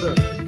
कसं?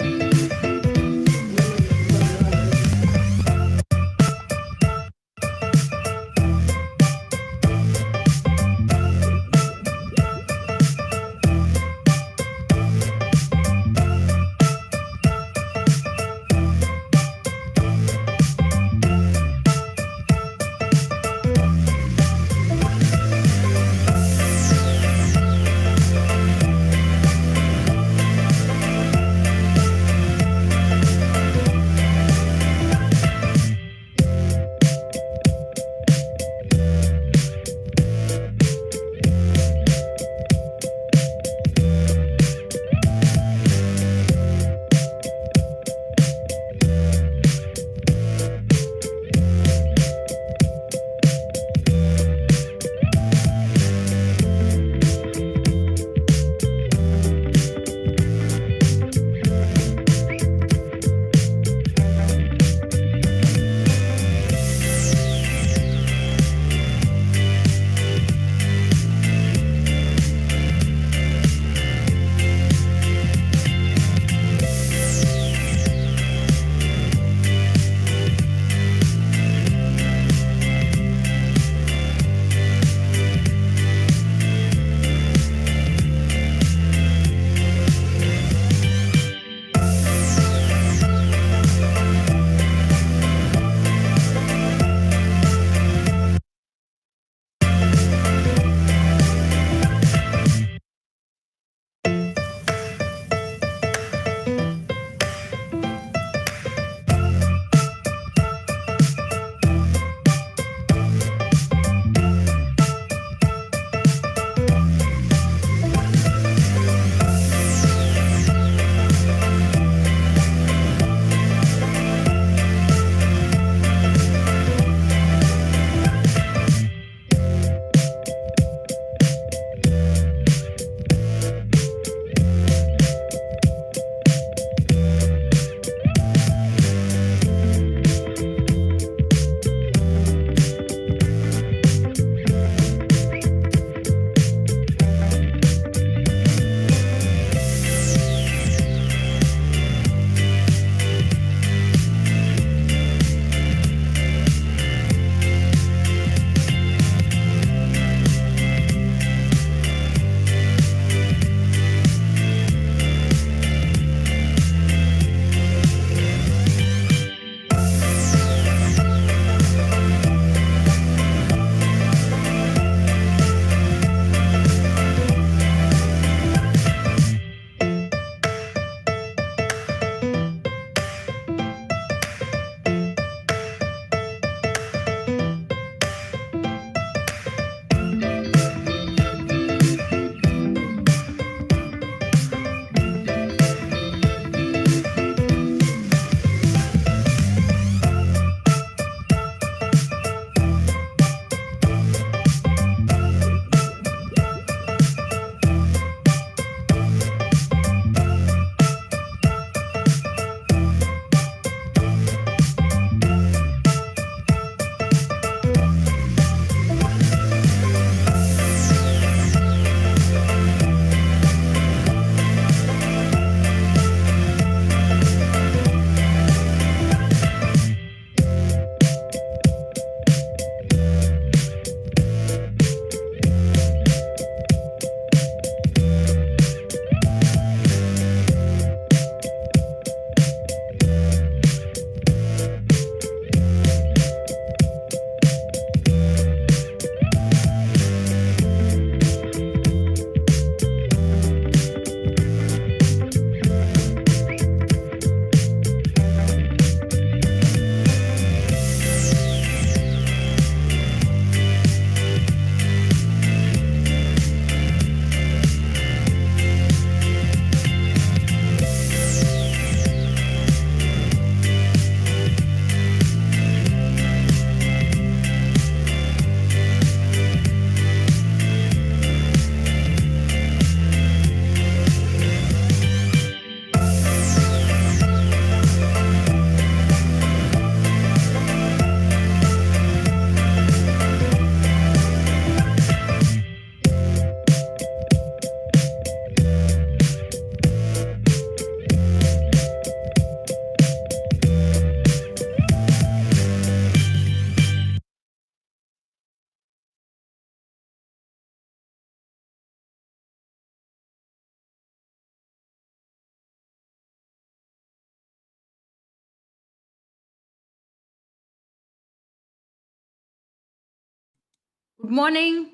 Good morning.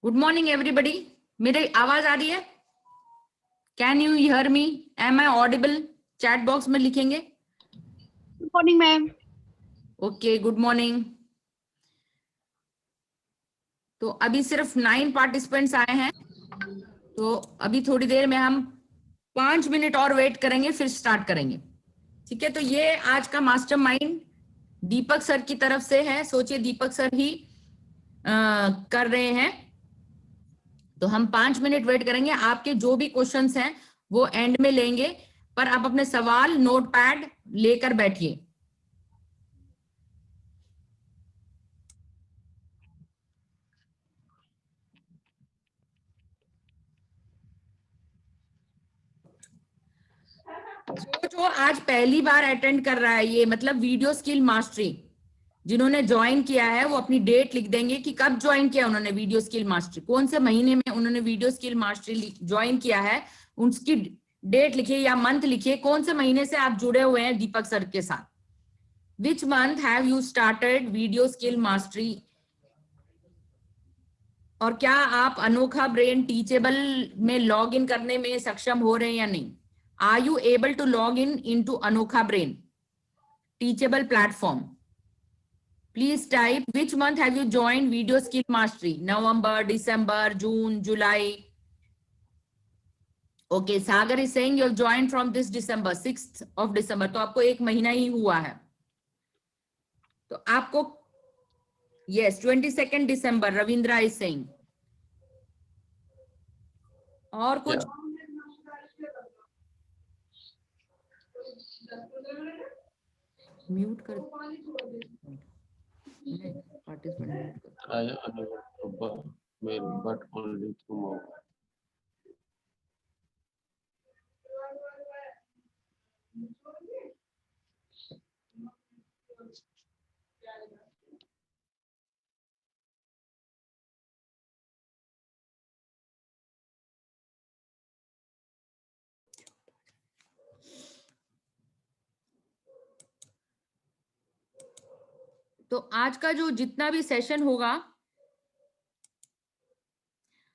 Good morning everybody. मेरी आवाज आ रही है? Can you hear me? Am I audible? Chat box में लिखेंगे। Good morning ma'am. Okay, good morning. तो अभी सिर्फ 9 पार्टिसिपेंट्स आए हैं, तो अभी थोड़ी देर में हम 5 मिनट और वेट करेंगे, फिर स्टार्ट करेंगे। ठीक है, तो ये आज का मास्टरमाइंड दीपक सर की तरफ से है। सोचिए दीपक सर ही कर रहे हैं। तो हम 5 मिनट वेट करेंगे। आपके जो भी क्वेश्चंस हैं वो एंड में लेंगे, पर आप अपने सवाल नोटपैड लेकर बैठिए। जो आज पहली बार अटेंड कर रहा है, ये मतलब वीडियो स्किल मास्टरी, जिन्होंने ज्वाइन किया है वो अपनी डेट लिख देंगे कि कब ज्वाइन किया उन्होंने वीडियो स्किल मास्टरी, कौन से महीने में उन्होंने वीडियो स्किल मास्टरी ज्वाइन किया है, उसकी डेट लिखिए या मंथ लिखिए, कौन से महीने से आप जुड़े हुए हैं दीपक सर के साथ। Which month have you started video skill mastery? और क्या आप अनोखा ब्रेन टीचेबल में लॉग इन करने में सक्षम हो रहे हैं या नहीं? Are you able to log in into Anokha brain Teachable platform? Please type which month have you join video skill mastery? November, December, June, July? Okay, Sagar is saying you have join from this December, 6th of December। तो आपको 1 महीना ही हुआ है। तो आपको yes 22nd December Ravindra is saying. और कुछ? Mute कर participant. I am unable to mail, but only tomorrow. तो आज का जो जितना भी सेशन होगा,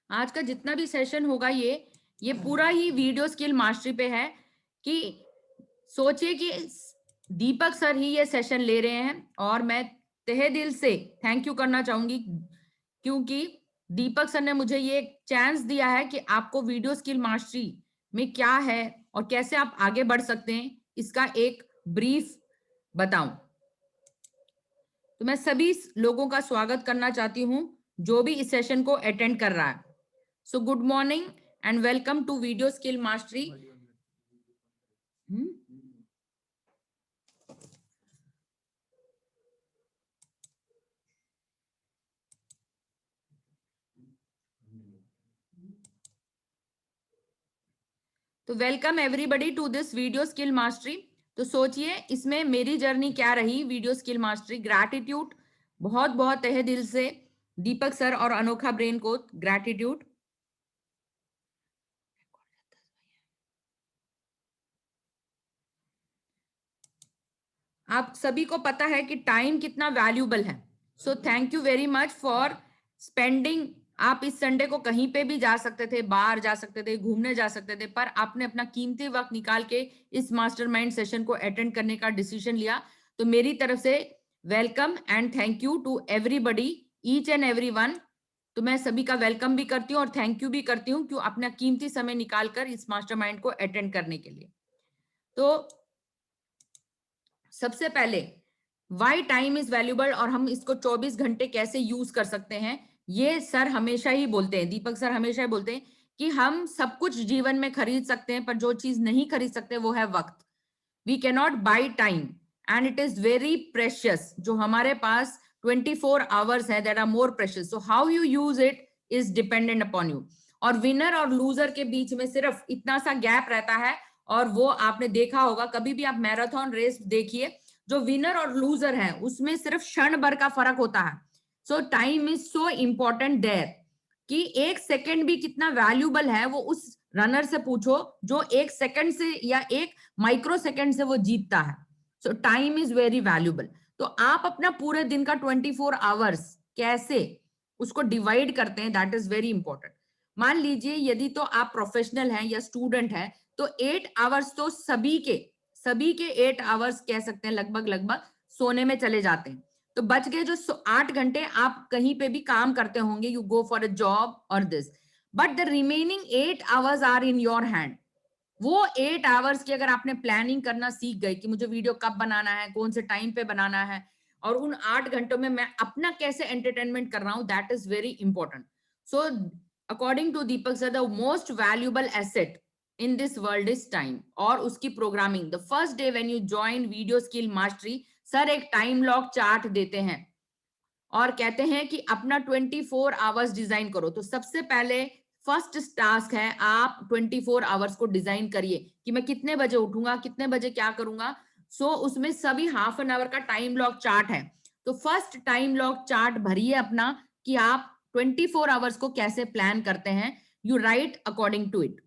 आज का जितना भी सेशन होगा, ये पूरा ही वीडियो स्किल मास्टरी पे है। कि सोचिए कि दीपक सर ही ये सेशन ले रहे हैं, और मैं तहे दिल से थैंक यू करना चाहूंगी, क्योंकि दीपक सर ने मुझे ये चांस दिया है कि आपको वीडियो स्किल मास्टरी में क्या है और कैसे आप आगे बढ़ सकते हैं, इसका एक ब्रीफ बताऊं। तो मैं सभी लोगों का स्वागत करना चाहती हूं जो भी इस सेशन को अटेंड कर रहा है। So good morning and welcome to video skill mastery. तो welcome everybody to this video skill mastery. तो सोचिए इसमें मेरी जर्नी क्या रही वीडियो स्किल मास्टरी। ग्रैटिट्यूड, बहुत बहुत तहे दिल से दीपक सर और अनोखा ब्रेन को ग्रैटिट्यूड। आप सभी को पता है कि टाइम कितना वैल्यूबल है। So thank you very much for spending. आप इस संडे को कहीं पे भी जा सकते थे, बाहर जा सकते थे, घूमने जा सकते थे, पर आपने अपना कीमती वक्त निकाल के इस मास्टरमाइंड सेशन को अटेंड करने का डिसीजन लिया। तो मेरी तरफ से welcome and thank you to everybody, each and every one. तो मैं सभी का वेलकम भी करती हूँ और थैंक यू भी करती हूँ क्यों अपना कीमती समय निकालकर इस मास्टरमाइंड को अटेंड करने के लिए। तो सबसे पहले वाई टाइम इज वैल्यूबल और हम इसको 24 घंटे कैसे यूज कर सकते हैं, ये सर हमेशा ही बोलते हैं, दीपक सर हमेशा ही बोलते हैं कि हम सब कुछ जीवन में खरीद सकते हैं, पर जो चीज नहीं खरीद सकते वो है वक्त। We can not buy time and it is very precious. जो हमारे पास 24 आवर्स है that are more precious. So how you use it is dependent upon you. और विनर और लूजर के बीच में सिर्फ इतना सा गैप रहता है, और वो आपने देखा होगा, कभी भी आप मैराथन रेस देखिए, जो विनर और लूजर है उसमें सिर्फ क्षण भर का फर्क होता है। So time is so important there कि 1 सेकेंड भी कितना वैल्यूबल है वो उस रनर से पूछो जो 1 सेकंड से या 1 माइक्रो सेकंड से वो जीतता है। So time is very valuable. तो आप अपना पूरे दिन का 24 आवर्स कैसे उसको डिवाइड करते हैं, दैट इज वेरी इंपॉर्टेंट। मान लीजिए यदि तो आप प्रोफेशनल हैं या स्टूडेंट हैं तो 8 आवर्स तो सभी के 8 आवर्स कह सकते हैं लगभग लगभग सोने में चले जाते हैं। तो बच गए जो 8 घंटे आप कहीं पे भी काम करते होंगे, you go for a job और this, but the remaining 8 hours are in your hand. वो 8 आवर्स की अगर आपने प्लानिंग करना सीख गए कि मुझे वीडियो कब बनाना है, कौन से टाइम पे बनाना है, और उन 8 घंटों में मैं अपना कैसे एंटरटेनमेंट कर रहा हूं, that is very important. So according to Deepak sir, the most valuable asset in this world is time और उसकी programming. The first day when you join video skill mastery, sir एक टाइम लॉक चार्ट देते हैं और कहते हैं कि अपना 24 आवर्स डिजाइन करो। तो सबसे पहले फर्स्ट टास्क है आप 24 आवर्स को डिजाइन करिए कि मैं कितने बजे उठूंगा, कितने बजे क्या करूंगा। सो उसमें सभी हाफ एन आवर का टाइम लॉक चार्ट है। तो फर्स्ट टाइम लॉक चार्ट भरिए अपना कि आप 24 आवर्स को कैसे प्लान करते हैं। You write according to it.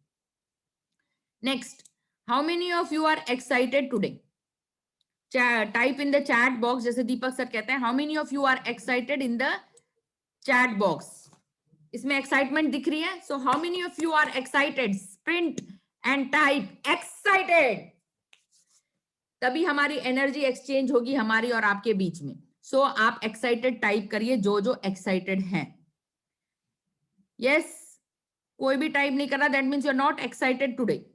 Next, how many of you are excited today? Type in the chat box, जैसे दीपक सर कहते हैं, how many of you are excited in the chat box. इसमें excitement दिख रही है। So how many of you are excited? Sprint and type excited, तभी हमारी energy exchange होगी हमारी और आपके बीच में। सो आप एक्साइटेड टाइप करिए जो एक्साइटेड हैं। यस, कोई भी टाइप नहीं कर रहा, that means you are not excited today.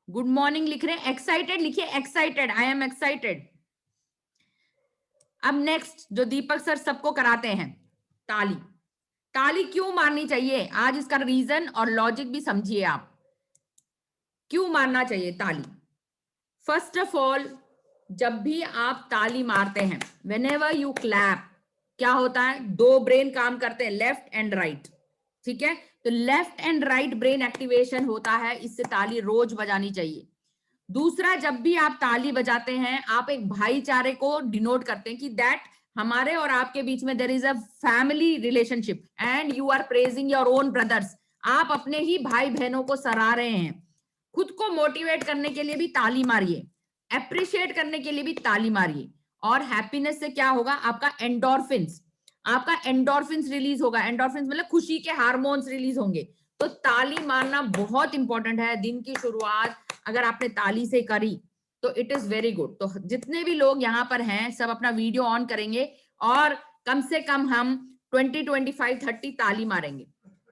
Good morning लिख रहे हैं, एक्साइटेड लिखिए, एक्साइटेड, आई एम एक्साइटेड। अब नेक्स्ट जो दीपक सर सबको कराते हैं, ताली। ताली क्यों मारनी चाहिए, आज इसका रीजन और लॉजिक भी समझिए आप, क्यों मारना चाहिए ताली। फर्स्ट ऑफ ऑल, जब भी आप ताली मारते हैं, व्हेनेवर यू क्लैप, क्या होता है, दो ब्रेन काम करते हैं, लेफ्ट एंड राइट। ठीक है, तो left and right brain activation होता है, इससे ताली रोज बजानी चाहिए। दूसरा, जब भी आप ताली बजाते हैं आप एक भाईचारे को डिनोट करते हैं कि दैट हमारे और आपके बीच में there is a family relationship and you are praising your own brothers. आप अपने ही भाई बहनों को सराह रहे हैं। खुद को मोटिवेट करने के लिए भी ताली मारिए, अप्रिशिएट करने के लिए भी ताली मारिए। और हैप्पीनेस से क्या होगा, आपका एंडोर्फिन्स रिलीज होगा। एंडोर्फिन्स मतलब खुशी के हार्मोन्स रिलीज होंगे। तो ताली मारना बहुत इंपॉर्टेंट है। दिन की शुरुआत अगर आपने ताली से करी तो इट इज वेरी गुड। तो जितने भी लोग यहाँ पर हैं सब अपना वीडियो ऑन करेंगे और कम से कम हम 20, 25, 30 ताली मारेंगे।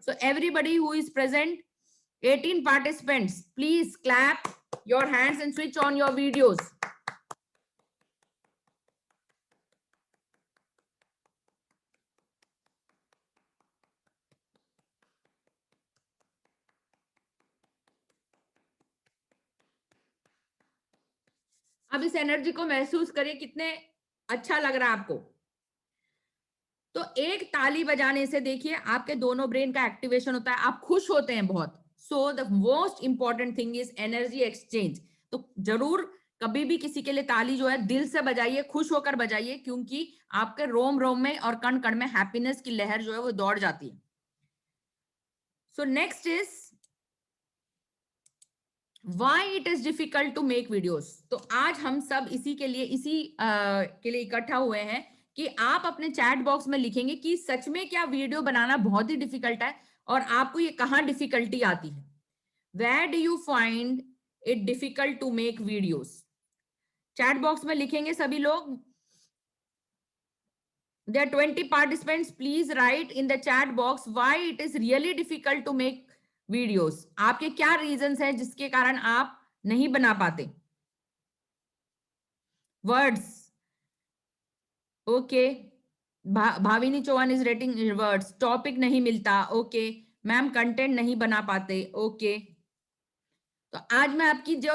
So everybody who is present, 18 participants, please clap your hands and switch on your videos. अब इस एनर्जी को महसूस करिए, कितने अच्छा लग रहा है आपको। तो एक ताली बजाने से देखिए आपके दोनों ब्रेन का एक्टिवेशन होता है, आप खुश होते हैं बहुत। So the most important thing is energy exchange. तो जरूर कभी भी किसी के लिए ताली जो है दिल से बजाइए, खुश होकर बजाइए, क्योंकि आपके रोम रोम में और कण कण में हैप्पीनेस की लहर जो है वो दौड़ जाती है। So next is Why it is difficult to make videos। तो आज हम सब इसी के लिए इकट्ठा हुए हैं कि आप अपने चैट बॉक्स में लिखेंगे कि सच में क्या वीडियो बनाना बहुत ही डिफिकल्ट है और आपको ये कहाँ डिफिकल्टी आती है। Where do you find it difficult to make videos? Chat box में लिखेंगे सभी लोग। There are 20 participants. Please write in the chat box why it is really difficult to make videos। आपके क्या रीजंस हैं जिसके कारण आप नहीं बना पाते। Words, okay. Bhavini Chauhan is rating words. Topic नहीं मिलता, ओके। मैम कंटेंट नहीं बना पाते, ओके। तो आज मैं आपकी जो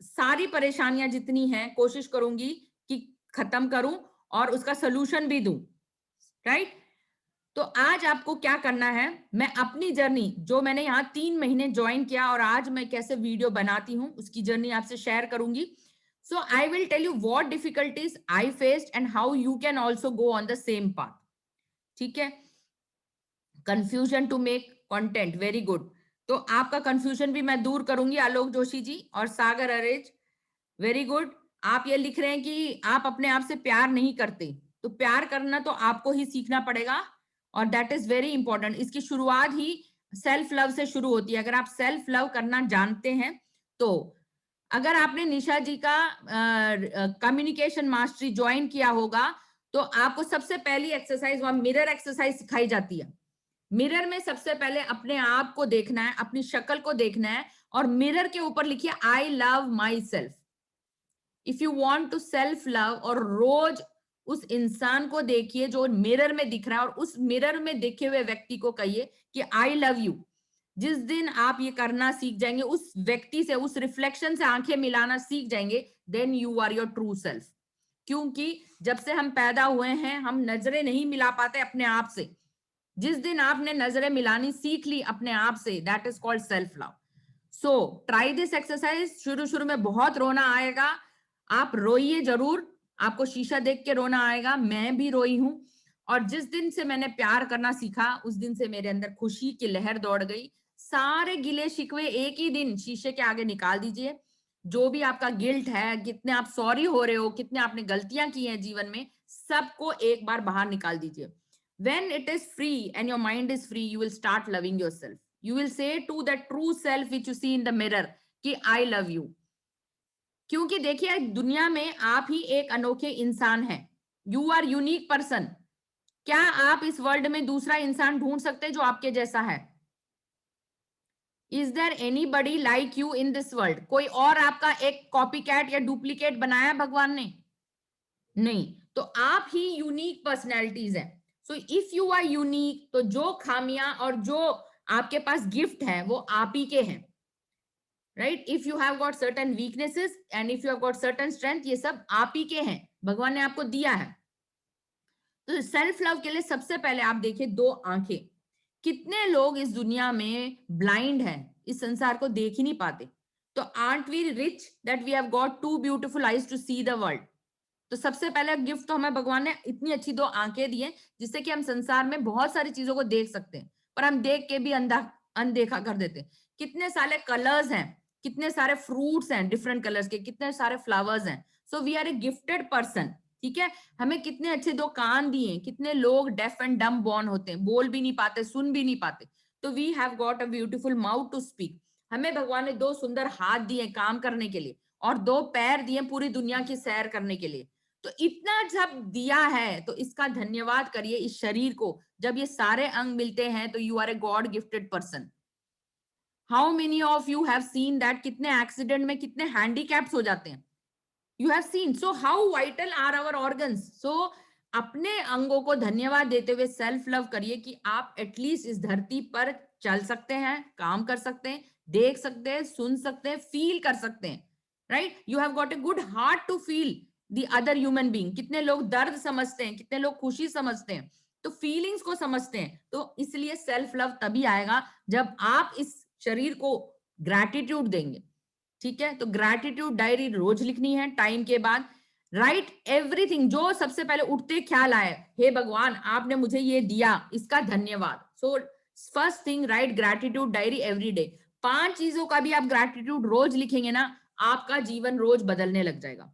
सारी परेशानियां जितनी हैं कोशिश करूंगी कि खत्म करूं और उसका सलूशन भी दूं, राइट। तो आज आपको क्या करना है, मैं अपनी जर्नी जो मैंने यहाँ 3 महीने ज्वाइन किया और आज मैं कैसे वीडियो बनाती हूँ उसकी जर्नी आपसे शेयर करूंगी. So I will tell you what difficulties I faced and how you can also go on the same path. ठीक है. Confusion to make content, very good. तो आपका कंफ्यूजन भी मैं दूर करूंगी. आलोक जोशी जी और सागर अरेज, वेरी गुड. आप ये लिख रहे हैं कि आप अपने आप से प्यार नहीं करते, तो प्यार करना तो आपको ही सीखना पड़ेगा और दैट इज वेरी इंपॉर्टेंट. इसकी शुरुआत ही सेल्फ लव से शुरू होती है. अगर आप सेल्फ लव करना जानते हैं तो अगर आपने निशा जी का कम्युनिकेशन मास्टरी ज्वाइन किया होगा तो आपको सबसे पहली एक्सरसाइज वहां मिरर एक्सरसाइज सिखाई जाती है. मिरर में सबसे पहले अपने आप को देखना है, अपनी शक्ल को देखना है और मिरर के ऊपर लिखिए I love myself. If you want to self love, और रोज उस इंसान को देखिए जो मिरर में दिख रहा है और उस मिरर में देखे हुए व्यक्ति को कहिए कि आई लव यू. जिस दिन आप ये करना सीख जाएंगे, उस व्यक्ति से, उस रिफ्लेक्शन से आंखें मिलाना सीख जाएंगे, then you are your true self. क्योंकि जब से हम पैदा हुए हैं हम नजरें नहीं मिला पाते अपने आप से. जिस दिन आपने नजरें मिलानी सीख ली अपने आप से, that is called self love. So try this exercise. शुरू शुरू में बहुत रोना आएगा, आप रोइए जरूर. आपको शीशा देख के रोना आएगा, मैं भी रोई हूं. और जिस दिन से मैंने प्यार करना सीखा उस दिन से मेरे अंदर खुशी की लहर दौड़ गई. सारे गिले शिकवे एक ही दिन शीशे के आगे निकाल दीजिए. जो भी आपका गिल्ट है, कितने आप सॉरी हो रहे हो, कितने आपने गलतियां की हैं जीवन में, सबको एक बार बाहर निकाल दीजिए. When it is free and your mind is free, you will start loving yourself. You will say to that true self which you see in the mirror कि I love you. क्योंकि देखिए दुनिया में आप ही एक अनोखे इंसान हैं. You are unique person. क्या आप इस वर्ल्ड में दूसरा इंसान ढूंढ सकते हैं जो आपके जैसा है? Is there anybody like you in this world? कोई और आपका एक कॉपी कैट या डुप्लीकेट बनाया भगवान ने? नहीं. तो आप ही यूनिक पर्सनैलिटीज हैं. So if you are unique, तो जो खामियां और जो आपके पास गिफ्ट है वो आप ही के हैं, right. If you have got certain weaknesses and if you have got certain strength, ये सब आप ही के हैं, भगवान ने आपको दिया है. तो सेल्फ लव के लिए सबसे पहले आप देखिए 2 आंखें. कितने लोग इस दुनिया में ब्लाइंड हैं, इस संसार को देख ही नहीं पाते. तो aren't we rich that we have got 2 beautiful eyes to see the world. तो सबसे पहले गिफ्ट तो हमें भगवान ने इतनी अच्छी 2 आंखें दी हैं जिससे कि हम संसार में बहुत सारी चीजों को देख सकते हैं, पर हम देख के भी अनदेखा कर देते हैं. कितने सारे कलर्स हैं, कितने सारे फ्रूट्स हैं डिफरेंट कलर्स के, कितने सारे फ्लावर्स हैं. So we are a gifted person. ठीक है. हमें कितने अच्छे 2 कान दिए. कितने लोग डेफ एंड डम बॉर्न होते हैं, बोल भी नहीं पाते, सुन भी नहीं पाते. तो we have got a beautiful mouth to speak. हमें भगवान ने 2 सुंदर हाथ दिए काम करने के लिए और 2 पैर दिए पूरी दुनिया की सैर करने के लिए. तो इतना जब दिया है तो इसका धन्यवाद करिए इस शरीर को. जब ये सारे अंग मिलते हैं तो you are a god gifted person. How many of you have seen that कितने एक्सीडेंट में कितने हैंडीकैप्स हो जाते हैं. You have seen. So how vital are our organs. सो अपने अंगों को धन्यवाद देते हुए सेल्फ लव करिए कि आप एटलीस्ट इस धरती पर चल सकते हैं, काम कर सकते हैं, देख सकते हैं, सुन सकते हैं, फील कर सकते हैं, right. You have got a good heart to feel the other human being. कितने लोग दर्द समझते हैं, कितने लोग खुशी समझते हैं, तो फीलिंग्स को समझते हैं. तो इसलिए सेल्फ लव तभी आएगा जब आप इस शरीर को ग्रैटिट्यूड देंगे. ठीक है. तो ग्रैटिट्यूड डायरी रोज लिखनी है टाइम के बाद. Right everything. जो सबसे पहले उठते ख्याल आए, हे भगवान आपने मुझे ये दिया, इसका धन्यवाद. So first thing, right gratitude diary every day. 5 चीजों का भी आप ग्रैटिट्यूड रोज लिखेंगे ना, आपका जीवन रोज बदलने लग जाएगा.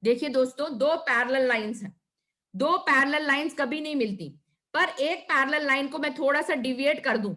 देखिए दोस्तों 2 पैरेलल लाइंस हैं. 2 पैरेलल लाइंस कभी नहीं मिलती, पर एक पैरेलल लाइन को मैं थोड़ा सा डिविएट कर दूं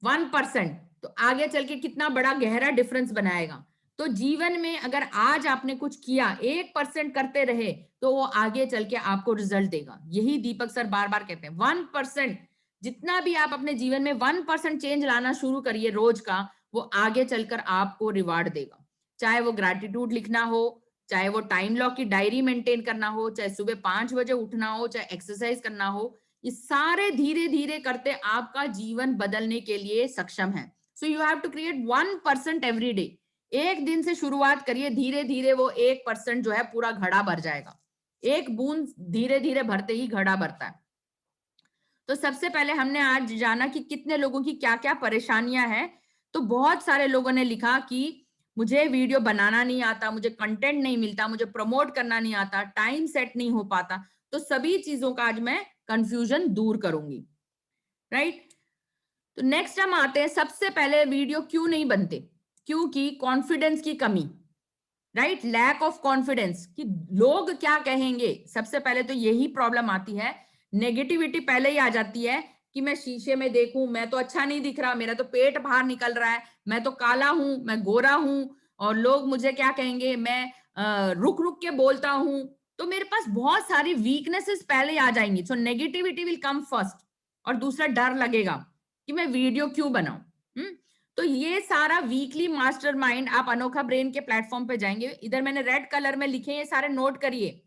1%, तो आगे चल के कितना बड़ा गहरा डिफरेंस बनाएगा. तो जीवन में अगर आज आपने कुछ किया, 1% करते रहे, तो वो आगे चल के आपको रिजल्ट देगा. यही दीपक सर बार बार कहते हैं 1%. जितना भी आप अपने जीवन में 1% चेंज लाना शुरू करिए रोज का, वो आगे चलकर आपको रिवार्ड देगा. चाहे वो ग्रैटिट्यूड लिखना हो, चाहे वो टाइम लॉक की डायरी मेंटेन करना हो, चाहे सुबह 5 बजे उठना हो, चाहे एक्सरसाइज करना हो, ये सारे धीरे धीरे करते आपका जीवन बदलने के लिए सक्षम है. So you have to create 1% every day. एक दिन से शुरुआत करिए, धीरे धीरे वो 1% जो है पूरा घड़ा भर जाएगा। एक बूंद धीरे धीरे भरते ही घड़ा भरता है। तो सबसे पहले हमने आज जाना कि कितने लोगों की क्या क्या परेशानियां हैं। तो बहुत सारे लोगों ने लिखा कि मुझे वीडियो बनाना नहीं आता, मुझे कंटेंट नहीं मिलता, मुझे प्रमोट करना नहीं आता, टाइम सेट नहीं हो पाता। तो सभी चीजों का आज मैं कंफ्यूजन दूर करूंगी, राइट। तो नेक्स्ट हम आते हैं, सबसे पहले वीडियो क्यों नहीं बनते? क्योंकि कॉन्फिडेंस की कमी, राइट, लैक ऑफ कॉन्फिडेंस कि लोग क्या कहेंगे। सबसे पहले तो यही प्रॉब्लम आती है, नेगेटिविटी पहले ही आ जाती है कि मैं शीशे में देखूं, मैं तो अच्छा नहीं दिख रहा, मेरा तो पेट बाहर निकल रहा है, मैं तो काला हूं, मैं गोरा हूं, और लोग मुझे क्या कहेंगे, मैं रुक रुक के बोलता हूं। तो मेरे पास बहुत सारी वीकनेसेस पहले ही आ जाएंगी। सो नेगेटिविटी विल कम फर्स्ट, और दूसरा डर लगेगा कि मैं वीडियो क्यों बनाऊं। तो ये सारा वीकली मास्टरमाइंड, आप अनोखा ब्रेन के प्लेटफॉर्म पे जाएंगे, इधर मैंने रेड कलर में लिखे, ये सारे नोट करिए।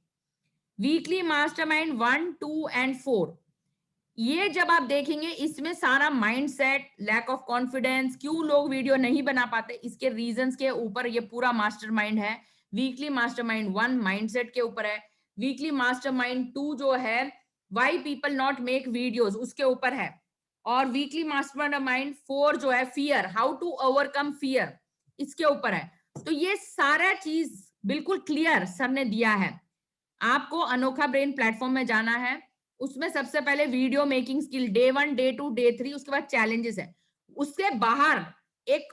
वीकली मास्टरमाइंड 1, 2 एंड 4, ये जब आप देखेंगे इसमें सारा माइंडसेट, लैक ऑफ कॉन्फिडेंस, क्यों लोग वीडियो नहीं बना पाते, इसके रीजंस के ऊपर ये पूरा मास्टरमाइंड है। वीकली मास्टरमाइंड 1 माइंडसेट के ऊपर है, वीकली मास्टरमाइंड 2 जो है why people not make videos, उसके ऊपर है, और वीकली मास्टरमाइंड 4 जो है fear, how to overcome fear, इसके ऊपर है। तो ये सारा चीज बिल्कुल क्लियर सर ने दिया है। आपको अनोखा ब्रेन प्लेटफॉर्म में जाना है, उसमें सबसे पहले video making skill day 1, day 2, day 3, उसके बाद चैलेंजेस है। उसके बाहर एक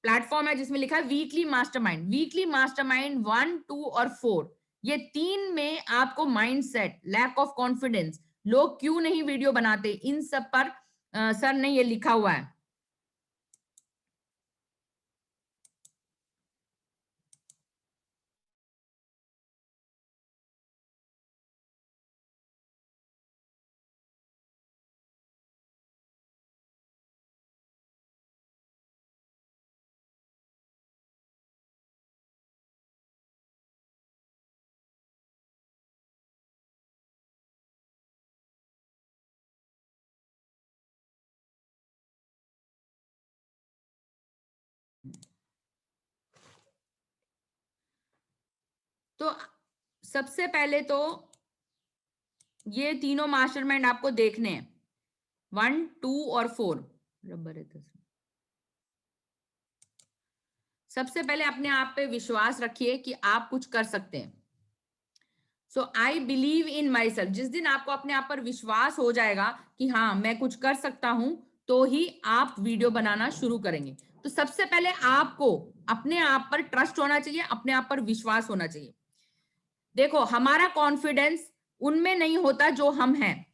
प्लेटफॉर्म है जिसमें लिखा है वीकली मास्टरमाइंड। वीकली मास्टरमाइंड 1, 2 और 4, ये 3 में आपको माइंडसेट, लैक ऑफ कॉन्फिडेंस, लोग क्यों नहीं वीडियो बनाते, इन सब पर सर ने ये लिखा हुआ है। तो सबसे पहले तो ये तीनों मास्टरमाइंड आपको देखने हैं, 1, 2 और 4। रबर है तो सबसे पहले अपने आप पे विश्वास रखिए कि आप कुछ कर सकते हैं। सो I believe in my self, जिस दिन आपको अपने आप पर विश्वास हो जाएगा कि हाँ मैं कुछ कर सकता हूं, तो ही आप वीडियो बनाना शुरू करेंगे। तो सबसे पहले आपको अपने आप पर ट्रस्ट होना चाहिए, अपने आप पर विश्वास होना चाहिए। देखो, हमारा कॉन्फिडेंस उनमें नहीं होता जो हम हैं।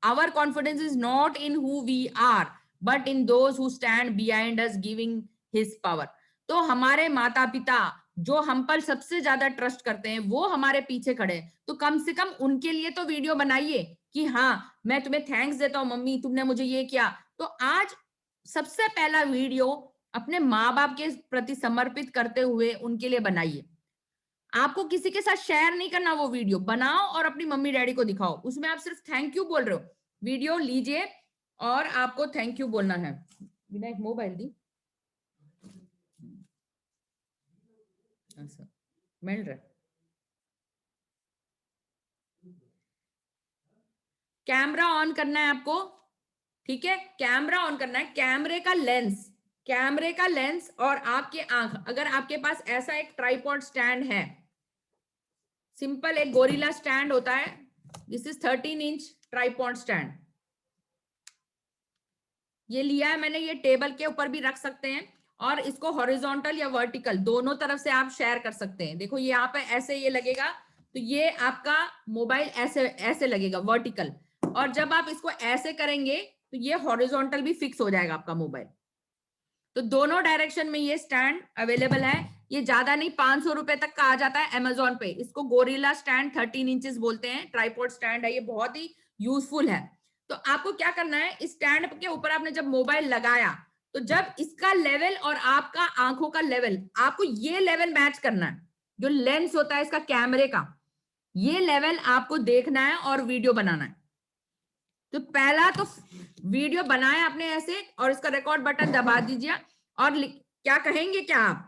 Our confidence is not in who we are, but in those who stand behind us giving his power. तो हमारे माता पिता जो हम पर सबसे ज्यादा ट्रस्ट करते हैं, वो हमारे पीछे खड़े हैं, तो कम से कम उनके लिए तो वीडियो बनाइए कि हाँ मैं तुम्हें थैंक्स देता हूँ मम्मी, तुमने मुझे ये किया। तो आज सबसे पहला वीडियो अपने माँ बाप के प्रति समर्पित करते हुए उनके लिए बनाइए। आपको किसी के साथ शेयर नहीं करना, वो वीडियो बनाओ और अपनी मम्मी डैडी को दिखाओ, उसमें आप सिर्फ थैंक यू बोल रहे हो। वीडियो लीजिए और आपको थैंक यू बोलना है। बिना एक मोबाइल दी मिल रहा, कैमरा ऑन करना है आपको, ठीक है, कैमरा ऑन करना है। कैमरे का लेंस और आपके आंख, अगर आपके पास ऐसा एक ट्राइपॉड स्टैंड है, सिंपल एक गोरिल्ला स्टैंड होता है, this is 13 inch tripod stand, ये लिया है मैंने, ये टेबल के ऊपर भी रख सकते हैं, और इसको हॉरिजॉन्टल या वर्टिकल दोनों तरफ से आप शेयर कर सकते हैं। देखो ये यहाँ पे ऐसे ये लगेगा, तो ये आपका मोबाइल ऐसे ऐसे लगेगा वर्टिकल, और जब आप इसको ऐसे करेंगे तो ये हॉरिजॉन्टल भी फिक्स हो जाएगा आपका मोबाइल। तो दोनों डायरेक्शन में ये स्टैंड अवेलेबल है। ये ज्यादा नहीं, 500 रुपए तक का आ जाता है अमेजोन पे। इसको गोरिल्ला स्टैंड 13 इंचेस बोलते हैं, ट्राइपॉड स्टैंड है, ये बहुत ही यूजफुल है। तो आपको क्या करना है, इस स्टैंड के ऊपर आपने जब मोबाइल लगाया, तो जब इसका लेवल और आपका आंखों का लेवल, आपको ये लेवल मैच करना है, जो लेंस होता है इसका कैमरे का, ये लेवल आपको देखना है और वीडियो बनाना है। तो पहला तो वीडियो बनाए आपने ऐसे, और इसका रिकॉर्ड बटन दबा दीजिए, और क्या कहेंगे क्या आप,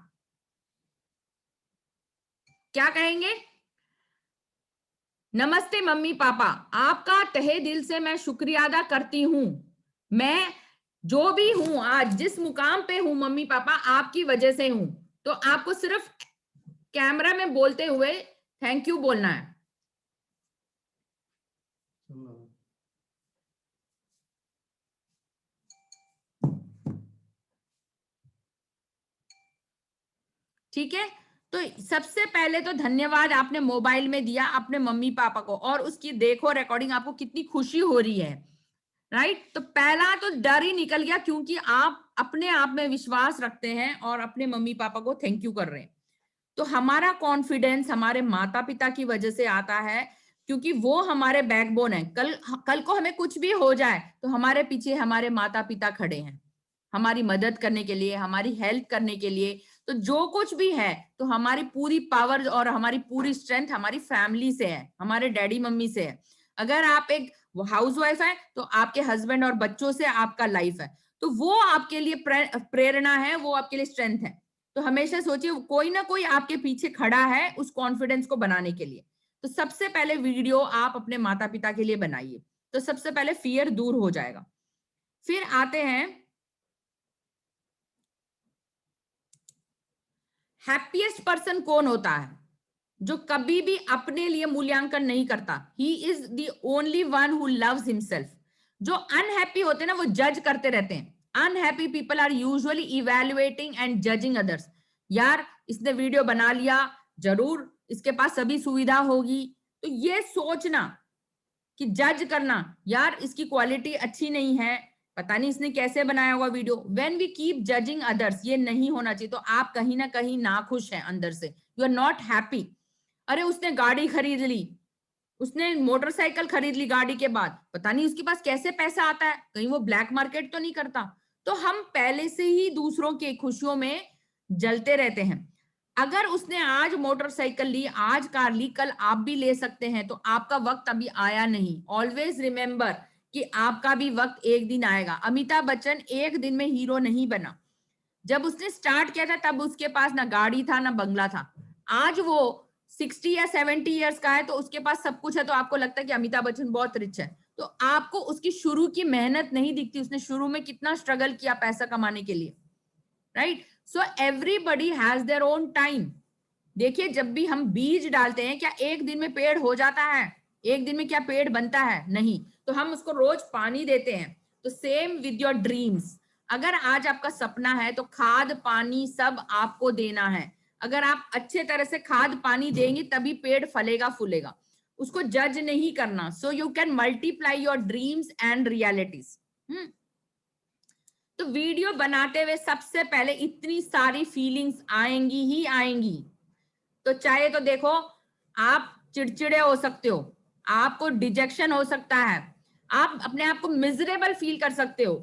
क्या कहेंगे? नमस्ते मम्मी पापा, आपका तहे दिल से मैं शुक्रिया अदा करती हूँ। मैं जो भी हूं, आज जिस मुकाम पे हूं मम्मी पापा, आपकी वजह से हूं। तो आपको सिर्फ कैमरा में बोलते हुए थैंक यू बोलना है। ठीक है, तो सबसे पहले तो धन्यवाद आपने मोबाइल में दिया अपने मम्मी पापा को, और उसकी देखो रिकॉर्डिंग, आपको कितनी खुशी हो रही है, राइट। तो पहला तो डर ही निकल गया, क्योंकि आप अपने आप में विश्वास रखते हैं और अपने मम्मी पापा को थैंक यू कर रहे हैं। तो हमारा कॉन्फिडेंस हमारे माता पिता की वजह से आता है, क्योंकि वो हमारे बैकबोन है। कल को हमें कुछ भी हो जाए तो हमारे पीछे हमारे माता पिता खड़े हैं, हमारी मदद करने के लिए, हमारी हेल्प करने के लिए। तो जो कुछ भी है, तो हमारी पूरी पावर और हमारी पूरी स्ट्रेंथ हमारी फैमिली से है, हमारे डैडी मम्मी से है। अगर आप एक हाउसवाइफ है तो आपके हस्बैंड और बच्चों से आपका लाइफ है, तो वो आपके लिए प्रेरणा है, वो आपके लिए स्ट्रेंथ है। तो हमेशा सोचिए कोई ना कोई आपके पीछे खड़ा है उस कॉन्फिडेंस को बनाने के लिए। तो सबसे पहले वीडियो आप अपने माता पिता के लिए बनाइए, तो सबसे पहले फियर दूर हो जाएगा। फिर आते हैं हैप्पीएस्ट पर्सन कौन होता है? जो कभी भी अपने लिए मूल्यांकन नहीं करता। He is the only one who loves himself. जो अनहैप्पी होते हैं ना, वो जज करते रहते हैं। Unhappy people are usually evaluating and judging others. यार इसने वीडियो बना लिया, जरूर इसके पास सभी सुविधा होगी, तो ये सोचना कि जज करना, यार इसकी क्वालिटी अच्छी नहीं है, पता नहीं इसने कैसे बनाया होगा video. When we keep judging others, ये नहीं होना चाहिए। तो आप कहीं ना कहीं नाखुश हैं अंदर से, यू आर नॉट हैप्पी। अरे उसने गाड़ी खरीद ली, उसने मोटरसाइकिल खरीद ली, गाड़ी के बाद पता नहीं उसके पास कैसे पैसा आता है, कहीं वो ब्लैक मार्केट तो नहीं करता। तो हम पहले से ही दूसरों के खुशियों में जलते रहते हैं। अगर उसने आज मोटरसाइकिल ली, आज कार ली, कल आप भी ले सकते हैं। तो आपका वक्त अभी आया नहीं। ऑलवेज रिमेंबर कि आपका भी वक्त एक दिन आएगा। अमिताभ बच्चन एक दिन में हीरो नहीं बना। जब उसने स्टार्ट किया था तब उसके पास ना गाड़ी था ना बंगला था। आज वो 60 या 70 इयर्स का है तो उसके पास सब कुछ है, तो आपको लगता है कि अमिताभ बच्चन बहुत रिच है। तो आपको उसकी शुरू की मेहनत नहीं दिखती, उसने शुरू में कितना स्ट्रगल किया पैसा कमाने के लिए, right. So everybody has their own time. देखिए जब भी हम बीज डालते हैं, क्या एक दिन में पेड़ हो जाता है? एक दिन में क्या पेड़ बनता है? नहीं। तो हम उसको रोज पानी देते हैं। तो सेम विद योर ड्रीम्स। अगर आज आपका सपना है तो खाद पानी सब आपको देना है। अगर आप अच्छे तरह से खाद पानी देंगे तभी पेड़ फलेगा फूलेगा। उसको जज नहीं करना। सो you can multiply your dreams and realities. तो वीडियो बनाते हुए सबसे पहले इतनी सारी फीलिंग्स आएंगी ही आएंगी। तो चाहे तो देखो, आप चिड़चिड़े हो सकते हो, आपको डिजेक्शन हो सकता है, आप अपने आप को मिजरेबल फील कर सकते हो,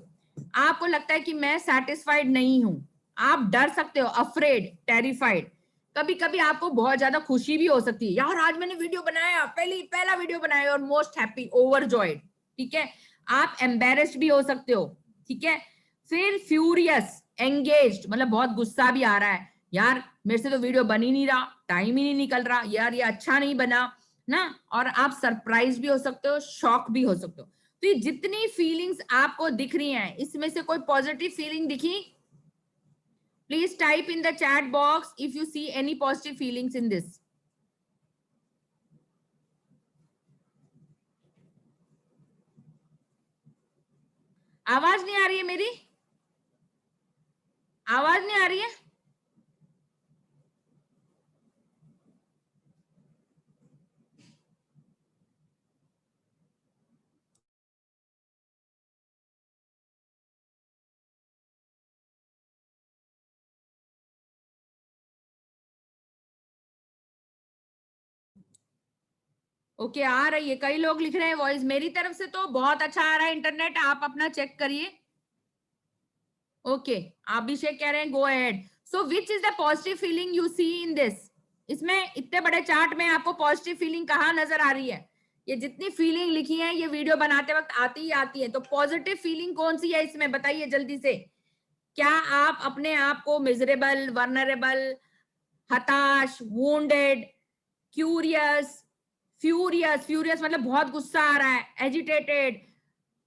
आपको लगता है कि मैं सेटिस्फाइड नहीं हूं, आप डर सकते हो, अफ्रेड, टेरिफाइड। कभी कभी आपको बहुत ज्यादा खुशी भी हो सकती है, यार आज मैंने वीडियो बनाया, पहला वीडियो बनाया, और मोस्ट हैप्पी, ओवरजॉयड। ठीक है। आप एम्बेरेस्ड भी हो सकते हो। ठीक है। फिर फ्यूरियस, एंगेज्ड, मतलब बहुत गुस्सा भी आ रहा है, यार मेरे से तो वीडियो बन ही नहीं रहा, टाइम ही नहीं निकल रहा, यार ये अच्छा नहीं बना ना। और आप सरप्राइज भी हो सकते हो, शॉक भी हो सकते हो। तो ये जितनी फीलिंग्स आपको दिख रही हैं, इसमें से कोई पॉजिटिव फीलिंग दिखी? Please type in the chat box if you see any positive feelings in this. आवाज नहीं आ रही है मेरी? आवाज नहीं आ रही है? ओके, आ रही है, कई लोग लिख रहे हैं वॉइस। मेरी तरफ से तो बहुत अच्छा आ रहा है इंटरनेट, आप अपना चेक करिए। ओके, अभिषेक कह रहे हैं go ahead. So which is the positive feeling you see in this? इसमें इतने बड़े चार्ट में आपको पॉजिटिव फीलिंग कहाँ नजर आ रही है? ये जितनी फीलिंग लिखी है ये वीडियो बनाते वक्त आती ही आती है। तो पॉजिटिव फीलिंग कौन सी है इसमें, बताइए जल्दी से। क्या आप अपने आप को मिजरेबल, वर्नरेबल, हताश, वुंडेड, क्यूरियस, फ्यूरियस मतलब बहुत गुस्सा आ रहा है, एजिटेटेड,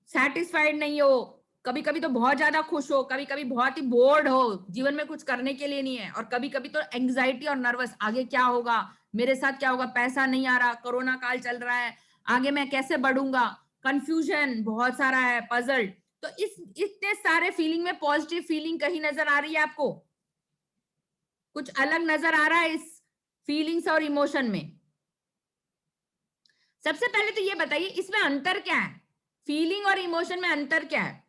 सैटिस्फाइड नहीं हो, कभी कभी तो बहुत ज्यादा खुश हो, कभी कभी बहुत ही बोर्ड हो, जीवन में कुछ करने के लिए नहीं है, और कभी कभी तो एंग्जाइटी और नर्वस, आगे क्या होगा, मेरे साथ क्या होगा, पैसा नहीं आ रहा, कोरोना काल चल रहा है, आगे मैं कैसे बढ़ूंगा, कंफ्यूजन बहुत सारा है, पजल। तो इस इतने सारे फीलिंग में पॉजिटिव फीलिंग कहीं नजर आ रही है आपको? कुछ अलग नजर आ रहा है इस फीलिंग्स और इमोशन में? सबसे पहले तो ये बताइए इसमें अंतर क्या है, फीलिंग और इमोशन में अंतर क्या है?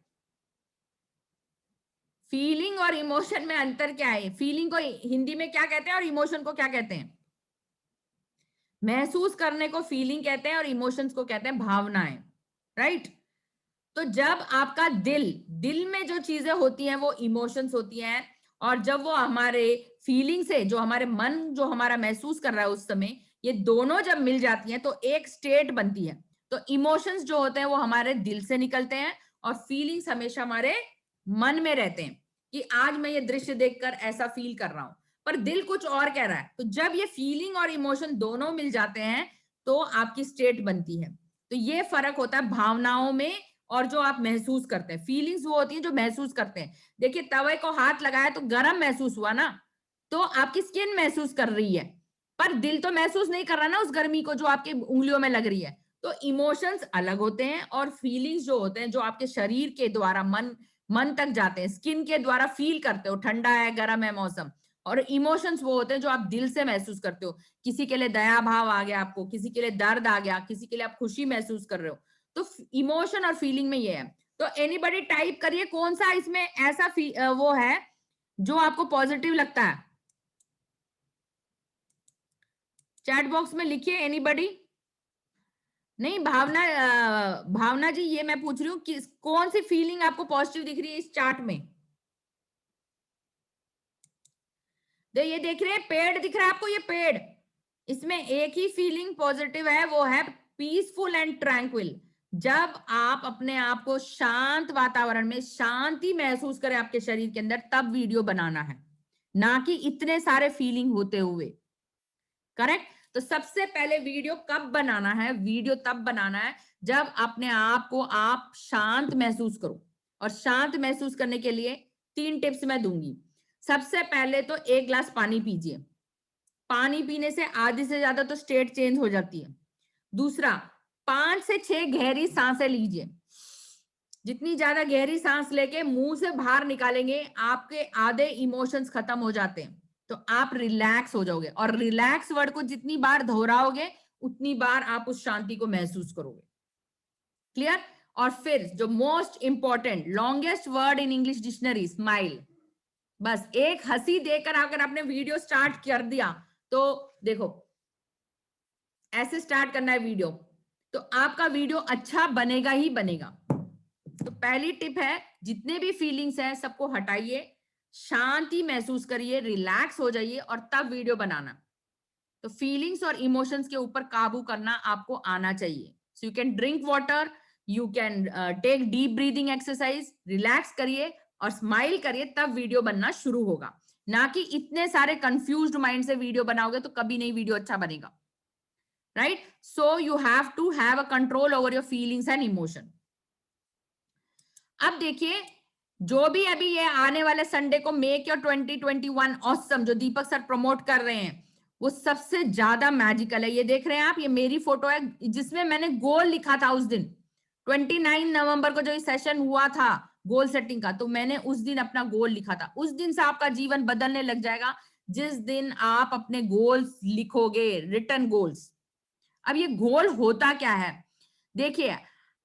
फीलिंग और इमोशन में अंतर क्या है? फीलिंग को हिंदी में क्या कहते हैं और इमोशन को क्या कहते हैं? महसूस करने को फीलिंग कहते हैं और इमोशंस को कहते हैं भावनाएं, राइट? तो जब आपका दिल में जो चीजें होती हैं वो इमोशंस होती हैं, और जब वो हमारे फीलिंग से, जो हमारे मन जो हमारा महसूस कर रहा है उस समय, ये दोनों जब मिल जाती हैं तो एक स्टेट बनती है। तो इमोशंस जो होते हैं वो हमारे दिल से निकलते हैं, और फीलिंग्स हमेशा हमारे मन में रहते हैं कि आज मैं ये दृश्य देखकर ऐसा फील कर रहा हूं, पर दिल कुछ और कह रहा है। तो जब ये फीलिंग और इमोशन दोनों मिल जाते हैं तो आपकी स्टेट बनती है। तो ये फर्क होता है भावनाओं में और जो आप महसूस करते हैं। फीलिंग्स वो होती है जो महसूस करते हैं। देखिए तवे को हाथ लगाया तो गर्म महसूस हुआ ना, तो आपकी स्किन महसूस कर रही है, पर दिल तो महसूस नहीं कर रहा ना उस गर्मी को जो आपके उंगलियों में लग रही है। तो इमोशंस अलग होते हैं, और फीलिंग्स जो होते हैं जो आपके शरीर के द्वारा मन तक जाते हैं, स्किन के द्वारा फील करते हो, ठंडा है गर्म है मौसम। और इमोशंस वो होते हैं जो आप दिल से महसूस करते हो। किसी के लिए दया भाव आ गया आपको, किसी के लिए दर्द आ गया, किसी के लिए आप खुशी महसूस कर रहे हो। तो इमोशन और फीलिंग में ये है। तो एनीबॉडी टाइप करिए कौन सा इसमें ऐसा वो है जो आपको पॉजिटिव लगता है। चैट बॉक्स में लिखिए एनीबॉडी। नहीं भावना जी, ये मैं पूछ रही हूँ कि कौन सी फीलिंग आपको पॉजिटिव दिख रही है इस चार्ट में? ये देख रहे हैं पेड़ दिख रहा है आपको, ये पेड़, इसमें एक ही फीलिंग पॉजिटिव है, वो है पीसफुल एंड ट्रैंक्विल। जब आप अपने आप को शांत वातावरण में शांति महसूस करें आपके शरीर के अंदर, तब वीडियो बनाना है, ना कि इतने सारे फीलिंग होते हुए। करेक्ट? तो सबसे पहले वीडियो कब बनाना है? वीडियो तब बनाना है जब अपने आप को आप शांत महसूस करो। और शांत महसूस करने के लिए 3 टिप्स मैं दूंगी। सबसे पहले तो 1 गिलास पानी पीजिए। पानी पीने से आधी से ज्यादा तो स्टेट चेंज हो जाती है। दूसरा, 5 से 6 गहरी सांसें लीजिए। जितनी ज्यादा गहरी सांस लेके मुंह से बाहर निकालेंगे, आपके आधे इमोशंस खत्म हो जाते हैं, तो आप रिलैक्स हो जाओगे। और रिलैक्स वर्ड को जितनी बार दोहराओगे उतनी बार आप उस शांति को महसूस करोगे। क्लियर? और फिर जो most important longest word in English dictionary, smile. बस एक हंसी देकर अगर आपने वीडियो स्टार्ट कर दिया, तो देखो ऐसे स्टार्ट करना है वीडियो, तो आपका वीडियो अच्छा बनेगा ही बनेगा। तो पहली टिप है, जितने भी फीलिंग्स हैं सबको हटाइए, शांति महसूस करिए, रिलैक्स हो जाइए, और तब वीडियो बनाना। तो फीलिंग्स और इमोशंस के ऊपर काबू करना आपको आना चाहिए। So you can drink water, you can take deep breathing exercise, relax करिए और स्माइल करिए, तब वीडियो बनना शुरू होगा। ना कि इतने सारे कंफ्यूज्ड माइंड से वीडियो बनाओगे तो कभी नहीं वीडियो अच्छा बनेगा। Right? So you have to have a control over your feelings and emotion. अब देखिए, जो भी अभी ये आने वाले संडे को मेक योर 2021 ऑसम जो दीपक सर प्रमोट कर रहे हैं, वो सबसे ज्यादा मैजिकल है। ये देख रहे हैं आप, ये मेरी फोटो है जिसमें मैंने गोल लिखा था उस दिन 29 नवंबर को जो ये सेशन हुआ था गोल सेटिंग का, तो मैंने उस दिन अपना गोल लिखा था। उस दिन से आपका जीवन बदलने लग जाएगा जिस दिन आप अपने गोल्स लिखोगे, रिटन गोल्स। अब ये गोल होता क्या है? देखिए,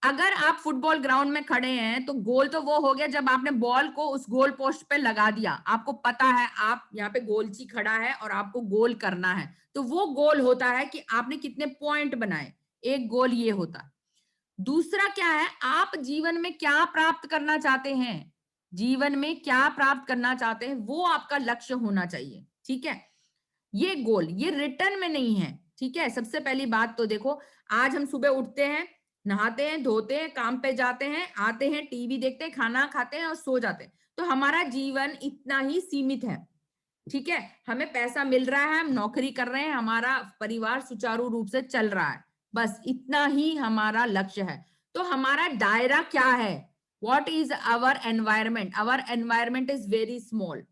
अगर आप फुटबॉल ग्राउंड में खड़े हैं तो गोल तो वो हो गया जब आपने बॉल को उस गोल पोस्ट पे लगा दिया, आपको पता है आप यहाँ पे गोलची खड़ा है और आपको गोल करना है, तो वो गोल होता है कि आपने कितने पॉइंट बनाए। एक गोल ये होता है। दूसरा क्या है, आप जीवन में क्या प्राप्त करना चाहते हैं, जीवन में क्या प्राप्त करना चाहते हैं, वो आपका लक्ष्य होना चाहिए। ठीक है? ये गोल, ये रिटर्न में नहीं है। ठीक है? सबसे पहली बात तो देखो, आज हम सुबह उठते हैं, नहाते हैं, धोते हैं, काम पे जाते हैं, आते हैं, टीवी देखते हैं, खाना खाते हैं और सो जाते हैं। तो हमारा जीवन इतना ही सीमित है। ठीक है, हमें पैसा मिल रहा है, हम नौकरी कर रहे हैं, हमारा परिवार सुचारू रूप से चल रहा है, बस इतना ही हमारा लक्ष्य है। तो हमारा दायरा क्या है? What is our environment? Our environment is very small.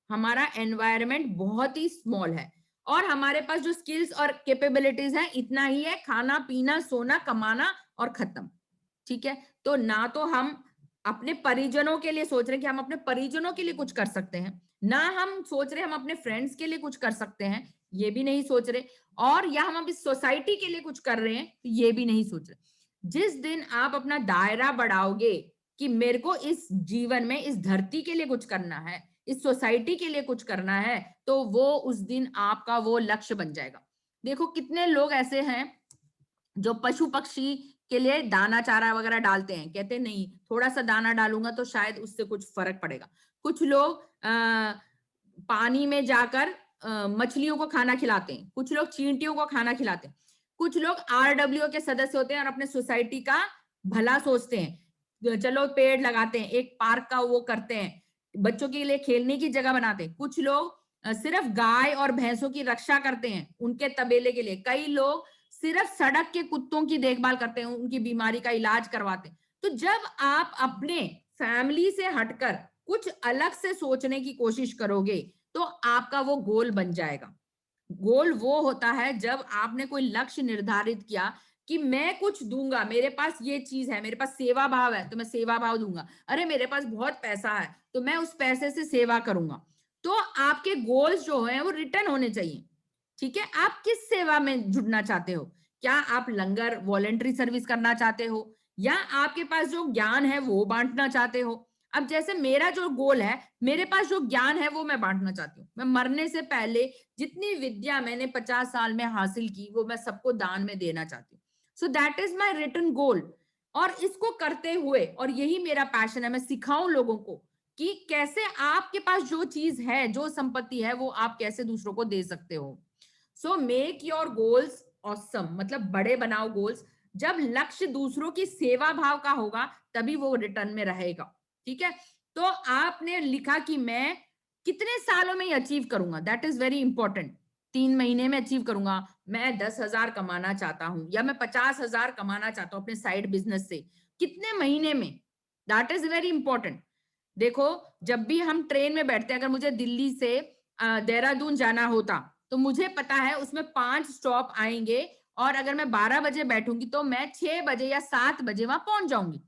हमारा एनवायरमेंट बहुत ही स्मॉल है और हमारे पास जो स्किल्स और कैपेबिलिटीज है इतना ही है, खाना पीना सोना कमाना और खत्म। ठीक है, तो ना तो हम अपने परिजनों के लिए सोच रहे हैं कि हम अपने परिजनों के लिए कुछ कर सकते हैं, ना हम सोच रहे हम अपने फ्रेंड्स के लिए कुछ कर सकते हैं, ये भी नहीं सोच रहे, और या हम अभी सोसाइटी के लिए कुछ कर रहे हैं तो ये भी नहीं सोच रहे। जिस दिन आप अपना दायरा बढ़ाओगे कि मेरे को इस जीवन में इस धरती के लिए कुछ करना है, इस सोसाइटी के लिए कुछ करना है, तो वो उस दिन आपका वो लक्ष्य बन जाएगा। देखो कितने लोग ऐसे हैं जो पशु पक्षी के लिए दाना चारा वगैरह डालते हैं, कहते नहीं थोड़ा सा दाना डालूंगा तो शायद उससे कुछ फर्क पड़ेगा। कुछ लोग पानी में जाकर मछलियों को खाना खिलाते हैं, कुछ लोग चींटियों को खाना खिलाते हैं, कुछ लोग RWO के सदस्य होते हैं और अपने सोसाइटी का भला सोचते हैं, चलो पेड़ लगाते हैं, एक पार्क का वो करते हैं, बच्चों के लिए खेलने की जगह बनाते हैं। कुछ लोग सिर्फ गाय और भैंसों की रक्षा करते हैं, उनके तबेले के लिए। कई लोग सिर्फ सड़क के कुत्तों की देखभाल करते हैं, उनकी बीमारी का इलाज करवाते हैं। तो जब आप अपने फैमिली से हटकर कुछ अलग से सोचने की कोशिश करोगे तो आपका वो गोल बन जाएगा। गोल वो होता है जब आपने कोई लक्ष्य निर्धारित किया कि मैं कुछ दूंगा, मेरे पास ये चीज है, मेरे पास सेवा भाव है तो मैं सेवा भाव दूंगा, अरे मेरे पास बहुत पैसा है तो मैं उस पैसे से सेवा करूंगा। तो आपके गोल्स जो है वो रिटर्न होने चाहिए। ठीक है, आप किस सेवा में जुड़ना चाहते हो? क्या आप लंगर वॉलेंटरी सर्विस करना चाहते हो, या आपके पास जो ज्ञान है वो बांटना चाहते हो? अब जैसे मेरा जो गोल है, मेरे पास जो ज्ञान है वो मैं बांटना चाहती हूँ। मैं मरने से पहले जितनी विद्या मैंने 50 साल में हासिल की वो मैं सबको दान में देना चाहती हूँ। So that is my written goal. और इसको करते हुए, और यही मेरा पैशन है, मैं सिखाऊं लोगों को कि कैसे आपके पास जो चीज है, जो संपत्ति है, वो आप कैसे दूसरों को दे सकते हो। So make your goals awesome, मतलब बड़े बनाओ गोल्स। जब लक्ष्य दूसरों की सेवा भाव का होगा तभी वो रिटर्न में रहेगा। ठीक है, तो आपने लिखा कि मैं कितने सालों में ये अचीव करूंगा, दैट इज वेरी इंपॉर्टेंट। 3 महीने में अचीव करूंगा, मैं 10,000 कमाना चाहता हूं, या मैं 50,000 कमाना चाहता हूं अपने साइड बिजनेस से, कितने महीने में, दैट इज वेरी इंपॉर्टेंट। देखो जब भी हम ट्रेन में बैठते हैं, अगर मुझे दिल्ली से देहरादून जाना होता तो मुझे पता है उसमें 5 स्टॉप आएंगे, और अगर मैं 12 बजे बैठूंगी तो मैं 6 बजे या 7 बजे वहां पहुंच जाऊंगी।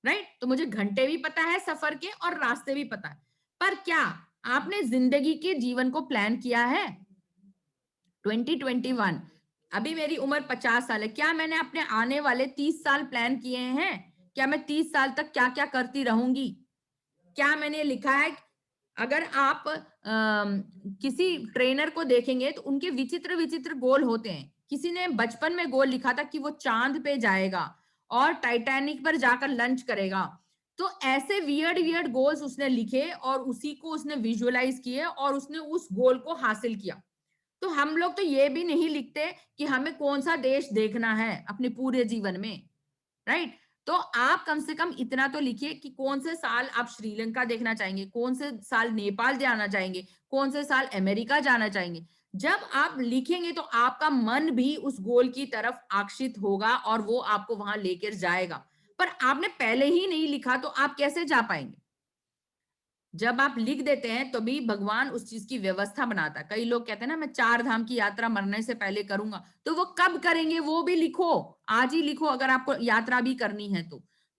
राइट, तो मुझे घंटे भी पता है सफर के और रास्ते भी पता है। पर क्या आपने जिंदगी के जीवन को प्लान किया है? 2021, अभी मेरी उम्र 50 साल है, क्या मैंने अपने आने वाले 30 साल प्लान किए हैं? क्या मैं 30 साल तक क्या क्या करती रहूंगी? क्या मैंने लिखा है? अगर आप किसी ट्रेनर को देखेंगे तो उनके विचित्र विचित्र गोल होते हैं। किसी ने बचपन में गोल लिखा था कि वो चांद पे जाएगा और टाइटैनिक पर जाकर लंच करेगा। तो ऐसे वियर्ड वियर्ड गोल्स उसने लिखे और उसी को उसने विजुअलाइज किए और उसने उस गोल को हासिल किया। तो हम लोग तो ये भी नहीं लिखते कि हमें कौन सा देश देखना है अपने पूरे जीवन में। राइट, तो आप कम से कम इतना तो लिखिए कि कौन से साल आप श्रीलंका देखना चाहेंगे, कौन से साल नेपाल जाना चाहेंगे, कौन से साल अमेरिका जाना चाहेंगे। जब आप लिखेंगे तो आपका मन भी उस गोल की तरफ आकर्षित होगा और वो आपको वहां लेकर जाएगा। पर आपने पहले ही नहीं लिखा तो आप कैसे जा पाएंगे? जब आप लिख देते हैं तो भी भगवान उस चीज की व्यवस्था बनाता है। कई लोग कहते हैं ना मैं 4 धाम की यात्रा मरने से पहले करूंगा, तो वो कब करेंगे वो भी लिखो, आज ही लिखो अगर आपको यात्रा भी करनी है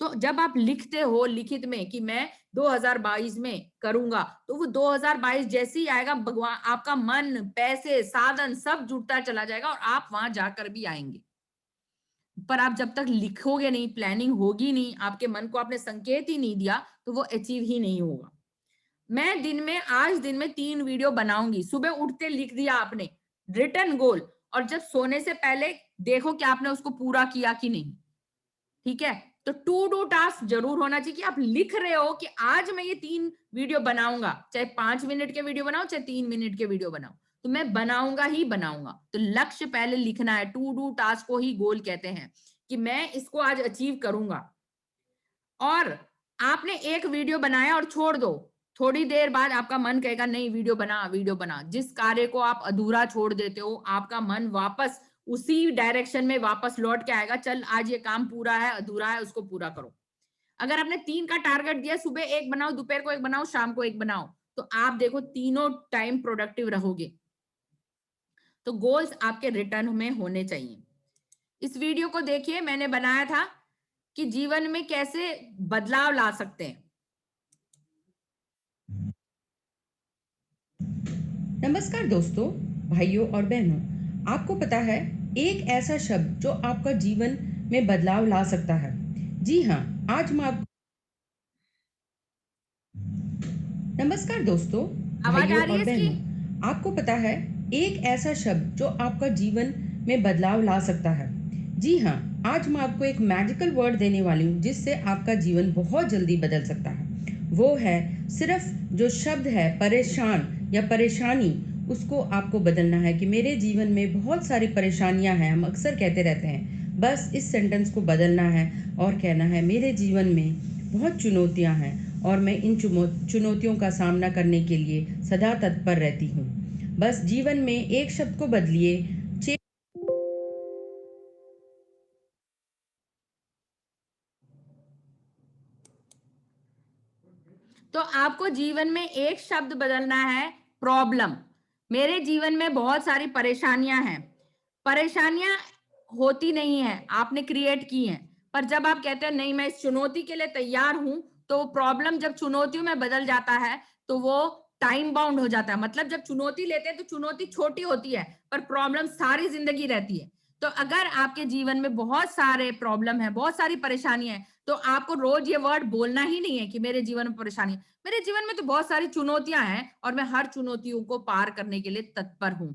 तो जब आप लिखते हो लिखित में कि मैं 2022 में करूंगा, तो वो 2022 जैसे ही आएगा भगवान आपका मन पैसे साधन सब जुड़ता चला जाएगा और आप वहां जाकर भी आएंगे। पर आप जब तक लिखोगे नहीं, प्लानिंग होगी नहीं, आपके मन को आपने संकेत ही नहीं दिया, तो वो अचीव ही नहीं होगा। मैं आज दिन में 3 वीडियो बनाऊंगी। सुबह उठते लिख दिया आपने रिटर्न गोल, और जब सोने से पहले देखो कि आपने उसको पूरा किया कि नहीं। ठीक है, तो टू डू टास्क जरूर होना चाहिए कि आप लिख रहे हो कि आज मैं ये 3 वीडियो बनाऊंगा, चाहे 5 मिनट के वीडियो बनाओ चाहे 3 मिनट के वीडियो बनाओ, तो मैं बनाऊंगा ही बनाऊंगा। तो लक्ष्य पहले लिखना है, टू डू टास्क को ही गोल कहते हैं कि मैं इसको आज अचीव करूंगा। और आपने एक वीडियो बनाया और छोड़ दो, थोड़ी देर बाद आपका मन कहेगा नहीं वीडियो बना वीडियो बना। जिस कार्य को आप अधूरा छोड़ देते हो आपका मन वापस उसी डायरेक्शन में वापस लौट के आएगा, चल आज ये काम पूरा है, अधूरा है, उसको पूरा करो। अगर आपने 3 का टारगेट दिया, सुबह 1 बनाओ, दोपहर को 1 बनाओ, शाम को 1 बनाओ, तो आप देखो तीनों टाइम प्रोडक्टिव रहोगे। तो गोल्स आपके रिटर्न में होने चाहिए। इस वीडियो को देखिए, मैंने बनाया था कि जीवन में कैसे बदलाव ला सकते हैं। नमस्कार दोस्तों, भाइयों और बहनों, आपको पता है एक ऐसा शब्द जो आपका जीवन में बदलाव ला सकता है। जी हाँ, आज मैं आपको नमस्कार दोस्तों, आवाज भाइयों आ रही और है इसकी? बहनों, आपको पता है एक ऐसा शब्द जो आपका जीवन में बदलाव ला सकता है। जी हाँ, आज मैं आपको एक मैजिकल वर्ड देने वाली हूँ जिससे आपका जीवन बहुत जल्दी बदल सकता है। वो है सिर्फ जो शब्द है परेशान या परेशानी, उसको आपको बदलना है कि मेरे जीवन में बहुत सारी परेशानियां हैं। हम अक्सर कहते रहते हैं, बस इस सेंटेंस को बदलना है और कहना है मेरे जीवन में बहुत चुनौतियां हैं और मैं इन चुनौतियों का सामना करने के लिए सदा तत्पर रहती हूँ। बस जीवन में एक शब्द को बदलिए। तो आपको जीवन में एक शब्द बदलना है, प्रॉब्लम। मेरे जीवन में बहुत सारी परेशानियां हैं। परेशानियां होती नहीं है, आपने क्रिएट की हैं। पर जब आप कहते हैं नहीं मैं इस चुनौती के लिए तैयार हूं, तो प्रॉब्लम जब चुनौतियों में बदल जाता है तो वो टाइम बाउंड हो जाता है। मतलब जब चुनौती लेते हैं तो चुनौती छोटी होती है, पर प्रॉब्लम सारी जिंदगी रहती है। तो अगर आपके जीवन में बहुत सारे प्रॉब्लम है, बहुत सारी परेशानियां हैं, तो आपको रोज ये वर्ड बोलना ही नहीं है कि मेरे जीवन में परेशानी है। मेरे जीवन में तो बहुत सारी चुनौतियां हैं और मैं हर चुनौतियों को पार करने के लिए तत्पर हूं।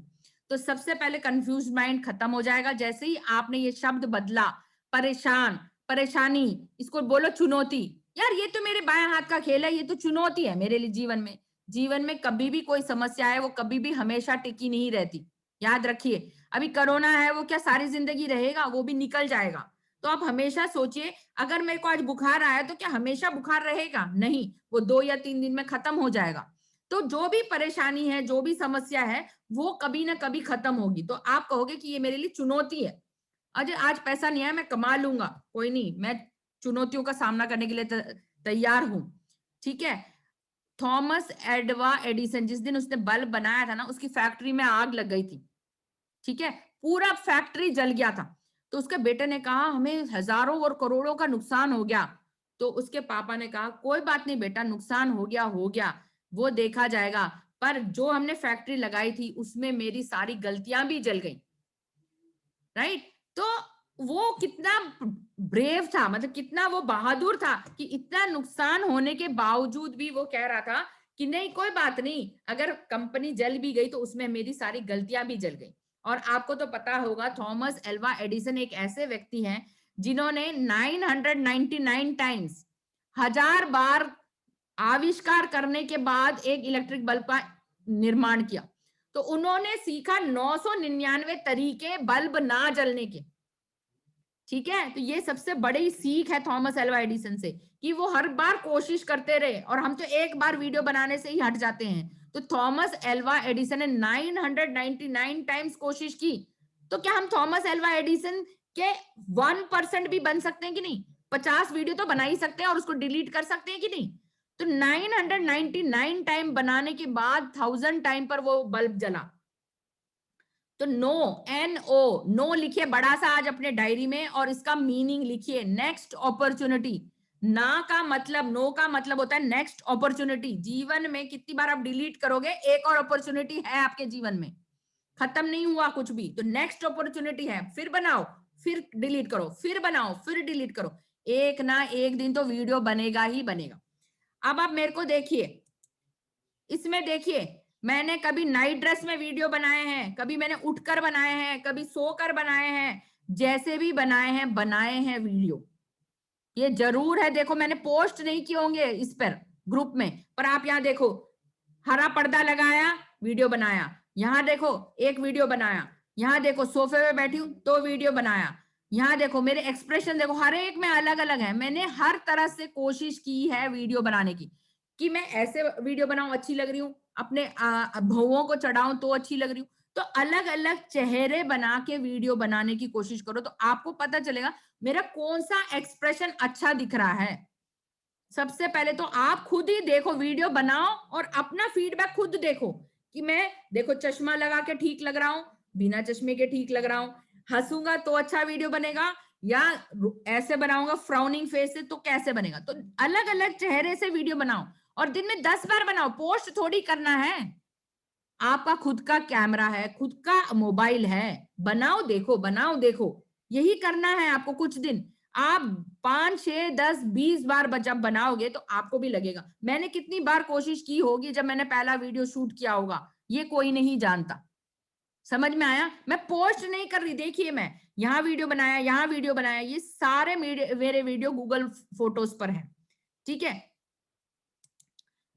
तो सबसे पहले कंफ्यूज माइंड खत्म हो जाएगा जैसे ही आपने ये शब्द बदला। परेशान, परेशानी, इसको बोलो चुनौती। यार ये तो मेरे बाएं हाथ का खेल है, ये तो चुनौती है मेरे लिए जीवन में। जीवन में कभी भी कोई समस्या है वो कभी भी हमेशा टिकी नहीं रहती, याद रखिए। अभी कोरोना है, वो क्या सारी जिंदगी रहेगा? वो भी निकल जाएगा। तो आप हमेशा सोचिए, अगर मेरे को आज बुखार आया तो क्या हमेशा बुखार रहेगा? नहीं, वो 2 या 3 दिन में खत्म हो जाएगा। तो जो भी परेशानी है, जो भी समस्या है, वो कभी ना कभी खत्म होगी। तो आप कहोगे कि ये मेरे लिए चुनौती है। अजय आज पैसा नहीं है, मैं कमा लूंगा, कोई नहीं, मैं चुनौतियों का सामना करने के लिए तैयार हूं। ठीक है। थॉमस एडवा एडिसन, जिस दिन उसने बल्ब बनाया था ना, उसकी फैक्ट्री में आग लग गई थी। ठीक है, पूरा फैक्ट्री जल गया था। तो उसके बेटे ने कहा हमें हजारों और करोड़ों का नुकसान हो गया। तो उसके पापा ने कहा कोई बात नहीं बेटा, नुकसान हो गया, वो देखा जाएगा। पर जो हमने फैक्ट्री लगाई थी उसमें मेरी सारी गलतियां भी जल गई। राइट? तो वो कितना ब्रेव था, मतलब कितना वो बहादुर था कि इतना नुकसान होने के बावजूद भी वो कह रहा था कि नहीं कोई बात नहीं, अगर कंपनी जल भी गई तो उसमें मेरी सारी गलतियां भी जल गई। और आपको तो पता होगा थॉमस एल्वा एडिसन एक ऐसे व्यक्ति हैं जिन्होंने 999 टाइम्स, 1000 बार आविष्कार करने के बाद एक इलेक्ट्रिक बल्ब का निर्माण किया। तो उन्होंने सीखा 999 तरीके बल्ब ना जलने के। ठीक है, तो ये सबसे बड़ी सीख है थॉमस एल्वा एडिसन से कि वो हर बार कोशिश करते रहे, और हम तो एक बार वीडियो बनाने से ही हट जाते हैं। तो थॉमस एल्वा एडिसन ने 999 टाइम्स कोशिश की। तो क्या हम थॉमस एल्वा एडिसन के 1% भी बन सकते हैं कि नहीं? 50 वीडियो तो बना ही सकते हैं और उसको डिलीट कर सकते हैं कि नहीं? तो 999 टाइम बनाने के बाद 1000 टाइम पर वो बल्ब जला। तो नो, NO, नो लिखिए बड़ा सा आज अपने डायरी में, और इसका मीनिंग लिखिए नेक्स्ट अपॉर्चुनिटी। ना का मतलब, नो का मतलब होता है नेक्स्ट अपॉर्चुनिटी। जीवन में कितनी बार आप डिलीट करोगे, एक और अपॉर्चुनिटी है आपके जीवन में, खत्म नहीं हुआ कुछ भी। तो नेक्स्ट अपॉर्चुनिटी है, फिर बनाओ, फिर डिलीट करो, फिर बनाओ, फिर डिलीट करो। एक ना एक दिन तो वीडियो बनेगा ही बनेगा। अब आप मेरे को देखिए, इसमें देखिए, मैंने कभी नाइट ड्रेस में वीडियो बनाए हैं, कभी मैंने उठकर बनाए हैं, कभी सोकर बनाए हैं। जैसे भी बनाए हैं वीडियो। ये जरूर है, देखो मैंने पोस्ट नहीं किए होंगे इस पर ग्रुप में, पर आप यहाँ देखो, हरा पर्दा लगाया, वीडियो बनाया। यहाँ देखो एक वीडियो बनाया। यहाँ देखो सोफे पे बैठी हूं तो वीडियो बनाया। यहाँ देखो मेरे एक्सप्रेशन देखो, हर एक में अलग अलग है। मैंने हर तरह से कोशिश की है वीडियो बनाने की। कि मैं ऐसे वीडियो बनाऊं अच्छी लग रही हूँ, अपने भौओं को चढ़ाऊं तो अच्छी लग रही हूँ। तो अलग अलग चेहरे बना के वीडियो बनाने की कोशिश करो, तो आपको पता चलेगा मेरा कौन सा एक्सप्रेशन अच्छा दिख रहा है। सबसे पहले तो आप खुद ही देखो, वीडियो बनाओ और अपना फीडबैक खुद देखो कि मैं देखो चश्मा लगा के ठीक लग रहा हूं, बिना चश्मे के ठीक लग रहा हूं, हंसूंगा तो अच्छा वीडियो बनेगा या ऐसे बनाऊंगा फ्राउनिंग फेस से तो कैसे बनेगा। तो अलग अलग चेहरे से वीडियो बनाओ और दिन में 10 बार बनाओ, पोस्ट थोड़ी करना है। आपका खुद का कैमरा है, खुद का मोबाइल है, बनाओ देखो, बनाओ देखो, यही करना है आपको। कुछ दिन आप 5, 6, 10, 20 बार जब बनाओगे तो आपको भी लगेगा। मैंने कितनी बार कोशिश की होगी जब मैंने पहला वीडियो शूट किया होगा, ये कोई नहीं जानता। समझ में आया? मैं पोस्ट नहीं कर रही, देखिए मैं यहाँ वीडियो बनाया, यहाँ वीडियो बनाया, ये सारे मेरे वीडियो गूगल फोटोज पर है। ठीक है,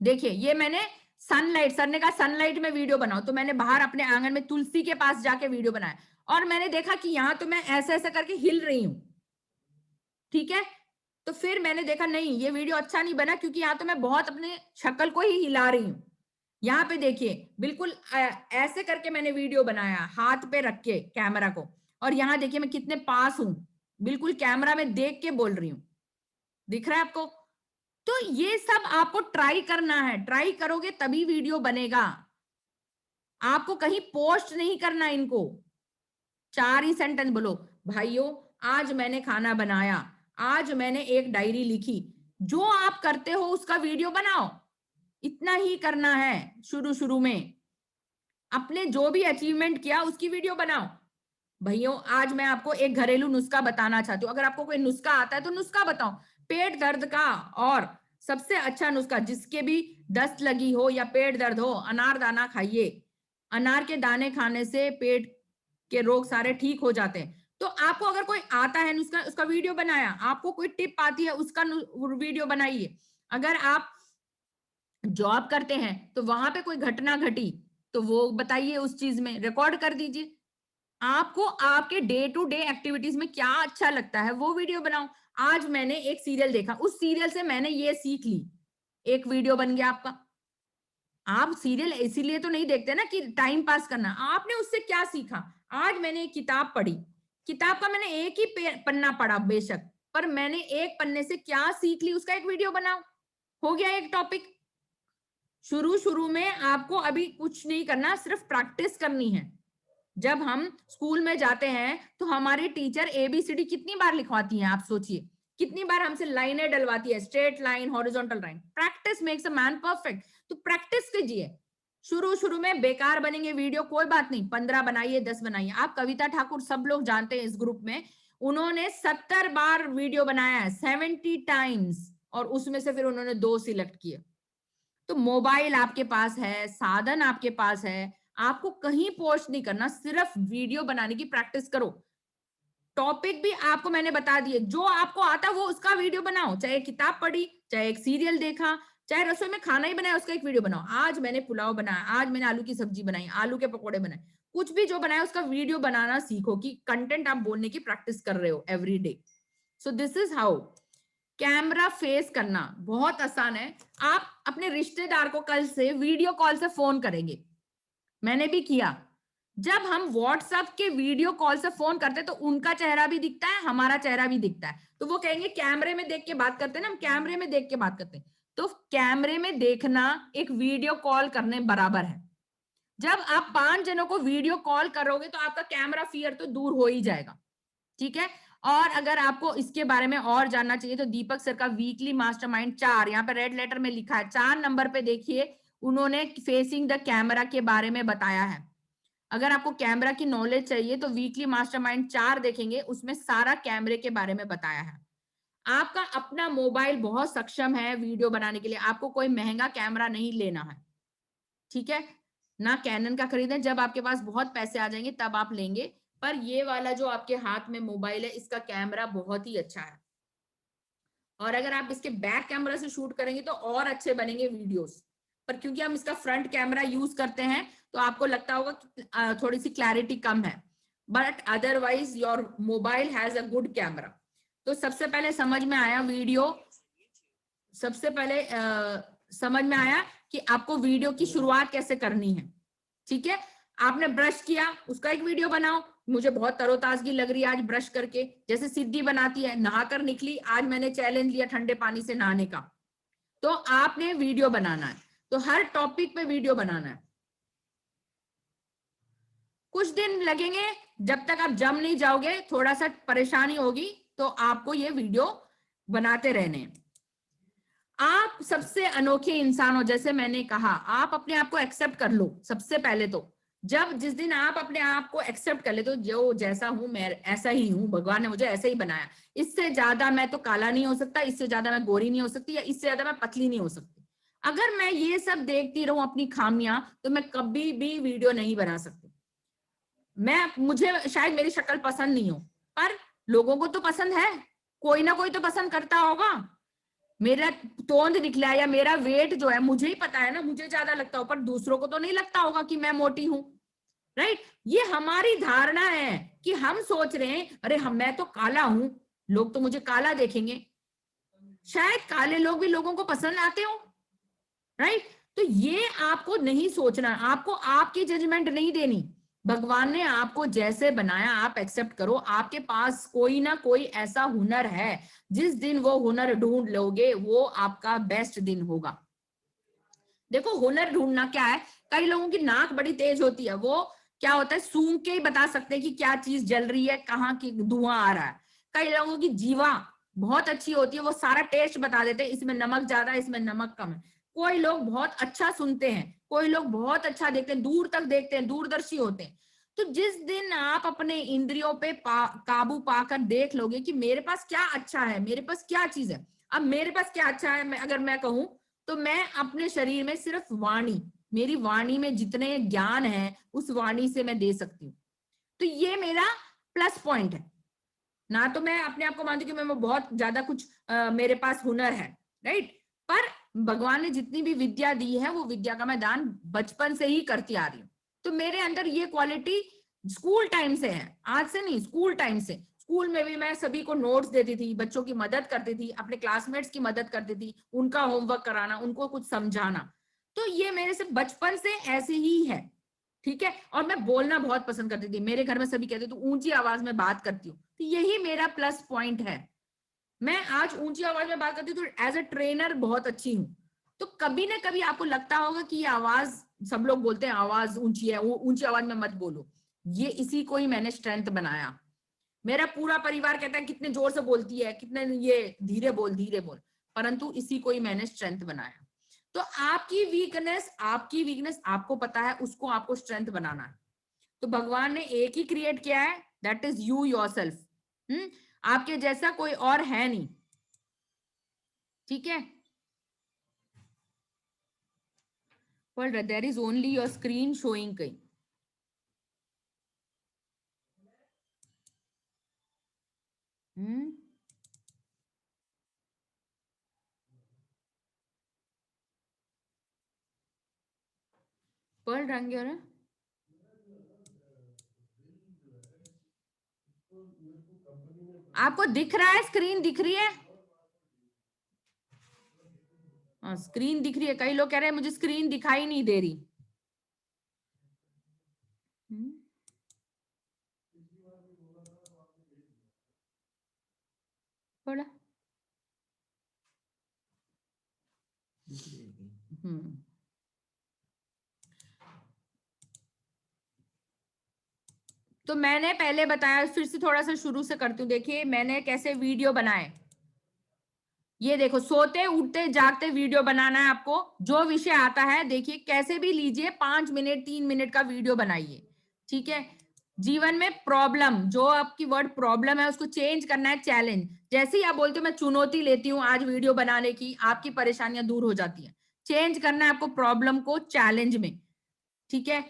देखिए ये मैंने सनलाइट, सर ने कहा सनलाइट में वीडियो बनाओ, तो मैंने बाहर अपने आंगन में तुलसी के पास जाके वीडियो बनाया और मैंने देखा कि यहां तो मैं ऐसे ऐसे करके हिल रही हूं। ठीक है, तो फिर मैंने देखा नहीं, ये वीडियो अच्छा नहीं बना, क्योंकि यहाँ तो मैं बहुत अपने शक्ल को ही हिला रही हूँ। यहाँ पे देखिए बिल्कुल ऐसे करके मैंने वीडियो बनाया, हाथ पे रख के कैमरा को, और यहाँ देखिए मैं कितने पास हूं, बिल्कुल कैमरा में देख के बोल रही हूँ। दिख रहा है आपको? तो ये सब आपको ट्राई करना है, ट्राई करोगे तभी वीडियो बनेगा। आपको कहीं पोस्ट नहीं करना इनको। 4 ही सेंटेंस बोलो, भाइयों आज मैंने खाना बनाया, आज मैंने एक डायरी लिखी, जो आप करते हो उसका वीडियो बनाओ। इतना ही करना है शुरू शुरू में। अपने जो भी अचीवमेंट किया उसकी वीडियो बनाओ। भैयों आज मैं आपको एक घरेलू नुस्खा बताना चाहती हूँ, अगर आपको कोई नुस्खा आता है तो नुस्खा बताओ, पेट दर्द का। और सबसे अच्छा नुस्खा, जिसके भी दस्त लगी हो या पेट दर्द हो, अनार दाना खाइए। अनार के दाने खाने से पेट के रोग सारे ठीक हो जाते हैं। तो आपको अगर कोई आता है नुस्खा, उसका वीडियो बनाया, आपको कोई टिप आती है उसका वीडियो बनाइए। अगर आप जॉब करते हैं तो वहां पे कोई घटना घटी तो वो बताइए, उस चीज में रिकॉर्ड कर दीजिए। आपको आपके डे टू डे एक्टिविटीज में क्या अच्छा लगता है वो वीडियो बनाओ। आज मैंने एक सीरियल देखा, उस सीरियल से मैंने ये सीख ली, एक वीडियो बन गया आपका। आप सीरियल इसीलिए तो नहीं देखते ना कि टाइम पास करना, आपने उससे क्या सीखा। आज मैंने एक किताब पढ़ी, किताब का मैंने एक ही पन्ना पढ़ा बेशक, पर मैंने एक पन्ने से क्या सीख ली उसका एक वीडियो बनाओ, हो गया एक टॉपिक। शुरू शुरू में आपको अभी कुछ नहीं करना, सिर्फ प्रैक्टिस करनी है। जब हम स्कूल में जाते हैं तो हमारी टीचर ABCD कितनी बार लिखवाती हैं, आप सोचिए कितनी बार हमसे लाइनें डलवाती है, straight line, horizontal line. Practice makes a man perfect. तो प्रैक्टिस कीजिए। शुरू शुरू में बेकार बनेंगे वीडियो, कोई बात नहीं, 15 बनाइए, 10 बनाइए। आप कविता ठाकुर सब लोग जानते हैं इस ग्रुप में, उन्होंने 70 बार वीडियो बनाया है, 70 टाइम्स, और उसमें से फिर उन्होंने 2 सिलेक्ट किए। तो मोबाइल आपके पास है, साधन आपके पास है, आपको कहीं पोस्ट नहीं करना, सिर्फ वीडियो बनाने की प्रैक्टिस करो। टॉपिक भी आपको मैंने बता दिए, जो आपको आता वो उसका वीडियो बनाओ, चाहे किताब पढ़ी, चाहे एक सीरियल देखा, चाहे रसोई में खाना ही बनाया उसका एक वीडियो बनाओ। आज मैंने पुलाव बनाया, आज मैंने आलू की सब्जी बनाई, आलू के पकौड़े बनाए, कुछ भी जो बनाया उसका वीडियो बनाना सीखो कि कंटेंट आप बोलने की प्रैक्टिस कर रहे हो every day. So this is how camera face करना बहुत आसान है। आप अपने रिश्तेदार को कल से वीडियो कॉल से फोन करेंगे, मैंने भी किया। जब हम व्हाट्सएप के वीडियो कॉल से फोन करते तो उनका चेहरा भी दिखता है, हमारा चेहरा भी दिखता है, तो वो कहेंगे कैमरे में देख के बात करते हैं ना, हम कैमरे में देख के बात करते हैं। तो कैमरे में देखना एक वीडियो कॉल करने बराबर है। जब आप 5 जनों को वीडियो कॉल करोगे तो आपका कैमरा फियर तो दूर हो ही जाएगा। ठीक है, और अगर आपको इसके बारे में और जानना चाहिए तो दीपक सर का वीकली मास्टरमाइंड 4, यहाँ पे रेड लेटर में लिखा है, 4 नंबर पे देखिए, उन्होंने फेसिंग द कैमरा के बारे में बताया है। अगर आपको कैमरा की नॉलेज चाहिए तो वीकली मास्टरमाइंड 4 देखेंगे, उसमें सारा कैमरे के बारे में बताया है। आपका अपना मोबाइल बहुत सक्षम है वीडियो बनाने के लिए, आपको कोई महंगा कैमरा नहीं लेना है। ठीक है, ना कैनन का खरीदें, जब आपके पास बहुत पैसे आ जाएंगे तब आप लेंगे, पर ये वाला जो आपके हाथ में मोबाइल है इसका कैमरा बहुत ही अच्छा है। और अगर आप इसके बैक कैमरा से शूट करेंगे तो और अच्छे बनेंगे वीडियोस, पर क्योंकि हम इसका फ्रंट कैमरा यूज करते हैं तो आपको लगता होगा कि थोड़ी सी क्लैरिटी कम है, but otherwise your mobile has a good camera. तो सबसे पहले समझ में आया वीडियो, सबसे पहले समझ में आया कि आपको वीडियो की शुरुआत कैसे करनी है। ठीक है, आपने ब्रश किया, उसका एक वीडियो बनाओ। मुझे बहुत तरोताजगी लग रही है आज ब्रश करके, जैसे सिद्धि बनाती है, नहाकर निकली, आज मैंने चैलेंज लिया ठंडे पानी से नहाने का, तो आपने वीडियो बनाना है। तो हर टॉपिक पे वीडियो बनाना है। कुछ दिन लगेंगे, जब तक आप जम नहीं जाओगे, थोड़ा सा परेशानी होगी, तो आपको ये वीडियो बनाते रहने हैं। आप सबसे अनोखे इंसान हो, जैसे मैंने कहा, आप अपने आप को एक्सेप्ट कर लो। सबसे पहले तो जिस दिन आप अपने आप को एक्सेप्ट कर ले, तो जो जैसा हूं मैं ऐसा ही हूं, भगवान ने मुझे ऐसे ही बनाया, इससे ज्यादा मैं तो काला नहीं हो सकता, इससे ज्यादा मैं गोरी नहीं हो सकती, या इससे ज्यादा मैं पतली नहीं हो सकती। अगर मैं ये सब देखती रहूं अपनी खामियां, तो मैं कभी भी वीडियो नहीं बना सकती। मुझे शायद मेरी शक्ल पसंद नहीं हो, पर लोगों को तो पसंद है, कोई ना कोई तो पसंद करता होगा। मेरा तोंद निकला या मेरा वेट जो है, मुझे ही पता है ना, मुझे ज्यादा लगता हो, पर दूसरों को तो नहीं लगता होगा कि मैं मोटी हूं, राइट। ये हमारी धारणा है कि हम सोच रहे हैं अरे मैं तो काला हूं, लोग तो मुझे काला देखेंगे। शायद काले लोग भी लोगों को पसंद आते हो, राइट। तो ये आपको नहीं सोचना, आपको आपकी जजमेंट नहीं देनी। भगवान ने आपको जैसे बनाया आप एक्सेप्ट करो। आपके पास कोई ना कोई ऐसा हुनर है, जिस दिन वो हुनर ढूंढ लोगे, वो आपका बेस्ट दिन होगा। देखो, हुनर ढूंढना क्या है, कई लोगों की नाक बड़ी तेज होती है, वो क्या होता है, सूंघ के ही बता सकते हैं कि क्या चीज जल रही है, कहाँ की धुआं आ रहा है। कई लोगों की जीवा बहुत अच्छी होती है, वो सारा टेस्ट बता देते हैं, इसमें नमक ज्यादा है, इसमें नमक कम है। कोई लोग बहुत अच्छा सुनते हैं, कोई लोग बहुत अच्छा देखते हैं, दूर तक देखते हैं, दूरदर्शी होते हैं। तो जिस दिन आप अपने इंद्रियों पे काबू पाकर देख लोगे कि मेरे पास क्या अच्छा है, मेरे पास क्या चीज है। अब मेरे पास क्या अच्छा है, अगर मैं कहूं, तो मैं अपने शरीर में सिर्फ वाणी, मेरी वाणी में जितने ज्ञान है, उस वाणी से मैं दे सकती हूँ। तो ये मेरा प्लस पॉइंट है ना। तो मैं अपने आप को मानती हूँ कि मैं बहुत ज्यादा कुछ मेरे पास हुनर है, राइट। पर भगवान ने जितनी भी विद्या दी है, वो विद्या का मैं दान बचपन से ही करती आ रही हूँ। तो मेरे अंदर ये क्वालिटी स्कूल टाइम से है, आज से नहीं, स्कूल टाइम से। स्कूल में भी मैं सभी को नोट्स देती थी, बच्चों की मदद करती थी, अपने क्लासमेट्स की मदद करती थी, उनका होमवर्क कराना, उनको कुछ समझाना। तो ये मेरे से बचपन से ऐसे ही है, ठीक है। और मैं बोलना बहुत पसंद करती थी, मेरे घर में सभी कहते तू ऊंची आवाज में बात करती हूँ, तो यही मेरा प्लस पॉइंट है। मैं आज ऊंची आवाज में बात करती हूँ, तो एज अ ट्रेनर बहुत अच्छी हूँ। तो कभी ना कभी आपको लगता होगा कि ये आवाज, सब लोग बोलते हैं आवाज ऊंची है, ऊंची आवाज में मत बोलो, ये इसी को ही मैंने स्ट्रेंथ बनाया। मेरा पूरा परिवार कहता है कितने जोर से बोलती है, कितने ये धीरे बोल धीरे बोल, परंतु इसी को ही मैंने स्ट्रेंथ बनाया। तो आपकी वीकनेस आपको पता है, उसको आपको स्ट्रेंथ बनाना है। तो भगवान ने एक ही क्रिएट किया है, दैट इज यू योरसेल्फ। आपके जैसा कोई और है नहीं, ठीक है। पर there is only your screen showing कहीं। पढ़ रंगे और आपको दिख रहा है, स्क्रीन दिख रही है? हाँ, स्क्रीन दिख रही है। कई लोग कह रहे हैं मुझे स्क्रीन दिखाई नहीं दे रही। पढ़ा। तो मैंने पहले बताया, फिर से थोड़ा सा शुरू से करती हूँ। देखिए मैंने कैसे वीडियो बनाए, ये देखो, सोते उठते जागते वीडियो बनाना है आपको। जो विषय आता है, देखिए कैसे भी लीजिए, 5 मिनट 3 मिनट का वीडियो बनाइए, ठीक है। जीवन में प्रॉब्लम, जो आपकी वर्ड प्रॉब्लम है, उसको चेंज करना है चैलेंज। जैसे ही आप बोलते हो मैं चुनौती लेती हूँ आज वीडियो बनाने की, आपकी परेशानियां दूर हो जाती हैं। चेंज करना है आपको प्रॉब्लम को चैलेंज में, ठीक है।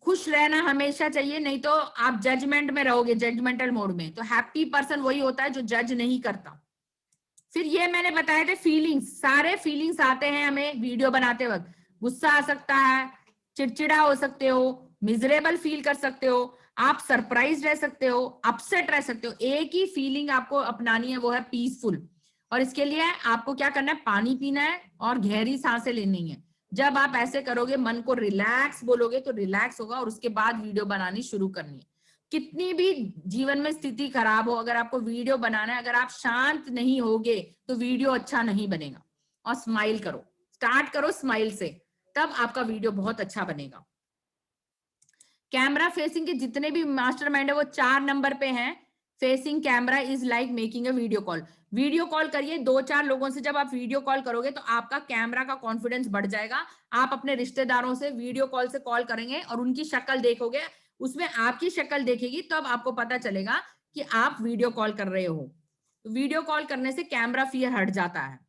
खुश रहना हमेशा चाहिए, नहीं तो आप जजमेंट में रहोगे, जजमेंटल मोड में। तो हैप्पी पर्सन वही होता है जो जज नहीं करता। फिर ये मैंने बताया थे फीलिंग्स, सारे फीलिंग्स आते हैं हमें वीडियो बनाते वक्त। गुस्सा आ सकता है, चिड़चिड़ा हो सकते हो, मिजरेबल फील कर सकते हो, आप सरप्राइज रह सकते हो, अपसेट रह सकते हो। एक ही फीलिंग आपको अपनानी है, वो है पीसफुल। और इसके लिए आपको क्या करना है, पानी पीना है और गहरी सांसें लेनी है। जब आप ऐसे करोगे, मन को रिलैक्स बोलोगे तो रिलैक्स होगा, और उसके बाद वीडियो बनानी शुरू करनी है। कितनी भी जीवन में स्थिति खराब हो, अगर आपको वीडियो बनाना है, अगर आप शांत नहीं होगे तो वीडियो अच्छा नहीं बनेगा। और स्माइल करो, स्टार्ट करो स्माइल से, तब आपका वीडियो बहुत अच्छा बनेगा। कैमरा फेसिंग के जितने भी मास्टरमाइंड है वो 4 नंबर पे हैं। Facing camera is like making a video call. Video call करिए 2-4 लोगों से। जब आप वीडियो कॉल करोगे तो आपका कैमरा का कॉन्फिडेंस बढ़ जाएगा। आप अपने रिश्तेदारों से वीडियो कॉल से कॉल करेंगे और उनकी शक्ल देखोगे, उसमें आपकी शक्ल देखेगी, तब आपको पता चलेगा कि आप वीडियो कॉल कर रहे हो। तो वीडियो कॉल करने से कैमरा फियर हट जाता है।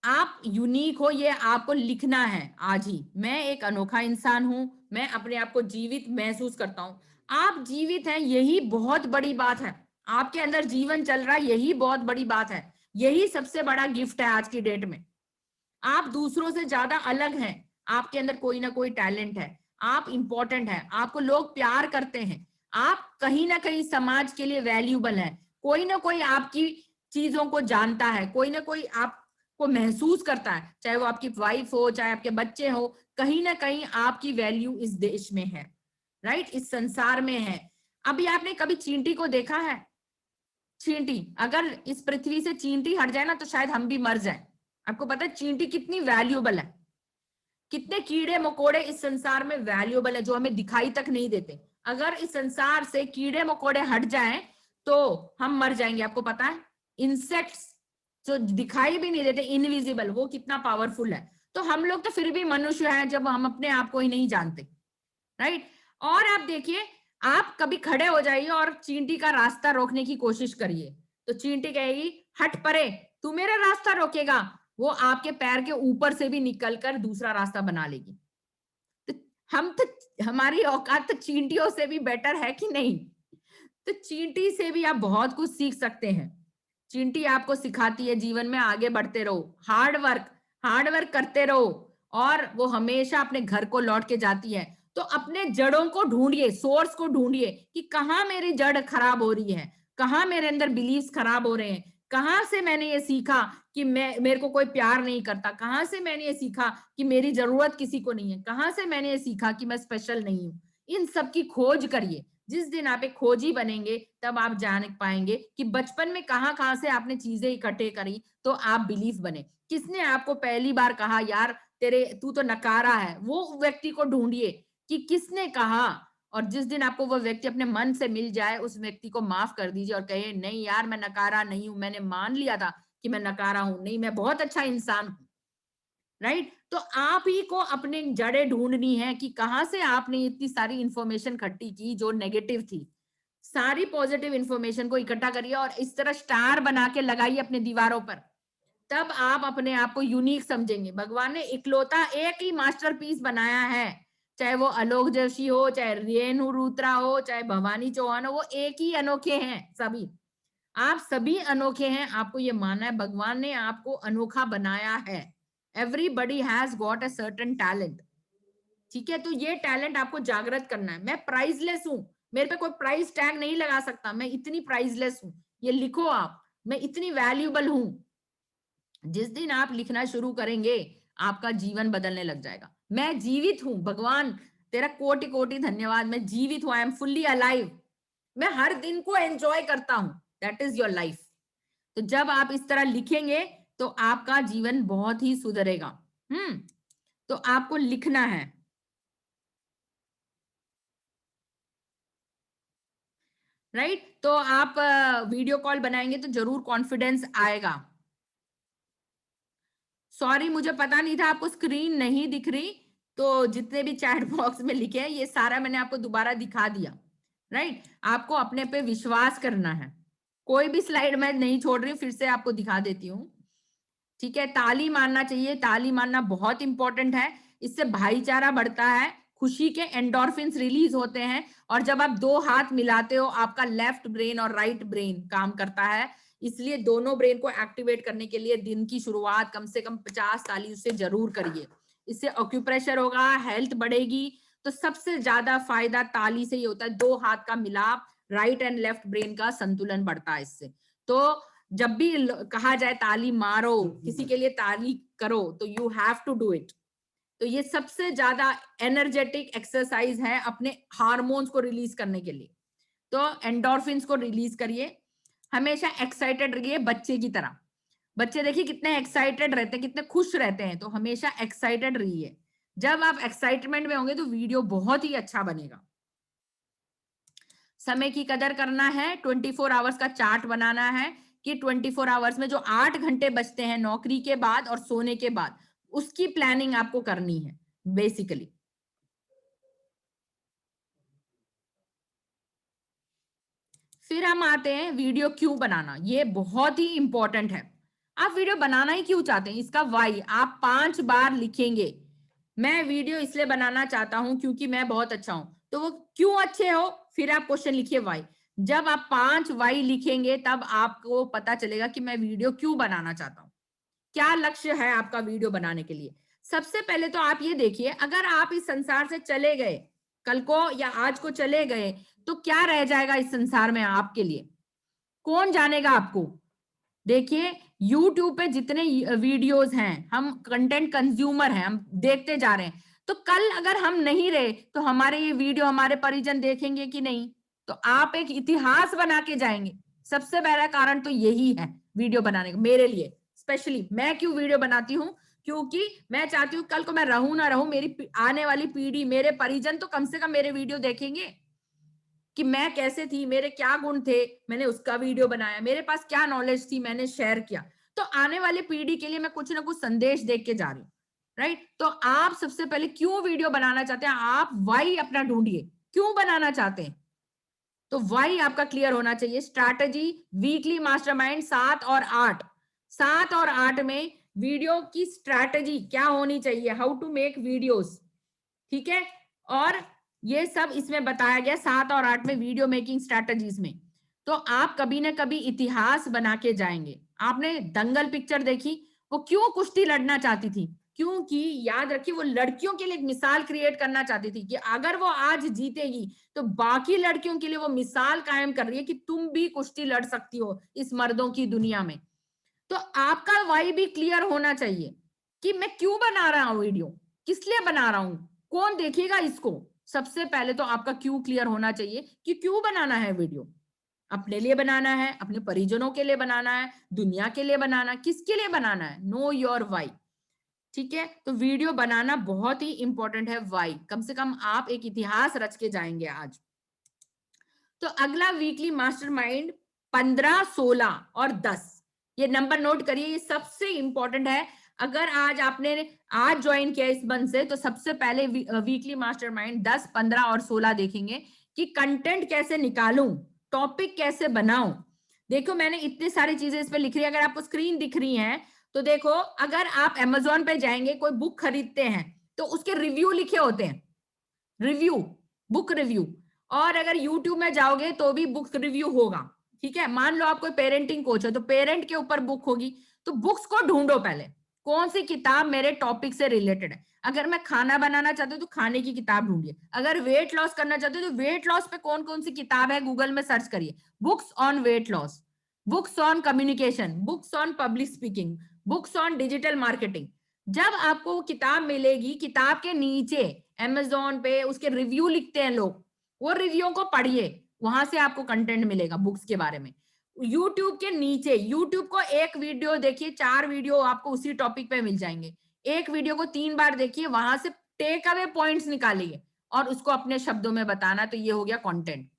आप यूनिक हो, ये आपको लिखना है आज ही। मैं एक अनोखा इंसान हूं, मैं अपने आप को जीवित महसूस करता हूं। आप जीवित हैं, यही बहुत बड़ी बात है। आपके अंदर जीवन चल रहा है, यही बहुत बड़ी बात है। यही सबसे बड़ा गिफ्ट है आज की डेट में। आप दूसरों से ज्यादा अलग हैं। आपके अंदर कोई ना कोई टैलेंट है। आप इंपॉर्टेंट हैं, आपको लोग प्यार करते हैं। आप कहीं ना कहीं समाज के लिए वैल्यूबल हैं। कोई ना कोई आपकी चीजों को जानता है, कोई ना कोई आपको महसूस करता है, चाहे वो आपकी वाइफ हो, चाहे आपके बच्चे हो। कहीं ना कहीं आपकी वैल्यू इस देश में है, राइट, इस संसार में है। अभी आपने कभी चींटी को देखा है? चींटी, अगर इस पृथ्वी से चींटी हट जाए ना तो शायद हम भी मर जाए। आपको पता है चींटी कितनी वैल्यूबल है? कितने कीड़े मकोड़े इस संसार में वैल्यूबल है जो हमें दिखाई तक नहीं देते। अगर इस संसार से कीड़े मकोड़े हट जाएं तो हम मर जाएंगे। आपको पता है इंसेक्ट्स जो दिखाई भी नहीं देते, इनविजिबल, वो कितना पावरफुल है। तो हम लोग तो फिर भी मनुष्य हैं जब हम अपने आप को ही नहीं जानते, राइट। और आप देखिए, आप कभी खड़े हो जाइए और चींटी का रास्ता रोकने की कोशिश करिए, तो चींटी कहेगी हट परे, तू मेरा रास्ता रोकेगा। वो आपके पैर के ऊपर से भी निकलकर दूसरा रास्ता बना लेगी। तो हम तो, हमारी औकात तो चींटियों से भी बेटर है कि नहीं? तो चींटी से भी आप बहुत कुछ सीख सकते हैं। चींटी आपको सिखाती है जीवन में आगे बढ़ते रहो, हार्ड वर्क करते रहो, और वो हमेशा अपने घर को लौट के जाती है। तो अपने जड़ों को ढूंढिए, सोर्स को ढूंढिए कि कहाँ मेरी जड़ खराब हो रही है, कहाँ मेरे अंदर बिलीव्स खराब हो रहे हैं, कहाँ से मैंने ये सीखा कि मेरे को कोई प्यार नहीं करता, कहाँ से मैंने ये सीखा कि मेरी जरूरत किसी को नहीं है, कहाँ से मैंने ये सीखा कि मैं स्पेशल नहीं हूँ। इन सब की खोज करिए। जिस दिन आप एक खोजी बनेंगे तब आप जान पाएंगे कि बचपन में कहाँ से आपने चीजें इकट्ठे करी तो आप बिलीफ बने। किसने आपको पहली बार कहा यार तू तो नकारा है, वो व्यक्ति को ढूंढिए कि किसने कहा। और जिस दिन आपको वो व्यक्ति अपने मन से मिल जाए, उस व्यक्ति को माफ कर दीजिए और कहे नहीं यार मैं नकारा नहीं हूं, मैंने मान लिया था कि मैं नकारा हूं, नहीं मैं बहुत अच्छा इंसान हूं, राइट। तो आप ही को अपने जड़ें ढूंढनी है कि कहां से आपने इतनी सारी इंफॉर्मेशन इकट्ठी की जो नेगेटिव थी। सारी पॉजिटिव इंफॉर्मेशन को इकट्ठा करिए और इस तरह स्टार बना के लगाइए अपने दीवारों पर। तब आप अपने आप को यूनिक समझेंगे। भगवान ने इकलौता एक ही मास्टरपीस बनाया है, चाहे वो आलोक जोशी हो, चाहे रेणु रूत्रा हो, चाहे भवानी चौहान हो, वो एक ही अनोखे हैं सभी। आप सभी अनोखे हैं, आपको ये मानना है भगवान ने आपको अनोखा बनाया है। Everybody has got a certain talent, ठीक है। तो ये टैलेंट आपको जागृत करना है। मैं प्राइसलेस हूं, मेरे पे कोई प्राइस टैग नहीं लगा सकता, मैं इतनी प्राइसलेस हूं, ये लिखो आप, मैं इतनी वैल्यूबल हूं। जिस दिन आप लिखना शुरू करेंगे आपका जीवन बदलने लग जाएगा। मैं जीवित हूं, भगवान तेरा कोटि कोटि धन्यवाद, मैं जीवित हूं, आई एम फुल्ली अलाइव, मैं हर दिन को एंजॉय करता हूं, दैट इज योर लाइफ। तो जब आप इस तरह लिखेंगे तो आपका जीवन बहुत ही सुधरेगा। तो आपको लिखना है, राइट। तो आप वीडियो कॉल बनाएंगे तो जरूर कॉन्फिडेंस आएगा। सॉरी मुझे पता नहीं था आपको स्क्रीन नहीं दिख रही, तो जितने भी चैट बॉक्स में लिखे हैं ये सारा मैंने आपको दोबारा दिखा दिया, राइट। आपको अपने पे विश्वास करना है। कोई भी स्लाइड मैं नहीं छोड़ रही हूँ, फिर से आपको दिखा देती हूँ, ठीक है। ताली मारना चाहिए, ताली मारना बहुत इंपॉर्टेंट है, इससे भाईचारा बढ़ता है, खुशी के एंडोर्फिन्स रिलीज होते हैं, और जब आप 2 हाथ मिलाते हो आपका लेफ्ट ब्रेन और राइट ब्रेन काम करता है। इसलिए दोनों ब्रेन को एक्टिवेट करने के लिए दिन की शुरुआत कम से कम 50 ताली से जरूर करिए। इससे ऑक्यूप्रेशर होगा, हेल्थ बढ़ेगी। तो सबसे ज्यादा फायदा ताली से ही होता है, 2 हाथ का मिलाप, राइट एंड लेफ्ट ब्रेन का संतुलन बढ़ता है इससे। तो जब भी कहा जाए ताली मारो, किसी के लिए ताली करो, तो you have to do it. तो ये सबसे ज्यादा एनर्जेटिक एक्सरसाइज है अपने हार्मोन्स को रिलीज करने के लिए। तो एंडोर्फिन्स को रिलीज करिए, हमेशा एक्साइटेड रहिए बच्चे की तरह। बच्चे देखिए कितने एक्साइटेड रहते हैं, कितने खुश रहते हैं, तो हमेशा एक्साइटेड रहिए। जब आप एक्साइटमेंट में होंगे तो वीडियो बहुत ही अच्छा बनेगा। समय की कदर करना है, 24 आवर्स का चार्ट बनाना है कि 24 आवर्स में जो 8 घंटे बचते हैं नौकरी के बाद और सोने के बाद, उसकी प्लानिंग आपको करनी है बेसिकली। फिर हम आते हैं वीडियो क्यों बनाना। ये बहुत ही इंपॉर्टेंट है। आप वीडियो बनाना ही क्यों चाहते हैं, इसका वाई आप 5 बार लिखेंगे। मैं वीडियो इसलिए बनाना चाहता हूं क्योंकि मैं बहुत अच्छा हूं, तो वो क्यों अच्छे हो, फिर आप क्वेश्चन लिखिए वाई। जब आप 5 वाई लिखेंगे तब आपको पता चलेगा कि मैं वीडियो क्यों बनाना चाहता हूं, क्या लक्ष्य है आपका वीडियो बनाने के लिए। सबसे पहले तो आप ये देखिए, अगर आप इस संसार से चले गए कल को या आज को चले गए, तो क्या रह जाएगा इस संसार में आपके लिए, कौन जानेगा आपको। देखिए YouTube पे जितने वीडियोस हैं, हम कंटेंट कंज्यूमर हैं, हम देखते जा रहे हैं। तो कल अगर हम नहीं रहे तो हमारे ये वीडियो हमारे परिजन देखेंगे कि नहीं, तो आप एक इतिहास बना के जाएंगे। सबसे पहला कारण तो यही है वीडियो बनाने का मेरे लिए। स्पेशली मैं क्यों वीडियो बनाती हूँ, क्योंकि मैं चाहती हूँ कल को मैं रहूं ना रहूं, मेरी आने वाली पीढ़ी, मेरे परिजन तो कम से कम मेरे वीडियो देखेंगे कि मैं कैसे थी, मेरे क्या गुण थे, मैंने उसका वीडियो बनाया, मेरे पास क्या नॉलेज थी, मैंने शेयर किया। तो आने वाली पीढ़ी के लिए मैं कुछ ना कुछ संदेश देख के जा रही हूँ, राइट। तो आप सबसे पहले क्यों वीडियो बनाना चाहते हैं, आप वाई अपना ढूंढिए, क्यों बनाना चाहते हैं। तो वाई आपका क्लियर होना चाहिए। स्ट्रैटेजी वीकली मास्टरमाइंड 7 और 8, 7 और 8 में वीडियो की स्ट्रैटेजी क्या होनी चाहिए, हाउ टू मेक वीडियोस, ठीक है। और ये सब इसमें बताया गया 7 और 8 में वीडियो मेकिंग स्ट्रैटेजीज में। तो आप कभी ना कभी इतिहास बना के जाएंगे। आपने दंगल पिक्चर देखी, वो क्यों कुश्ती लड़ना चाहती थी, क्योंकि याद रखिए वो लड़कियों के लिए एक मिसाल क्रिएट करना चाहती थी कि अगर वो आज जीतेगी तो बाकी लड़कियों के लिए वो मिसाल कायम कर रही है कि तुम भी कुश्ती लड़ सकती हो इस मर्दों की दुनिया में। तो आपका वाई भी क्लियर होना चाहिए कि मैं क्यों बना रहा हूं वीडियो, किस लिए बना रहा हूं, कौन देखेगा इसको। सबसे पहले तो आपका क्यों क्लियर होना चाहिए कि क्यों बनाना है वीडियो। अपने लिए बनाना है, अपने परिजनों के लिए बनाना है, दुनिया के लिए बनाना, किसके लिए बनाना है, नो योर वाई, ठीक है। तो वीडियो बनाना बहुत ही इंपॉर्टेंट है, वाई। कम से कम आप एक इतिहास रच के जाएंगे आज। तो अगला वीकली मास्टरमाइंड 15, 16 और 10, ये नंबर नोट करिए, ये सबसे इंपॉर्टेंट है। अगर आज आपने आज ज्वाइन किया इस मंथ से, तो सबसे पहले वीकली मास्टरमाइंड 10, 15 और 16 देखेंगे कि कंटेंट कैसे निकालूं, टॉपिक कैसे बनाऊं। देखो मैंने इतनी सारी चीजें इस पे लिख रही है, अगर आपको स्क्रीन दिख रही है तो देखो, अगर आप Amazon पे जाएंगे, कोई बुक खरीदते हैं तो उसके रिव्यू लिखे होते हैं, रिव्यू, बुक रिव्यू। और अगर YouTube में जाओगे तो भी बुक रिव्यू होगा, ठीक है। मान लो आप कोई पेरेंटिंग कोच हो तो पेरेंट के ऊपर बुक होगी। तो बुक्स को ढूंढो पहले, कौन सी किताब मेरे टॉपिक से रिलेटेड है। अगर मैं खाना बनाना चाहती हूँ तो खाने की किताब ढूंढिए। अगर वेट लॉस करना चाहते हो तो वेट लॉस पे कौन कौन सी किताब है गूगल में सर्च करिए, books on weight loss, books on communication, books on public speaking, books on digital marketing. जब आपको वो किताब मिलेगी, किताब के नीचे Amazon पे उसके रिव्यू लिखते हैं लोग, वो रिव्यू को पढ़िए, वहां से आपको कंटेंट मिलेगा बुक्स के बारे में। YouTube के नीचे, YouTube को एक वीडियो देखिए, 4 वीडियो आपको उसी टॉपिक पे मिल जाएंगे। एक वीडियो को 3 बार देखिए, वहां से टेक अवे पॉइंट्स निकालिए और उसको अपने शब्दों में बताना। तो ये हो गया कंटेंट।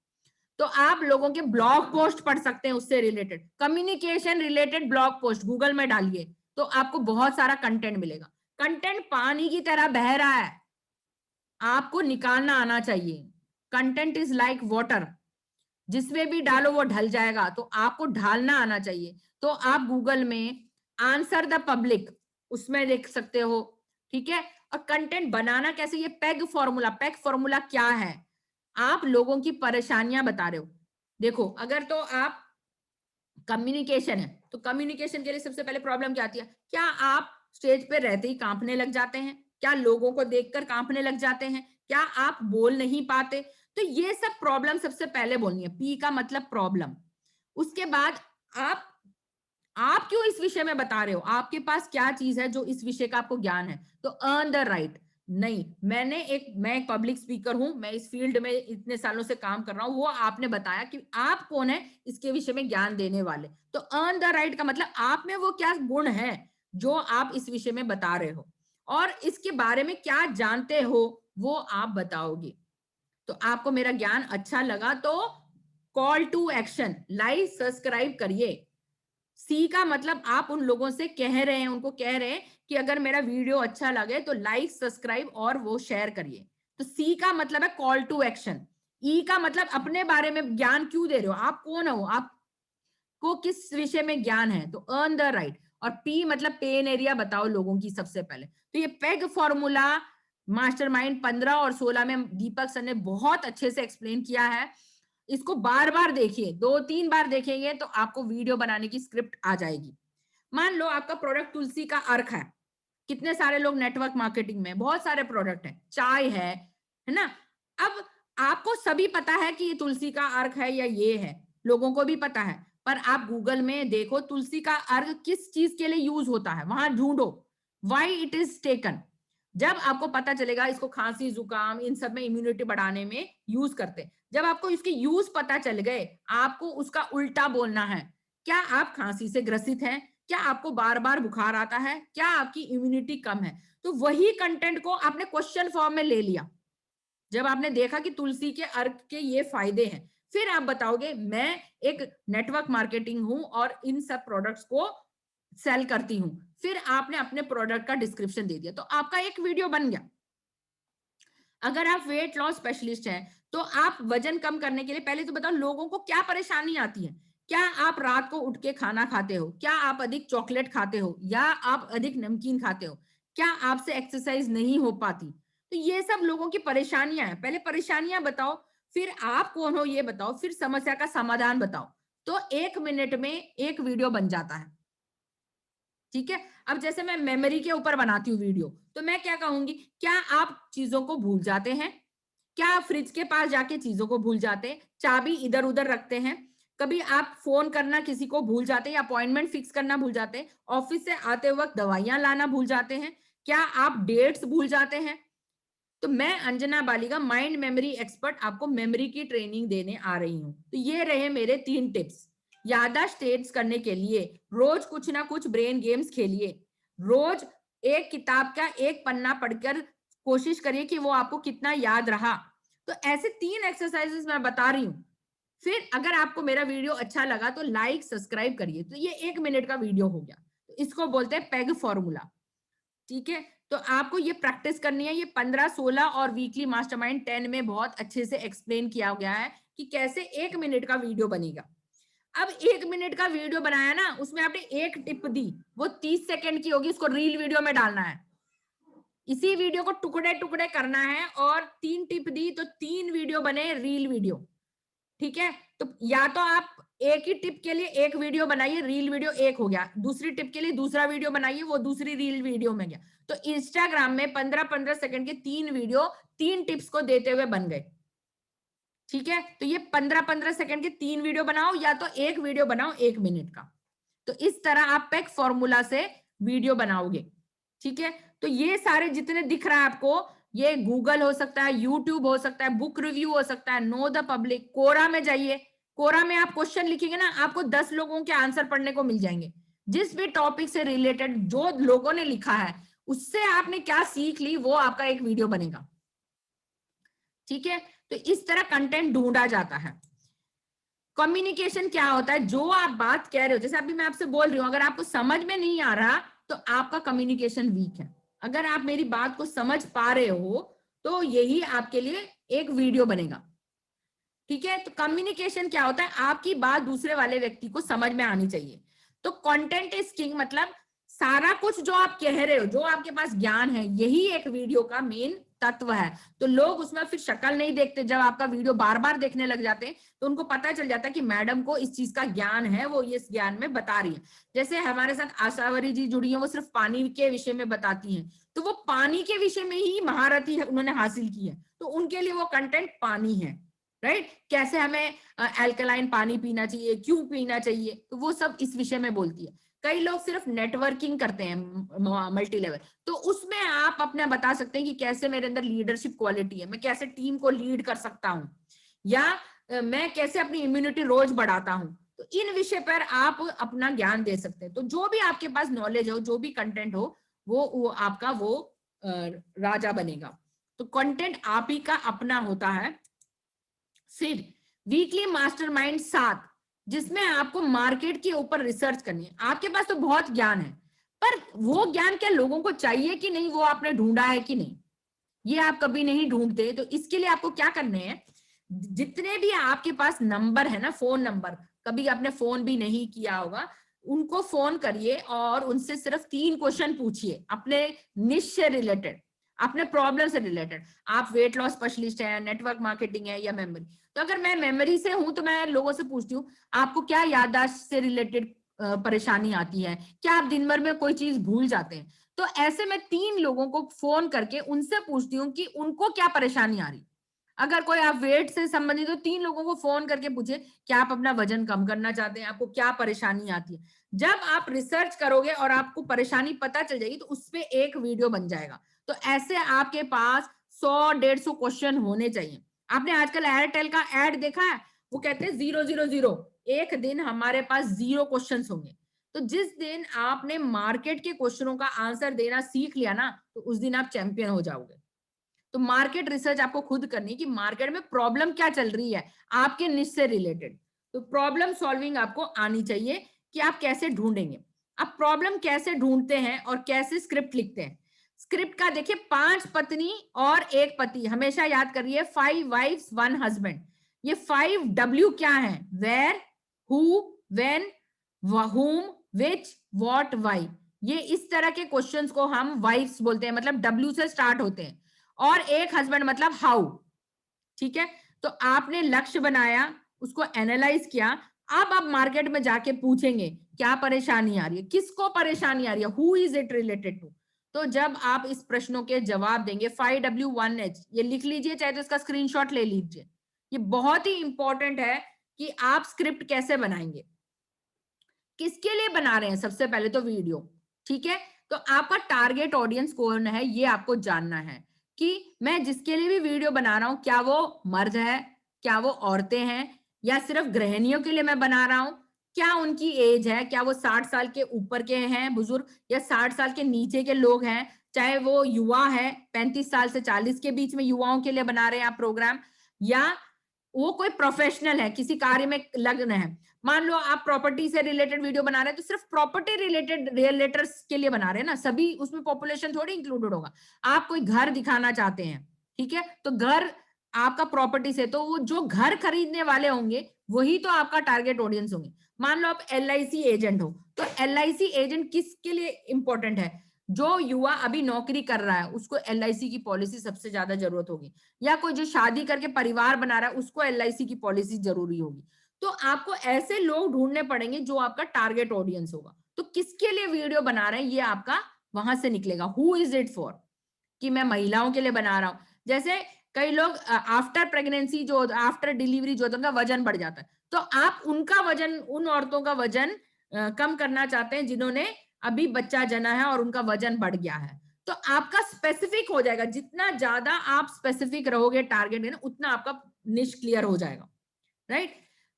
तो आप लोगों के ब्लॉग पोस्ट पढ़ सकते हैं उससे related, communication related blog post Google में डालिए तो आपको बहुत सारा कंटेंट मिलेगा। कंटेंट पानी की तरह बह रहा है, आपको निकालना आना चाहिए। कंटेंट इज लाइक वाटर, जिसमें भी डालो वो ढल जाएगा, तो आपको ढालना आना चाहिए। तो आप गूगल में आंसर द पब्लिक उसमें देख सकते हो, ठीक है। और कंटेंट बनाना कैसे, ये पेग फॉर्मूला, पेग फॉर्मूला क्या है, आप लोगों की परेशानियां बता रहे हो। देखो अगर तो आप कम्युनिकेशन है तो कम्युनिकेशन के लिए सबसे पहले प्रॉब्लम क्या आती है, क्या आप स्टेज पे रहते ही कांपने लग जाते हैं, क्या लोगों को देखकर कांपने लग जाते हैं, क्या आप बोल नहीं पाते। तो ये सब प्रॉब्लम सबसे पहले बोलनी है, पी का मतलब प्रॉब्लम। उसके बाद आप क्यों इस विषय में बता रहे हो, आपके पास क्या चीज है जो इस विषय का आपको ज्ञान है, तो अर्न द राइट। नहीं, मैं एक पब्लिक स्पीकर हूं, मैं इस फील्ड में इतने सालों से काम कर रहा हूं, वो आपने बताया कि आप कौन है इसके विषय में ज्ञान देने वाले। तो अर्न द राइट का मतलब आप में वो क्या गुण है जो आप इस विषय में बता रहे हो, और इसके बारे में क्या जानते हो वो आप बताओगे। तो आपको मेरा ज्ञान अच्छा लगा तो call to action, like subscribe करिए। सी का मतलब आप उन लोगों से कह रहे हैं, उनको कह रहे हैं कि अगर मेरा वीडियो अच्छा लगे तो लाइक सब्सक्राइब और वो शेयर करिए। तो सी का मतलब है कॉल टू एक्शन। ई का मतलब अपने बारे में ज्ञान क्यों दे रहे हो, आप कौन हो, आपको किस विषय में ज्ञान है, तो अर्न द राइट। और पी मतलब पेन एरिया बताओ लोगों की सबसे पहले। तो ये पेग फॉर्मूला मास्टरमाइंड 15 और 16 में दीपक सर ने बहुत अच्छे से एक्सप्लेन किया है। इसको बार बार देखिए, 2-3 बार देखेंगे तो आपको वीडियो बनाने की स्क्रिप्ट आ जाएगी। मान लो आपका प्रोडक्ट तुलसी का अर्क है, कितने सारे लोग नेटवर्क मार्केटिंग में, बहुत सारे प्रोडक्ट हैं, चाय है ना। अब आपको सभी पता है कि ये तुलसी का अर्क है या ये है, लोगों को भी पता है, पर आप गूगल में देखो तुलसी का अर्क किस चीज के लिए यूज होता है, वहां ढूंढो व्हाई इट इज टेकन। जब आपको पता चलेगा इसको खांसी जुकाम इन सब में इम्यूनिटी बढ़ाने में यूज करते हैं, जब आपको इसके यूज पता चल गए, आपको उसका उल्टा बोलना है। क्या आप खांसी से ग्रसित हैं, क्या आपको बार बार बुखार आता है, क्या आपकी इम्यूनिटी कम है, तो वही कंटेंट को आपने क्वेश्चन फॉर्म में ले लिया। जब आपने देखा कि तुलसी के अर्क के ये फायदे हैं, फिर आप बताओगे मैं एक नेटवर्क मार्केटिंग हूं और इन सब प्रोडक्ट्स को सेल करती हूं, फिर आपने अपने प्रोडक्ट का डिस्क्रिप्शन दे दिया, तो आपका एक वीडियो बन गया। अगर आप वेट लॉस स्पेशलिस्ट हैं तो आप वजन कम करने के लिए पहले तो बताओ लोगों को क्या परेशानी आती है। क्या आप रात को उठ के खाना खाते हो, क्या आप अधिक चॉकलेट खाते हो, या आप अधिक नमकीन खाते हो, क्या आपसे एक्सरसाइज नहीं हो पाती, तो ये सब लोगों की परेशानियां हैं। पहले परेशानियां बताओ, फिर आप कौन हो ये बताओ, फिर समस्या का समाधान बताओ, तो 1 मिनट में एक वीडियो बन जाता है। ठीक है, अब जैसे मैं मेमोरी के ऊपर बनाती हूँ वीडियो, तो मैं क्या कहूंगी, क्या आप चीजों को भूल जाते हैं, क्या आप फ्रिज के पास जाके चीजों को भूल जाते हैं, चाबी इधर उधर रखते हैं, कभी आप फोन करना किसी को भूल जाते हैं, अपॉइंटमेंट फिक्स करना भूल जाते हैं, ऑफिस से आते वक्त दवाइयां लाना भूल जाते हैं, क्या आप डेट्स भूल जाते हैं। तो मैं Anjana Baligha mind memory expert आपको मेमोरी की ट्रेनिंग देने आ रही हूँ। तो ये रहे मेरे 3 टिप्स। याददाश्त तेज करने के लिए रोज कुछ ना कुछ ब्रेन गेम्स खेलिए, रोज एक किताब का एक पन्ना पढ़कर कोशिश करिए कि वो आपको कितना याद रहा। तो ऐसे 3 एक्सरसाइजेस मैं बता रही हूँ। फिर अगर आपको मेरा वीडियो अच्छा लगा तो लाइक सब्सक्राइब करिए। तो ये 1 मिनट का वीडियो हो गया, तो इसको बोलते हैं पेग फॉर्मूला। ठीक है, तो आपको ये प्रैक्टिस करनी है। ये 15, 16 और वीकली मास्टरमाइंड 10 में बहुत अच्छे से एक्सप्लेन किया गया है कि कैसे 1 मिनट का वीडियो बनेगा। अब 1 मिनट का वीडियो बनाया ना, उसमें आपने एक टिप दी, वो 30 सेकंड की होगी, उसको रील वीडियो में डालना है। इसी वीडियो को टुकड़े टुकड़े करना है और 3 टिप दी तो 3 वीडियो बने रील वीडियो। ठीक है, तो या तो आप एक ही टिप के लिए एक वीडियो बनाइए, रील वीडियो एक हो गया, दूसरी टिप के लिए दूसरा वीडियो बनाइए, वो दूसरी रील वीडियो में गया। तो इंस्टाग्राम में 15-15 सेकंड के 3 वीडियो 3 टिप्स को देते हुए बन गए। ठीक है, तो ये 15-15 सेकंड के 3 वीडियो बनाओ, या तो एक वीडियो बनाओ 1 मिनट का। तो इस तरह आप पेग फॉर्मूला से वीडियो बनाओगे। ठीक है, तो ये सारे जितने दिख रहा है आपको, ये गूगल हो सकता है, यूट्यूब हो सकता है, बुक रिव्यू हो सकता है, नो द पब्लिक, कोरा में जाइए, कोरा में आप क्वेश्चन लिखेंगे ना, आपको 10 लोगों के आंसर पढ़ने को मिल जाएंगे। जिस भी टॉपिक से रिलेटेड जो लोगों ने लिखा है उससे आपने क्या सीख ली, वो आपका एक वीडियो बनेगा। ठीक है, तो इस तरह कंटेंट ढूंढा जाता है। कम्युनिकेशन क्या होता है, जो आप बात कह रहे हो, जैसे अभी मैं आपसे बोल रही हूँ, अगर आपको समझ में नहीं आ रहा तो आपका कम्युनिकेशन वीक है। अगर आप मेरी बात को समझ पा रहे हो तो यही आपके लिए एक वीडियो बनेगा। ठीक है, तो कम्युनिकेशन क्या होता है, आपकी बात दूसरे वाले व्यक्ति को समझ में आनी चाहिए। तो कंटेंट इज किंग, मतलब सारा कुछ जो आप कह रहे हो, जो आपके पास ज्ञान है, यही एक वीडियो का मेन तत्व है। तो लोग उसमें फिर शक्ल नहीं देखते, जब आपका वीडियो बार बार देखने लग जाते हैं तो उनको पता चल जाता है कि मैडम को इस चीज का ज्ञान है, वो इस ज्ञान में बता रही है। जैसे हमारे साथ आशावरी जी जुड़ी है, वो सिर्फ पानी के विषय में बताती हैं, तो वो पानी के विषय में ही महारथी है, उन्होंने हासिल की है, तो उनके लिए वो कंटेंट पानी है। राइट, कैसे हमें एल्कलाइन पानी पीना चाहिए, क्यों पीना चाहिए, तो वो सब इस विषय में बोलती है। कई लोग सिर्फ नेटवर्किंग करते हैं मल्टी लेवल, तो उसमें आप अपना बता सकते हैं कि कैसे मेरे अंदर लीडरशिप क्वालिटी है, मैं कैसे टीम को लीड कर सकता हूँ, या मैं कैसे अपनी इम्यूनिटी रोज बढ़ाता हूँ। तो इन विषय पर आप अपना ज्ञान दे सकते हैं। तो जो भी आपके पास नॉलेज हो, जो भी कंटेंट हो, वो आपका वो राजा बनेगा। तो कंटेंट आप ही का अपना होता है। फिर वीकली मास्टरमाइंड 7, जिसमें आपको मार्केट के ऊपर रिसर्च करनी है। आपके पास तो बहुत ज्ञान है, पर वो ज्ञान क्या लोगों को चाहिए कि नहीं, वो आपने ढूंढा है कि नहीं, ये आप कभी नहीं ढूंढते। तो इसके लिए आपको क्या करने हैं, जितने भी आपके पास नंबर है ना, फोन नंबर, कभी आपने फोन भी नहीं किया होगा, उनको फोन करिए और उनसे सिर्फ 3 क्वेश्चन पूछिए अपने निश से रिलेटेड, अपने प्रॉब्लम से रिलेटेड। आप वेट लॉस स्पेशलिस्ट है, नेटवर्क मार्केटिंग है, या मेमोरी। तो अगर मैं मेमोरी से हूं तो मैं लोगों से पूछती हूँ, आपको क्या याददाश्त से रिलेटेड परेशानी आती है, क्या आप दिन भर में कोई चीज भूल जाते हैं। तो ऐसे में 3 लोगों को फोन करके उनसे पूछती हूँ कि उनको क्या परेशानी आ रही। अगर कोई आप वेट से संबंधित, तो 3 लोगों को फोन करके पूछे, क्या आप अपना वजन कम करना चाहते हैं, आपको क्या परेशानी आती है। जब आप रिसर्च करोगे और आपको परेशानी पता चल जाएगी, तो उस पर एक वीडियो बन जाएगा। तो ऐसे आपके पास 100-150 क्वेश्चन होने चाहिए। आपने आजकल एयरटेल का एड देखा है, वो कहते हैं 000, एक दिन हमारे पास 0 क्वेश्चन होंगे। तो जिस दिन आपने मार्केट के क्वेश्चनों का आंसर देना सीख लिया ना, तो उस दिन आप चैंपियन हो जाओगे। तो मार्केट रिसर्च आपको खुद करनी है कि मार्केट में प्रॉब्लम क्या चल रही है आपके निश से रिलेटेड। तो प्रॉब्लम सॉल्विंग आपको आनी चाहिए कि आप कैसे ढूंढेंगे। आप प्रॉब्लम कैसे ढूंढते हैं और कैसे स्क्रिप्ट लिखते हैं। स्क्रिप्ट का देखिए, 5 पत्नी और 1 पति, हमेशा याद करिए 5 वाइफ्स 1 हस्बैंड। ये 5 W क्या है, where, who, when, whom, which, what, why। ये इस तरह के क्वेश्चंस को हम वाइफ्स बोलते हैं, मतलब W से स्टार्ट होते हैं। और 1 हस्बैंड मतलब हाउ। ठीक है, तो आपने लक्ष्य बनाया, उसको एनालाइज किया। अब आप मार्केट में जाके पूछेंगे क्या परेशानी आ रही है, किसको परेशानी आ रही है, who is it related to. तो जब आप इस प्रश्नों के जवाब देंगे, 5W1H ये लिख लीजिए, चाहे तो इसका स्क्रीनशॉट ले लीजिए। ये बहुत ही इंपॉर्टेंट है कि आप स्क्रिप्ट कैसे बनाएंगे, किसके लिए बना रहे हैं। सबसे पहले तो वीडियो, ठीक है, तो आपका टारगेट ऑडियंस कौन है ये आपको जानना है कि मैं जिसके लिए भी वीडियो बना रहा हूं, क्या वो मर्द है, क्या वो औरतें हैं, या सिर्फ गृहिणियों के लिए मैं बना रहा हूं, क्या उनकी एज है, क्या वो 60 साल के ऊपर के हैं बुजुर्ग, या 60 साल के नीचे के लोग हैं, चाहे वो युवा है 35 साल से 40 के बीच में युवाओं के लिए बना रहे हैं आप प्रोग्राम, या वो कोई प्रोफेशनल है, किसी कार्य में लग्न है। मान लो आप प्रॉपर्टी से रिलेटेड वीडियो बना रहे हैं, तो सिर्फ प्रॉपर्टी रिलेटेड रियलेटर्स के लिए बना रहे हैं ना, सभी उसमें पॉपुलेशन थोड़ी इंक्लूडेड होगा। आप कोई घर दिखाना चाहते हैं, ठीक है, तो घर आपका प्रॉपर्टी से, तो वो जो घर खरीदने वाले होंगे वही तो आपका टारगेट ऑडियंस होंगे। मान लो आप LIC एजेंट हो, तो LIC एजेंट किसके लिए इंपॉर्टेंट है, जो युवा अभी नौकरी कर रहा है उसको LIC की पॉलिसी सबसे ज्यादा जरूरत होगी, या कोई जो शादी करके परिवार बना रहा है उसको LIC की पॉलिसी जरूरी होगी। तो आपको ऐसे लोग ढूंढने पड़ेंगे जो आपका टारगेट ऑडियंस होगा। तो किसके लिए वीडियो बना रहे हैं ये आपका वहां से निकलेगा, हु इज इट फॉर, कि मैं महिलाओं के लिए बना रहा हूं। जैसे कई लोग आफ्टर प्रेगनेंसी, जो आफ्टर डिलीवरी जो उनका वजन बढ़ जाता है, तो आप उनका वजन, उन औरतों का वजन कम करना चाहते हैं जिन्होंने अभी बच्चा जना है और उनका वजन बढ़ गया है। तो आपका स्पेसिफिक हो जाएगा, जितना ज्यादा आप स्पेसिफिक रहोगे टारगेट में, उतना आपका निश क्लियर हो जाएगा, राइट।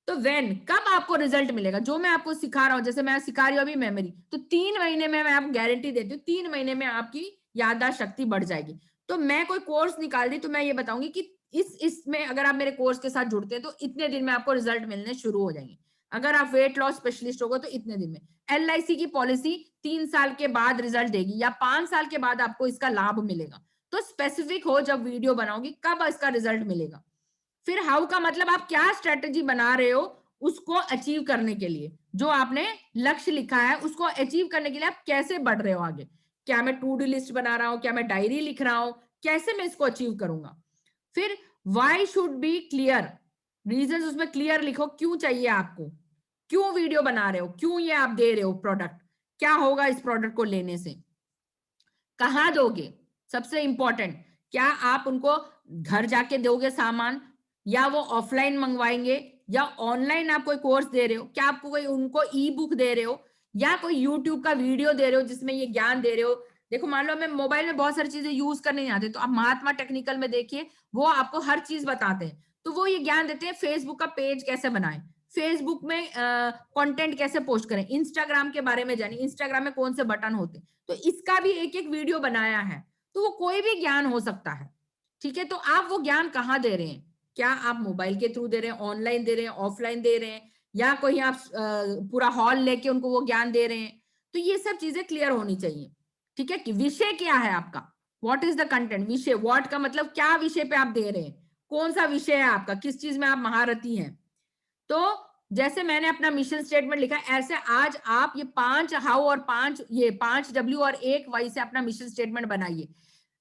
तो व्हेन, कब आपको रिजल्ट मिलेगा, जो मैं आपको सिखा रहा हूं, जैसे मैं सिखा रही हूँ अभी मेमोरी, तो 3 महीने में मैं आपको गारंटी देती हूँ, 3 महीने में आपकी याददाश्त शक्ति बढ़ जाएगी। तो मैं कोई कोर्स निकाल दी तो मैं ये बताऊंगी कि इसमें अगर आप मेरे कोर्स के साथ जुड़ते हैं तो इतने दिन में आपको रिजल्ट मिलने शुरू हो जाएंगे। अगर आप वेट लॉस स्पेशलिस्ट होगे तो इतने दिन में। LIC की पॉलिसी 3 साल के बाद रिजल्ट देगी, या 5 साल के बाद आपको इसका लाभ मिलेगा। तो स्पेसिफिक हो जब वीडियो बनाओगी, कब इसका रिजल्ट मिलेगा। फिर हाउ का मतलब आप क्या स्ट्रेटेजी बना रहे हो उसको अचीव करने के लिए, जो आपने लक्ष्य लिखा है उसको अचीव करने के लिए आप कैसे बढ़ रहे हो आगे। क्या मैं टू डू लिस्ट बना रहा हूं, क्या मैं डायरी लिख रहा हूं, कैसे मैं इसको अचीव करूंगा। फिर why should be clear, reason उसमें क्लियर लिखो, क्यों चाहिए आपको, क्यों वीडियो बना रहे हो, क्यों ये आप दे रहे हो प्रोडक्ट, क्या होगा इस प्रोडक्ट को लेने से, कहाँ दोगे, सबसे इंपॉर्टेंट, क्या आप उनको घर जाके दोगे सामान, या वो ऑफलाइन मंगवाएंगे, या ऑनलाइन आप कोई कोर्स दे रहे हो, क्या आपको कोई उनको ई बुक दे रहे हो, या कोई यूट्यूब का वीडियो दे रहे हो जिसमें ये ज्ञान दे रहे हो। देखो मान लो हमें मोबाइल में बहुत सारी चीजें यूज करने नहीं आती, तो आप महात्मा टेक्निकल में देखिए, वो आपको हर चीज बताते हैं। तो वो ये ज्ञान देते हैं फेसबुक का पेज कैसे बनाएं, फेसबुक में कंटेंट कैसे पोस्ट करें, इंस्टाग्राम के बारे में जानिए, इंस्टाग्राम में कौन से बटन होते हैं। तो इसका भी एक एक वीडियो बनाया है। तो वो कोई भी ज्ञान हो सकता है, ठीक है। तो आप वो ज्ञान कहाँ दे रहे हैं, क्या आप मोबाइल के थ्रू दे रहे हैं, ऑनलाइन दे रहे हैं, ऑफलाइन दे रहे हैं, या कोई आप पूरा हॉल लेके उनको वो ज्ञान दे रहे हैं। तो ये सब चीजें क्लियर होनी चाहिए, ठीक है। कि विषय क्या है आपका, व्हाट इज द कंटेंट, विषय, व्हाट का मतलब क्या विषय पे आप दे रहे हैं, कौन सा विषय है आपका, किस चीज में आप महारथी हैं। तो जैसे मैंने अपना मिशन स्टेटमेंट लिखा, ऐसे आज आप ये 5 हाउ और 5 W और 1 वाई से अपना मिशन स्टेटमेंट बनाइए।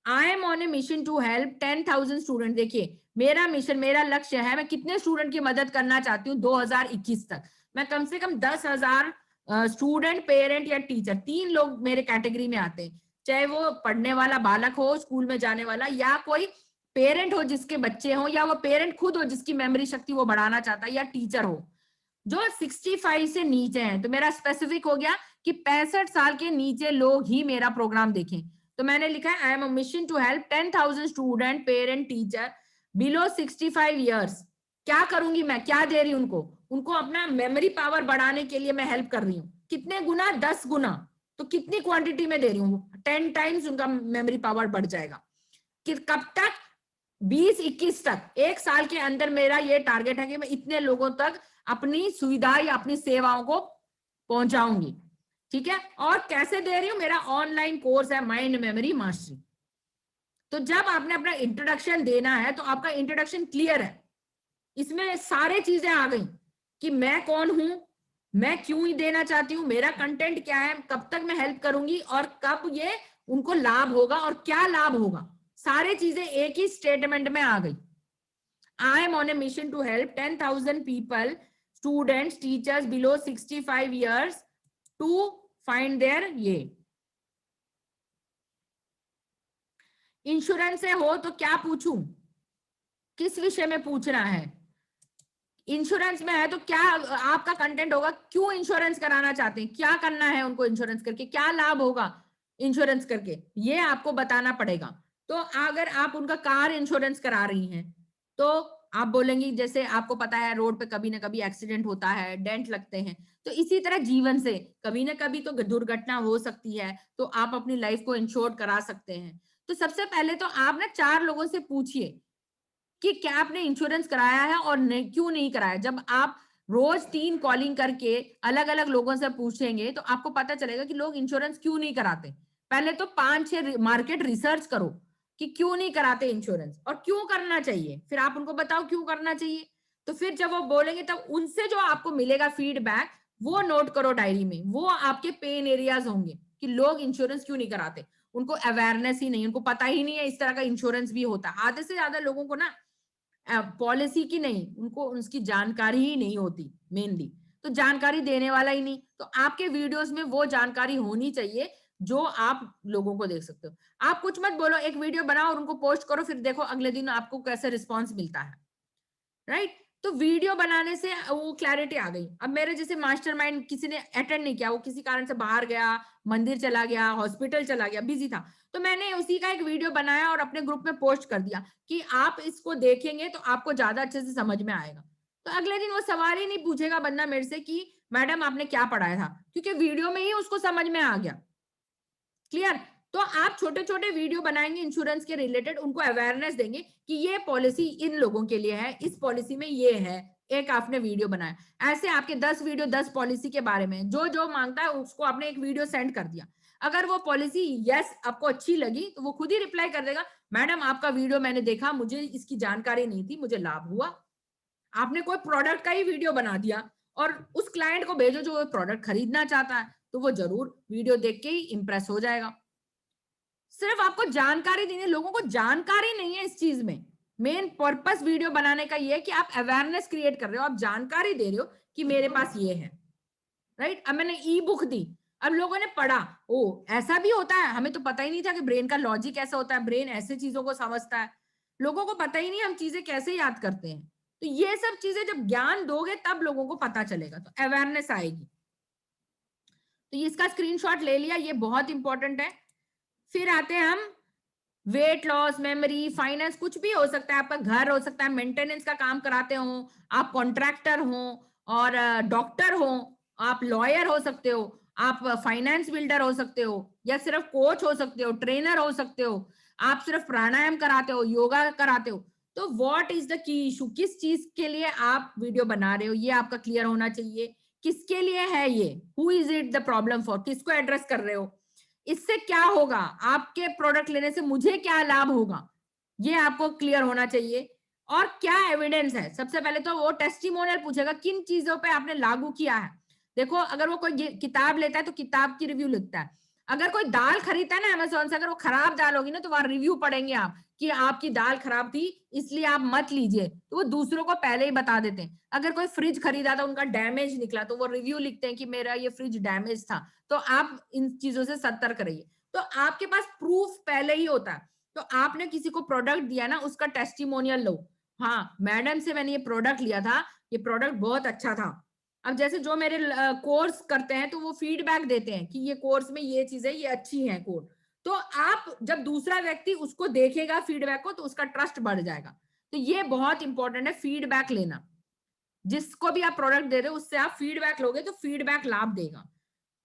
I am on a mission to help 10,000 student. देखिए मेरा मिशन, मेरा लक्ष्य है, मैं कितने स्टूडेंट की मदद करना चाहती हूँ 2021 तक। मैं कम से कम 10,000 स्टूडेंट, पेरेंट या टीचर, 3 लोग मेरे कैटेगरी में आते हैं, चाहे वो पढ़ने वाला बालक हो, स्कूल में जाने वाला, या कोई पेरेंट हो जिसके बच्चे हो, या वो पेरेंट खुद हो जिसकी मेमोरी शक्ति वो बढ़ाना चाहता है, या टीचर हो जो 65 से नीचे हैं। तो मेरा स्पेसिफिक हो गया कि 65 साल के नीचे लोग ही मेरा प्रोग्राम देखें। तो मैंने लिखा है I am a mission to help 10,000 student, parent, teacher below 65 years. क्या करूंगी मैं, क्या दे रही हूं उनको अपना मेमोरी पावर बढ़ाने के लिए मैं हेल्प कर रही हूँ। कितने गुना, 10 गुना। तो कितनी क्वांटिटी में दे रही हूँ, 10 टाइम्स उनका मेमोरी पावर बढ़ जाएगा। कि कब तक, 2021 तक, 1 साल के अंदर मेरा ये टारगेट है कि मैं इतने लोगों तक अपनी सुविधा या अपनी सेवाओं को पहुंचाऊंगी, ठीक है। और कैसे दे रही हूं, मेरा ऑनलाइन कोर्स है माइंड मेमोरी मास्टरी। तो जब आपने अपना इंट्रोडक्शन देना है तो आपका इंट्रोडक्शन क्लियर है, इसमें सारे चीजें आ गई कि मैं कौन हूं, मैं क्यों ही देना चाहती हूँ, मेरा कंटेंट क्या है, कब तक मैं हेल्प करूंगी, और कब ये उनको लाभ होगा और क्या लाभ होगा। सारी चीजें एक ही स्टेटमेंट में आ गई। I am on a mission to help 10,000 people, students, teachers below 65 years to find their ये। इंश्योरेंस से हो तो क्या पूछूं, किस विषय में पूछना है। इंश्योरेंस में है तो क्या आपका कंटेंट होगा, क्यों इंश्योरेंस कराना चाहते हैं, क्या करना है उनको इंश्योरेंस करके, क्या लाभ होगा इंश्योरेंस करके, ये आपको बताना पड़ेगा। तो अगर आप उनका कार इंश्योरेंस करा रही हैं तो आप बोलेंगी, जैसे आपको पता है रोड पे कभी ना कभी एक्सीडेंट होता है, डेंट लगते हैं, तो इसी तरह जीवन से कभी ना कभी तो दुर्घटना हो सकती है, तो आप अपनी लाइफ को इंश्योर करा सकते हैं। तो सबसे पहले तो आप ना 4 लोगों से पूछिए कि क्या आपने इंश्योरेंस कराया है और क्यों नहीं कराया। जब आप रोज 3 कॉलिंग करके अलग अलग लोगों से पूछेंगे तो आपको पता चलेगा कि लोग इंश्योरेंस क्यों नहीं कराते। पहले तो 5-6 मार्केट रिसर्च करो कि क्यों नहीं कराते इंश्योरेंस और क्यों करना चाहिए, फिर आप उनको बताओ क्यों करना चाहिए। तो फिर जब वो बोलेंगे तब उनसे जो आपको मिलेगा फीडबैक वो नोट करो डायरी में। वो आपके पेन एरियाज होंगे कि लोग इंश्योरेंस क्यों नहीं कराते, उनको अवेयरनेस ही नहीं, उनको पता ही नहीं है इस तरह का इंश्योरेंस भी होता है। आधे से ज्यादा लोगों को ना पॉलिसी की नहीं, उनको उसकी जानकारी ही नहीं होती मेनली। तो जानकारी देने वाला ही नहीं, तो आपके वीडियोस में वो जानकारी होनी चाहिए जो आप लोगों को देख सकते हो। आप कुछ मत बोलो, एक वीडियो बनाओ और उनको पोस्ट करो, फिर देखो अगले दिन आपको कैसे रिस्पॉन्स मिलता है, राइट। तो वीडियो बनाने से वो क्लैरिटी आ गई। अब मेरे जैसे मास्टरमाइंड किसी ने अटेंड नहीं किया, वो किसी कारण से बाहर गया, मंदिर चला गया, हॉस्पिटल चला गया, बिजी था, तो मैंने उसी का एक वीडियो बनाया और अपने ग्रुप में पोस्ट कर दिया कि आप इसको देखेंगे तो आपको ज्यादा अच्छे से समझ में आएगा। तो अगले दिन वो सवाल ही नहीं पूछेगा बंदा मेरे से कि मैडम आपने क्या पढ़ाया था, क्योंकि वीडियो में ही उसको समझ में आ गया। क्लियर। तो आप छोटे छोटे वीडियो बनाएंगे इंश्योरेंस के रिलेटेड, उनको अवेयरनेस देंगे कि ये पॉलिसी इन लोगों के लिए है, इस पॉलिसी में ये है। एक आपने वीडियो बनाया, ऐसे आपके 10 वीडियो 10 पॉलिसी के बारे में, जो जो मांगता है उसको आपने एक वीडियो सेंड कर दिया। अगर वो पॉलिसी यस आपको अच्छी लगी तो वो खुद ही रिप्लाई कर देगा, मैडम आपका वीडियो मैंने देखा, मुझे इसकी जानकारी नहीं थी, मुझे लाभ हुआ। आपने कोई प्रोडक्ट का ही वीडियो बना दिया और उस क्लाइंट को भेजो जो प्रोडक्ट खरीदना चाहता है, तो वो जरूर वीडियो देख के ही इंप्रेस हो जाएगा। सिर्फ आपको जानकारी देनी है, लोगों को जानकारी नहीं है इस चीज में। मेन पर्पस वीडियो बनाने का ये है कि आप अवेयरनेस क्रिएट कर रहे हो, आप जानकारी दे रहे हो कि मेरे पास ये है, राइट। अब मैंने ई बुक दी, अब लोगों ने पढ़ा, ओ ऐसा भी होता है, हमें तो पता ही नहीं था कि ब्रेन का लॉजिक ऐसा होता है, ब्रेन ऐसे चीजों को समझता है। लोगों को पता ही नहीं हम चीजें कैसे याद करते हैं। तो ये सब चीजें जब ज्ञान दोगे तब लोगों को पता चलेगा, तो अवेयरनेस आएगी। तो इसका स्क्रीनशॉट ले लिया, ये बहुत इंपॉर्टेंट है। फिर आते हैं हम वेट लॉस, मेमोरी, फाइनेंस, कुछ भी हो सकता है, आपका घर हो सकता है, मेंटेनेंस का काम कराते हो, आप कॉन्ट्रैक्टर हो और डॉक्टर हो, आप लॉयर हो सकते हो, आप फाइनेंस बिल्डर हो सकते हो, या सिर्फ कोच हो सकते हो, ट्रेनर हो सकते हो, आप सिर्फ प्राणायाम कराते हो, योगा कराते हो। तो what is the key issue, किस चीज के लिए आप वीडियो बना रहे हो, ये आपका क्लियर होना चाहिए। किसके लिए है ये, who is it the problem for, किसको एड्रेस कर रहे हो, इससे क्या होगा, आपके प्रोडक्ट लेने से मुझे क्या लाभ होगा, ये आपको क्लियर होना चाहिए। और क्या एविडेंस है, सबसे पहले तो वो टेस्टिमोनियल पूछेगा, किन चीजों पे आपने लागू किया है। देखो अगर वो कोई किताब लेता है तो किताब की रिव्यू लिखता है, अगर कोई दाल खरीदता है ना अमेज़न से, अगर वो खराब दाल होगी ना तो वहां रिव्यू पढ़ेंगे आप कि आपकी दाल खराब थी इसलिए आप मत लीजिए, तो वो दूसरों को पहले ही बता देते हैं। अगर कोई फ्रिज खरीदा था उनका डैमेज निकला तो वो रिव्यू लिखते हैं कि मेरा ये फ्रिज डैमेज था, तो आप इन चीजों से सतर्क रहिए। तो आपके पास प्रूफ पहले ही होता है। तो आपने किसी को प्रोडक्ट दिया ना, उसका टेस्टिमोनियल लो, हाँ मैडम से मैंने ये प्रोडक्ट लिया था, ये प्रोडक्ट बहुत अच्छा था। अब जैसे जो मेरे कोर्स करते हैं तो वो फीडबैक देते हैं कि ये कोर्स में ये चीजें ये अच्छी हैं कोड, तो आप जब दूसरा व्यक्ति उसको देखेगा फीडबैक को तो उसका ट्रस्ट बढ़ जाएगा। तो ये बहुत इंपॉर्टेंट है फीडबैक लेना, जिसको भी आप प्रोडक्ट दे रहे हो उससे आप फीडबैक लोगे तो फीडबैक लाभ देगा।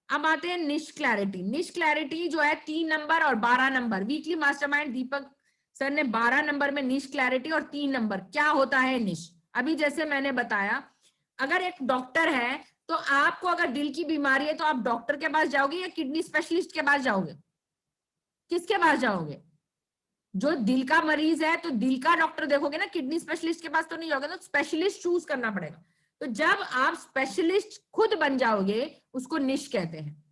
अब आते हैं निश क्लैरिटी। निश क्लैरिटी जो है 3 नंबर और 12 नंबर, वीकली मास्टरमाइंड दीपक सर ने 12 नंबर में निश क्लैरिटी और 3 नंबर क्या होता है निश। अभी जैसे मैंने बताया, अगर एक डॉक्टर है तो आपको अगर दिल की बीमारी है तो आप डॉक्टर के पास जाओगे या किडनी स्पेशलिस्ट के पास जाओगे, किसके पास जाओगे, जो दिल का मरीज है तो दिल का डॉक्टर देखोगे ना, किडनी स्पेशलिस्ट के पास तो नहीं जाओगे ना, स्पेशलिस्ट चूज करना पड़ेगा। तो जब आप स्पेशलिस्ट खुद बन जाओगे उसको निश कहते हैं।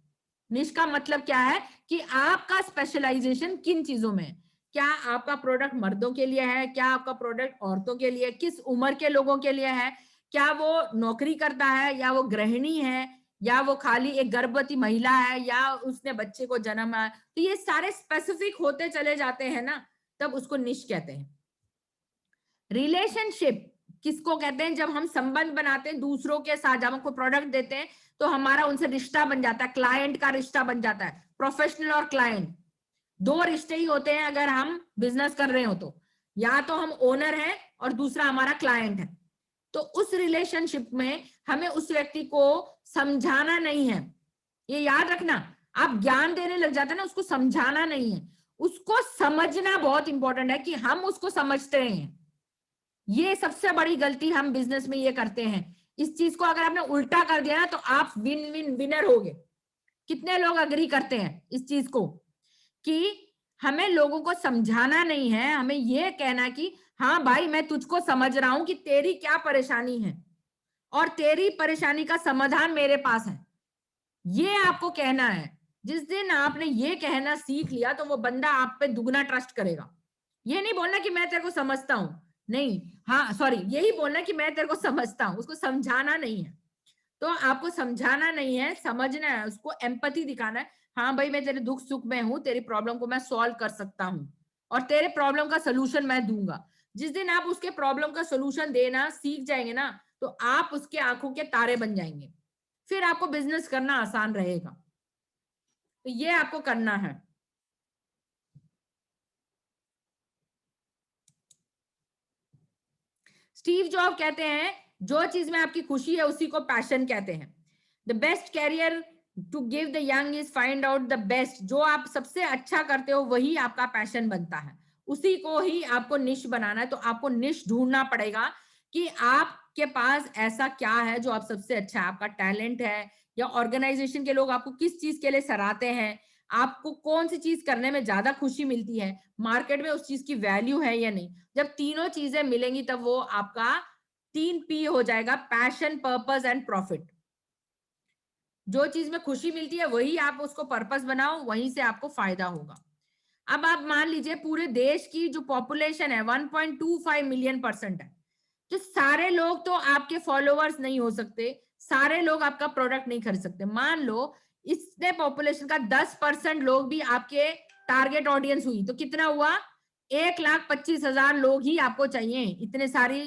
निश का मतलब क्या है कि आपका स्पेशलाइजेशन किन चीजों में है, क्या आपका प्रोडक्ट मर्दों के लिए है, क्या आपका प्रोडक्ट औरतों के लिए, किस उम्र के लोगों के लिए है, क्या वो नौकरी करता है या वो गृहिणी है या वो खाली एक गर्भवती महिला है या उसने बच्चे को जन्म है। तो ये सारे स्पेसिफिक होते चले जाते हैं ना, तब उसको निश कहते हैं। रिलेशनशिप किसको कहते हैं, जब हम संबंध बनाते हैं दूसरों के साथ, जब हमको प्रोडक्ट देते हैं तो हमारा उनसे रिश्ता बन जाता है, क्लाइंट का रिश्ता बन जाता है। प्रोफेशनल और क्लाइंट दो रिश्ते ही होते हैं अगर हम बिजनेस कर रहे हो तो, या तो हम ओनर हैं और दूसरा हमारा क्लाइंट है। तो उस रिलेशनशिप में हमें उस व्यक्ति को समझाना नहीं है, ये याद रखना। आप ज्ञान देने लग जाते हैं ना, उसको समझाना नहीं है, उसको समझना बहुत इंपॉर्टेंट है कि हम उसको समझते हैं। ये सबसे बड़ी गलती हम बिजनेस में ये करते हैं। इस चीज को अगर आपने उल्टा कर दिया ना तो आप विन विन विनर होगे। कितने लोग अग्री करते हैं इस चीज को कि हमें लोगों को समझाना नहीं है, हमें ये कहना कि हाँ भाई मैं तुझको समझ रहा हूं कि तेरी क्या परेशानी है और तेरी परेशानी का समाधान मेरे पास है, ये आपको कहना है। जिस दिन आपने ये कहना सीख लिया तो वो बंदा आप पे दुगना ट्रस्ट करेगा। ये नहीं बोलना कि मैं तेरे को समझता हूं, नहीं, हाँ सॉरी, यही बोलना कि मैं तेरे को समझता हूं, उसको समझाना नहीं है। तो आपको समझाना नहीं है, समझना है, उसको एम्पैथी दिखाना है। हाँ भाई मैं तेरे दुख सुख में हूं, तेरी प्रॉब्लम को मैं सॉल्व कर सकता हूं और तेरे प्रॉब्लम का सोल्यूशन मैं दूंगा। जिस दिन आप उसके प्रॉब्लम का सोल्यूशन देना सीख जाएंगे ना तो आप उसके आंखों के तारे बन जाएंगे, फिर आपको बिजनेस करना आसान रहेगा। तो ये आपको करना है। स्टीव जॉब कहते हैं जो चीज में आपकी खुशी है उसी को पैशन कहते हैं। The best career to give the young is find out the best. जो आप सबसे अच्छा करते हो वही आपका पैशन बनता है, उसी को ही आपको निश बनाना है। तो आपको निश ढूंढना पड़ेगा कि आपके पास ऐसा क्या है जो आप सबसे अच्छा है, आपका टैलेंट है या ऑर्गेनाइजेशन के लोग आपको किस चीज के लिए सराहते हैं, आपको कौन सी चीज करने में ज्यादा खुशी मिलती है, मार्केट में उस चीज की वैल्यू है या नहीं। जब तीनों चीजें मिलेंगी तब वो आपका 3P हो जाएगा, पैशन, पर्पस एंड प्रॉफिट। जो चीज में खुशी मिलती है वही आप उसको पर्पस बनाओ, वहीं से आपको फायदा होगा। अब आप मान लीजिए पूरे देश की जो पॉपुलेशन है 1.25 मिलियन % है, तो सारे लोग तो आपके फॉलोअर्स नहीं हो सकते, सारे लोग आपका प्रोडक्ट नहीं खरीद सकते। मान लो इतने पॉपुलेशन का 10% लोग भी आपके टारगेट ऑडियंस हुई तो कितना हुआ, 1,25,000 लोग ही आपको चाहिए इतने सारी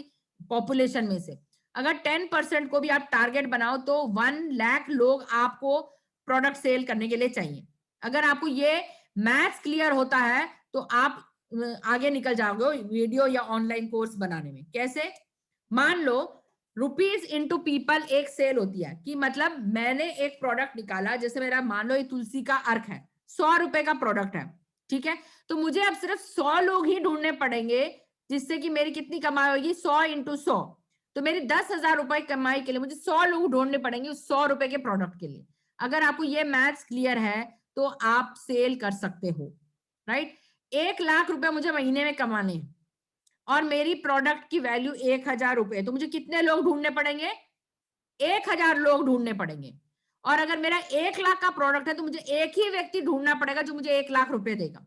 पॉपुलेशन में से। अगर 10% को भी आप टारगेट बनाओ तो 1 लाख लोग आपको प्रोडक्ट सेल करने के लिए चाहिए। अगर आपको ये मैथ्स क्लियर होता है तो आप आगे निकल जाओगे वीडियो या ऑनलाइन कोर्स बनाने में। कैसे? मान लो रुपीज इंटू पीपल एक सेल होती है कि मतलब मैंने एक प्रोडक्ट निकाला, जैसे मेरा मान लो ये तुलसी का अर्क है, 100 रुपए का प्रोडक्ट है, ठीक है। तो मुझे अब सिर्फ 100 लोग ही ढूंढने पड़ेंगे जिससे कि मेरी कितनी कमाई होगी, 100 इंटू 100, तो मेरी 10,000 रुपए कमाई के लिए मुझे 100 लोग ढूंढने पड़ेंगे उस 100 रुपए के प्रोडक्ट के लिए। अगर आपको ये मैथ्स क्लियर है तो आप सेल कर सकते हो, राइट। 1 लाख रुपए मुझे महीने में कमाने हैं और मेरी प्रोडक्ट की वैल्यू 1,000 रुपए, तो मुझे कितने लोग ढूंढने पड़ेंगे? 1,000 लोग ढूंढने पड़ेंगे। और अगर मेरा 1 लाख का प्रोडक्ट है तो मुझे एक ही व्यक्ति ढूंढना पड़ेगा जो मुझे 1 लाख रुपए देगा,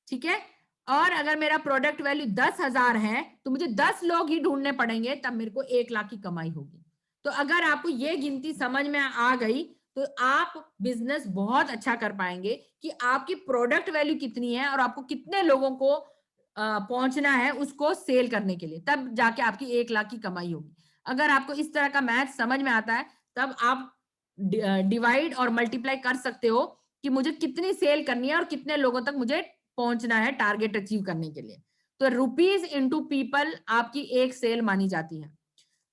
ठीक है। और अगर मेरा प्रोडक्ट वैल्यू 10,000 है तो मुझे 10 लोग ही ढूंढने पड़ेंगे, तब मेरे को 1 लाख की कमाई होगी। तो अगर आपको ये गिनती समझ में आ गई तो आप बिजनेस बहुत अच्छा कर पाएंगे कि आपकी प्रोडक्ट वैल्यू कितनी है और आपको कितने लोगों को पहुंचना है उसको सेल करने के लिए, तब जाके आपकी 1 लाख की कमाई होगी। अगर आपको इस तरह का मैथ समझ में आता है तब आप डिवाइड और मल्टीप्लाई कर सकते हो कि मुझे कितनी सेल करनी है और कितने लोगों तक मुझे पहुंचना है टारगेट अचीव करने के लिए। तो रुपीज इंटू पीपल आपकी एक सेल मानी जाती है।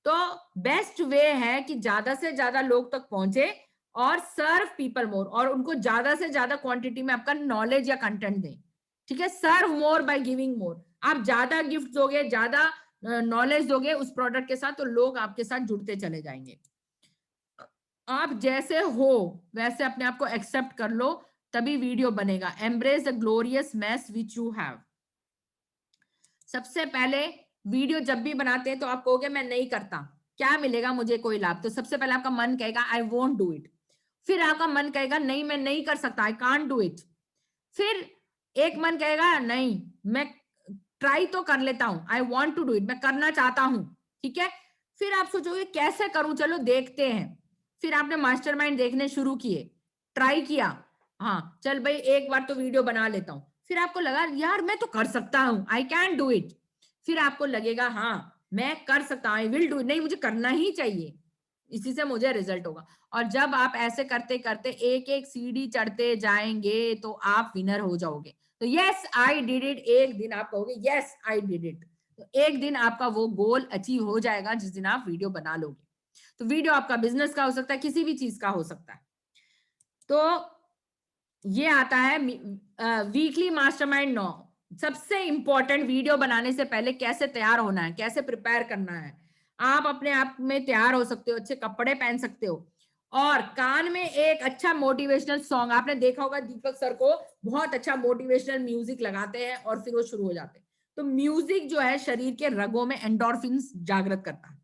तो बेस्ट वे है कि ज्यादा से ज्यादा लोग तक पहुंचे और सर्व पीपल मोर, और उनको ज्यादा से ज्यादा क्वांटिटी में आपका नॉलेज या कंटेंट दें, ठीक है। सर्व मोर बाय गिविंग मोर। आप ज्यादा गिफ्ट दोगे, ज्यादा नॉलेज दोगे उस प्रोडक्ट के साथ, तो लोग आपके साथ जुड़ते चले जाएंगे। आप जैसे हो वैसे अपने आप को एक्सेप्ट कर लो, तभी वीडियो बनेगा। Embrace the glorious mess which you have. सबसे पहले वीडियो जब भी बनाते हैं तो आप कहोगे मैं नहीं करता, क्या मिलेगा मुझे कोई लाभ? तो सबसे पहले आपका मन कहेगा आई वोंट डू इट, फिर आपका मन कहेगा नहीं मैं नहीं कर सकता, आई कांट डू इट, फिर एक मन कहेगा नहीं मैं ट्राई तो कर लेता हूं, I want to do it, मैं करना चाहता हूं, ठीक है। फिर आप सोचोगे कैसे करूं, चलो देखते हैं। फिर आपने मास्टरमाइंड देखने शुरू किए, ट्राई किया, हाँ चल भाई एक बार तो वीडियो बना लेता हूं, फिर आपको लगा यार मैं तो कर सकता हूं, आई कैन डू इट, फिर आपको लगेगा हाँ मैं कर सकता हूं, आई विल डू इट, नहीं मुझे करना ही चाहिए, इसी से मुझे रिजल्ट होगा। और जब आप ऐसे करते करते एक एक सीढ़ी चढ़ते जाएंगे तो आप विनर हो जाओगे। तो यस आई डिड इट, एक दिन आप कहोगे यस आई डिड इट, तो एक दिन आपका वो गोल अचीव हो जाएगा जिस दिन आप वीडियो बना लोगे। तो वीडियो आपका बिजनेस का हो सकता है, किसी भी चीज का हो सकता है। तो ये आता है वीकली मास्टरमाइंड 9। सबसे इंपॉर्टेंट वीडियो बनाने से पहले कैसे तैयार होना है, कैसे प्रिपेयर करना है। आप अपने आप में तैयार हो सकते हो, अच्छे कपड़े पहन सकते हो और कान में एक अच्छा मोटिवेशनल सॉन्ग, आपने देखा होगा दीपक सर को बहुत अच्छा मोटिवेशनल म्यूजिक लगाते हैं और फिर वो शुरू हो जाते हैं। तो म्यूजिक जो है शरीर के रगों में एंडोर्फिन्स जागृत करता है।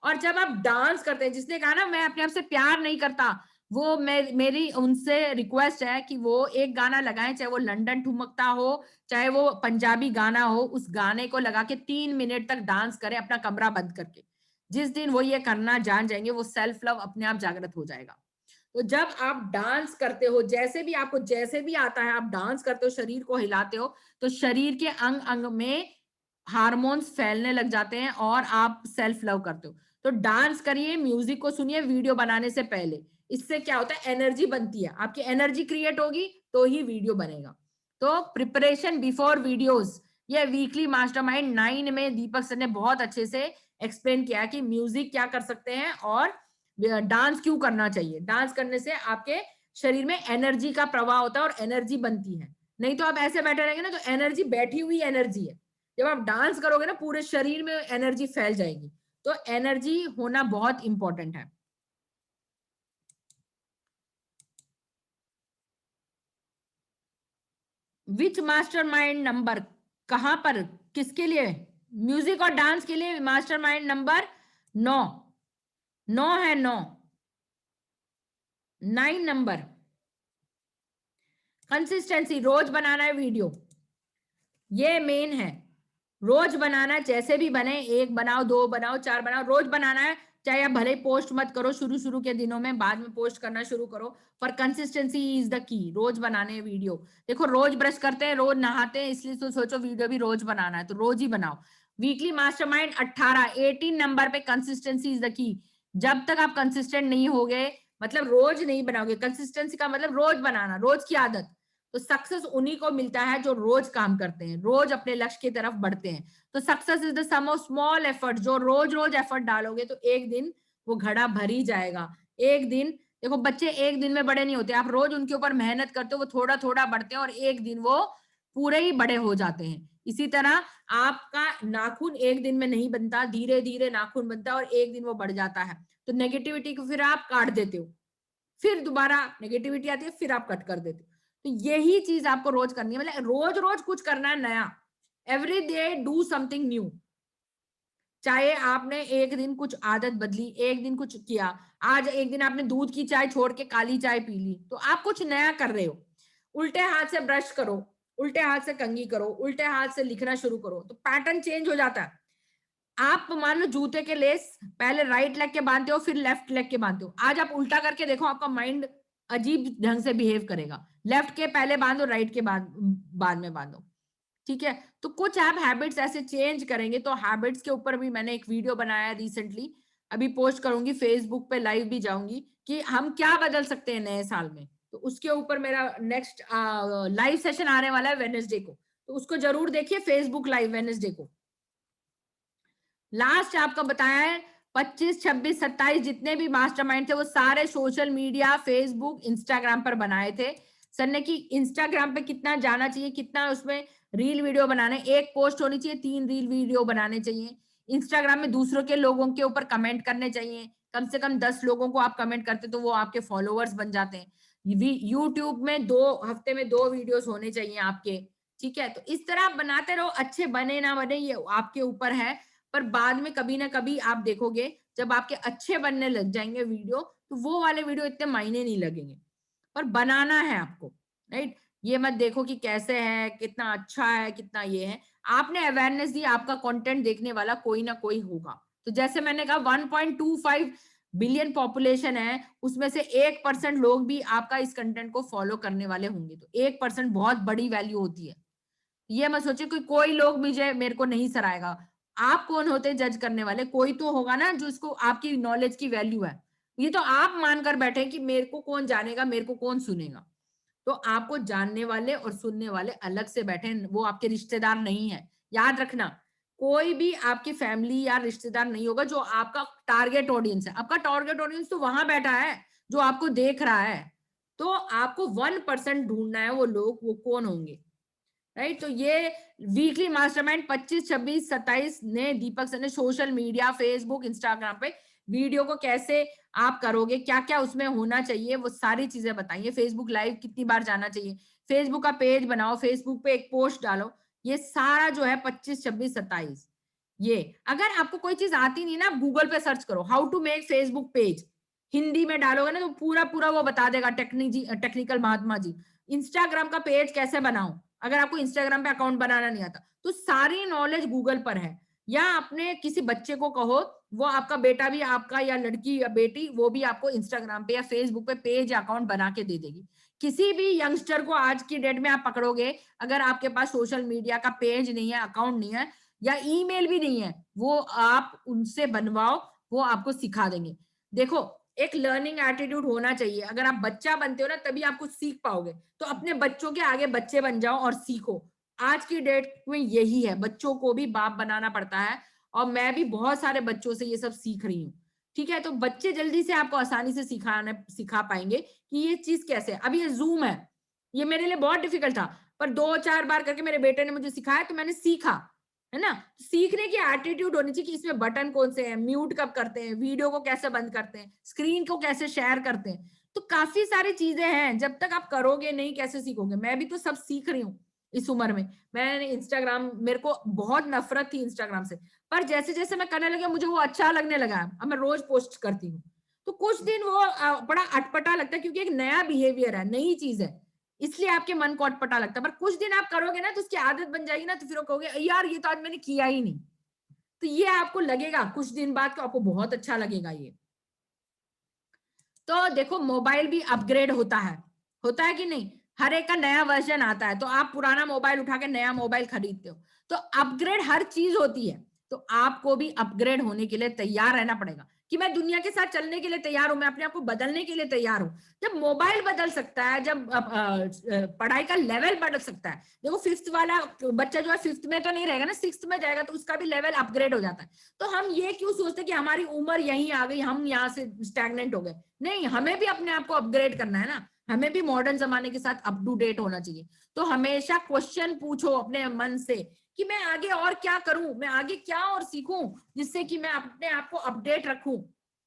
और जब आप डांस करते हैं, जिसने कहा ना मैं अपने आप से प्यार नहीं करता, वो मेरी उनसे रिक्वेस्ट है कि वो एक गाना लगाएं, चाहे वो लंदन ठुमकता हो चाहे वो पंजाबी गाना हो, उस गाने को लगा के 3 मिनट तक डांस करें अपना कमरा बंद करके। जिस दिन वो ये करना जान जाएंगे वो सेल्फ लव अपने आप जागृत हो जाएगा। तो जब आप डांस करते हो, जैसे भी आपको जैसे भी आता है, आप डांस करते हो, शरीर को हिलाते हो, तो शरीर के अंग अंग में हार्मोन्स फैलने लग जाते हैं और आप सेल्फ लव करते हो। तो डांस करिए, म्यूजिक को सुनिए वीडियो बनाने से पहले। इससे क्या होता है, एनर्जी बनती है, आपकी एनर्जी क्रिएट होगी तो ही वीडियो बनेगा। तो प्रिपरेशन बिफोर वीडियोस, ये वीकली मास्टरमाइंड 9 में दीपक सर ने बहुत अच्छे से एक्सप्लेन किया कि म्यूजिक क्या कर सकते हैं और डांस क्यों करना चाहिए। डांस करने से आपके शरीर में एनर्जी का प्रवाह होता है और एनर्जी बनती है। नहीं तो आप ऐसे बैठे रहेंगे ना तो एनर्जी बैठी हुई एनर्जी है, जब आप डांस करोगे ना पूरे शरीर में एनर्जी फैल जाएगी। तो एनर्जी होना बहुत इंपॉर्टेंट है। विच मास्टरमाइंड नंबर, कहां पर, किसके लिए? म्यूजिक और डांस के लिए मास्टरमाइंड नंबर 9 है, 9 नंबर। कंसिस्टेंसी, रोज बनाना है वीडियो, ये मेन है। रोज बनाना, जैसे भी बने, 1 बनाओ 2 बनाओ 4 बनाओ, रोज बनाना है। चाहे आप भले ही पोस्ट मत करो शुरू के दिनों में, बाद में पोस्ट करना शुरू करो, पर कंसिस्टेंसी इज द की। रोज बनाने वीडियो। देखो रोज ब्रश करते हैं, रोज नहाते हैं, इसलिए तो सोचो वीडियो भी रोज बनाना है, तो रोज ही बनाओ। वीकली मास्टरमाइंड 18 नंबर पे कंसिस्टेंसी इज द की। जब तक आप कंसिस्टेंट नहीं होगे, मतलब रोज नहीं बनाओगे, कंसिस्टेंसी का मतलब रोज बनाना, रोज की आदत, तो सक्सेस उन्हीं को मिलता है जो रोज काम करते हैं, रोज अपने लक्ष्य की तरफ बढ़ते हैं। तो success is the sum of small effort. जो रोज रोज एफर्ट डालोगे तो एक दिन वो घड़ा भर ही जाएगा। एक दिन, देखो बच्चे एक दिन में बड़े नहीं होते, आप रोज उनके ऊपर मेहनत करते हो, वो थोड़ा थोड़ा बढ़ते हैं और एक दिन वो पूरे ही बड़े हो जाते हैं। इसी तरह आपका नाखून एक दिन में नहीं बनता, धीरे धीरे नाखून बनता है और एक दिन वो बढ़ जाता है। तो नेगेटिविटी को फिर आप काट देते हो, फिर दोबारा नेगेटिविटी आती है, फिर आप कट कर देते हो। तो यही चीज आपको रोज करनी है, मतलब रोज रोज कुछ करना है नया। Every day do something new. चाहे आपने एक दिन कुछ आदत बदली, एक दिन कुछ किया, आज एक दिन आपने दूध की चाय छोड़ के काली चाय पी ली, तो आप कुछ नया कर रहे हो। उल्टे हाथ से ब्रश करो, उल्टे हाथ से कंघी करो, उल्टे हाथ से लिखना शुरू करो, तो पैटर्न चेंज हो जाता है। आप मान लो जूते के लेस पहले राइट लेग के बांधते हो, फिर लेफ्ट लेग के बांधते हो, आज आप उल्टा करके देखो, आपका माइंड अजीब ढंग से बिहेव करेगा। लेफ्ट के पहले बांधो, राइट के बाद में बांधो, ठीक है। तो कुछ आप हैबिट्स ऐसे चेंज करेंगे। तो हैबिट्स के ऊपर भी मैंने एक वीडियो बनाया रिसेंटली, अभी पोस्ट करूंगी, फेसबुक पे लाइव भी जाऊंगी कि हम क्या बदल सकते हैं नए साल में। तो उसके ऊपर मेरा नेक्स्ट लाइव सेशन आने वाला है वेडनेसडे को, तो उसको जरूर देखिए, फेसबुक लाइव वेडनेसडे को। लास्ट आपका बताया है 25, 26, 27 जितने भी मास्टरमाइंड थे वो सारे सोशल मीडिया, फेसबुक, इंस्टाग्राम पर बनाए थे सर ने। कि इंस्टाग्राम पे कितना जाना चाहिए, कितना उसमें रील वीडियो बनाने, एक पोस्ट होनी चाहिए, 3 रील वीडियो बनाने चाहिए। इंस्टाग्राम में दूसरों के लोगों के ऊपर कमेंट करने चाहिए, कम से कम 10 लोगों को आप कमेंट करते तो वो आपके फॉलोअर्स बन जाते हैं। यूट्यूब में 2 हफ्ते में 2 वीडियोस होने चाहिए आपके, ठीक है। तो इस तरह आप बनाते रहो, अच्छे बने ना बने ये आपके ऊपर है, पर बाद में कभी ना कभी आप देखोगे जब आपके अच्छे बनने लग जाएंगे वीडियो, तो वो वाले वीडियो इतने मायने नहीं लगेंगे। पर बनाना है आपको, राइट। ये मत देखो कि कैसे है, कितना अच्छा है, कितना ये है। आपने अवेयरनेस दी, आपका कंटेंट देखने वाला कोई ना कोई होगा। तो जैसे मैंने कहा 1.25 बिलियन पॉपुलेशन है, उसमें से 1% लोग भी आपका इस कंटेंट को फॉलो करने वाले होंगे। तो 1% बहुत बड़ी वैल्यू होती है। ये मत सोचिए कि कोई लोग मुझे मेरे को नहीं सराएगा। आप कौन होते जज करने वाले? कोई तो होगा ना जो इसको आपकी नॉलेज की वैल्यू है। ये तो आप मानकर बैठे कि मेरे को कौन जानेगा, मेरे को कौन सुनेगा। तो आपको जानने वाले और सुनने वाले अलग से बैठे, वो आपके रिश्तेदार नहीं है। याद रखना, कोई भी आपकी फैमिली या रिश्तेदार नहीं होगा जो आपका टारगेट ऑडियंस है। आपका टारगेट ऑडियंस तो वहां बैठा है जो आपको देख रहा है। तो आपको 1% ढूंढना है, वो लोग वो कौन होंगे, राइट। तो ये वीकली मास्टरमाइंड 25, 26, 27 ने दीपक सर ने सोशल मीडिया, फेसबुक, इंस्टाग्राम पे वीडियो को कैसे आप करोगे, क्या क्या उसमें होना चाहिए, वो सारी चीजें बताइए। फेसबुक लाइव कितनी बार जाना चाहिए, फेसबुक का पेज बनाओ, फेसबुक पे एक पोस्ट डालो, ये सारा जो है 25, 26, 27। ये अगर आपको कोई चीज आती नहीं ना, गूगल पे सर्च करो how to make Facebook page, Hindi में डालोगे ना तो पूरा पूरा वो बता देगा टेक्निकल महात्मा जी। इंस्टाग्राम का पेज कैसे बनाओ, अगर आपको इंस्टाग्राम पे अकाउंट बनाना नहीं आता, तो सारी नॉलेज गूगल पर है। या अपने किसी बच्चे को कहो, वो आपका बेटा भी आपका, या लड़की या बेटी, वो भी आपको इंस्टाग्राम पे या फेसबुक पे पेज या अकाउंट बना के दे देगी। किसी भी यंगस्टर को आज की डेट में आप पकड़ोगे, अगर आपके पास सोशल मीडिया का पेज नहीं है, अकाउंट नहीं है, या ईमेल भी नहीं है, वो आप उनसे बनवाओ, वो आपको सिखा देंगे। देखो, एक लर्निंग एटीट्यूड होना चाहिए। अगर आप बच्चा बनते हो ना, तभी आप कुछ सीख पाओगे। तो अपने बच्चों के आगे बच्चे बन जाओ और सीखो। आज की डेट में यही है, बच्चों को भी बाप बनाना पड़ता है, और मैं भी बहुत सारे बच्चों से ये सब सीख रही हूँ, ठीक है। तो बच्चे जल्दी से आपको आसानी से सिखा पाएंगे कि ये चीज कैसे है। अब ये जूम है, ये मेरे लिए बहुत डिफिकल्ट था, पर 2-4 बार करके मेरे बेटे ने मुझे सिखाया, तो मैंने सीखा, है ना। सीखने की एटीट्यूड होनी चाहिए कि इसमें बटन कौन से हैं, म्यूट कब करते हैं, वीडियो को कैसे बंद करते हैं, स्क्रीन को कैसे शेयर करते हैं। तो काफी सारी चीजें हैं, जब तक आप करोगे नहीं कैसे सीखोगे। मैं भी तो सब सीख रही हूँ इस उम्र में। मैंने इंस्टाग्राम, मेरे को बहुत नफरत थी इंस्टाग्राम से, पर जैसे जैसे मैं करने लगा मुझे वो अच्छा लगने लगा। अब मैं रोज पोस्ट करती हूँ, तो कुछ दिन वो बड़ा अटपटा लगता है, क्योंकि एक नया बिहेवियर है, नई चीज है, इसलिए आपके मन को अटपटा लगता है। पर कुछ दिन आप करोगे ना तो उसकी आदत बन जाएगी ना, तो फिर वो कहोगे यार ये तो आज मैंने किया ही नहीं। तो ये आपको लगेगा कुछ दिन बाद कि आपको बहुत अच्छा लगेगा ये। तो देखो मोबाइल भी अपग्रेड होता है कि नहीं, हर एक का नया वर्जन आता है। तो आप पुराना मोबाइल उठा के नया मोबाइल खरीदते हो, तो अपग्रेड हर चीज होती है। तो आपको भी अपग्रेड होने के लिए तैयार रहना पड़ेगा कि मैं दुनिया के साथ चलने के लिए तैयार हूं, मैं अपने आप को बदलने के लिए तैयार हूं। जब मोबाइल बदल सकता है, जब पढ़ाई का लेवल बढ़ सकता है, देखो 5th वाला बच्चा जो है 5th में तो नहीं रहेगा ना, 6th में जाएगा, तो उसका भी लेवल अपग्रेड हो जाता है। तो हम ये क्यों सोचते कि हमारी उम्र यहीं आ गई, हम यहाँ से स्टैग्नेंट हो गए? नहीं, हमें भी अपने आप को अपग्रेड करना है ना, हमें भी मॉडर्न जमाने के साथ अप टू डेट होना चाहिए। तो हमेशा क्वेश्चन पूछो अपने मन से कि मैं आगे और क्या करूं, मैं आगे क्या और सीखूं जिससे कि मैं अपने आप को अपडेट रखूं,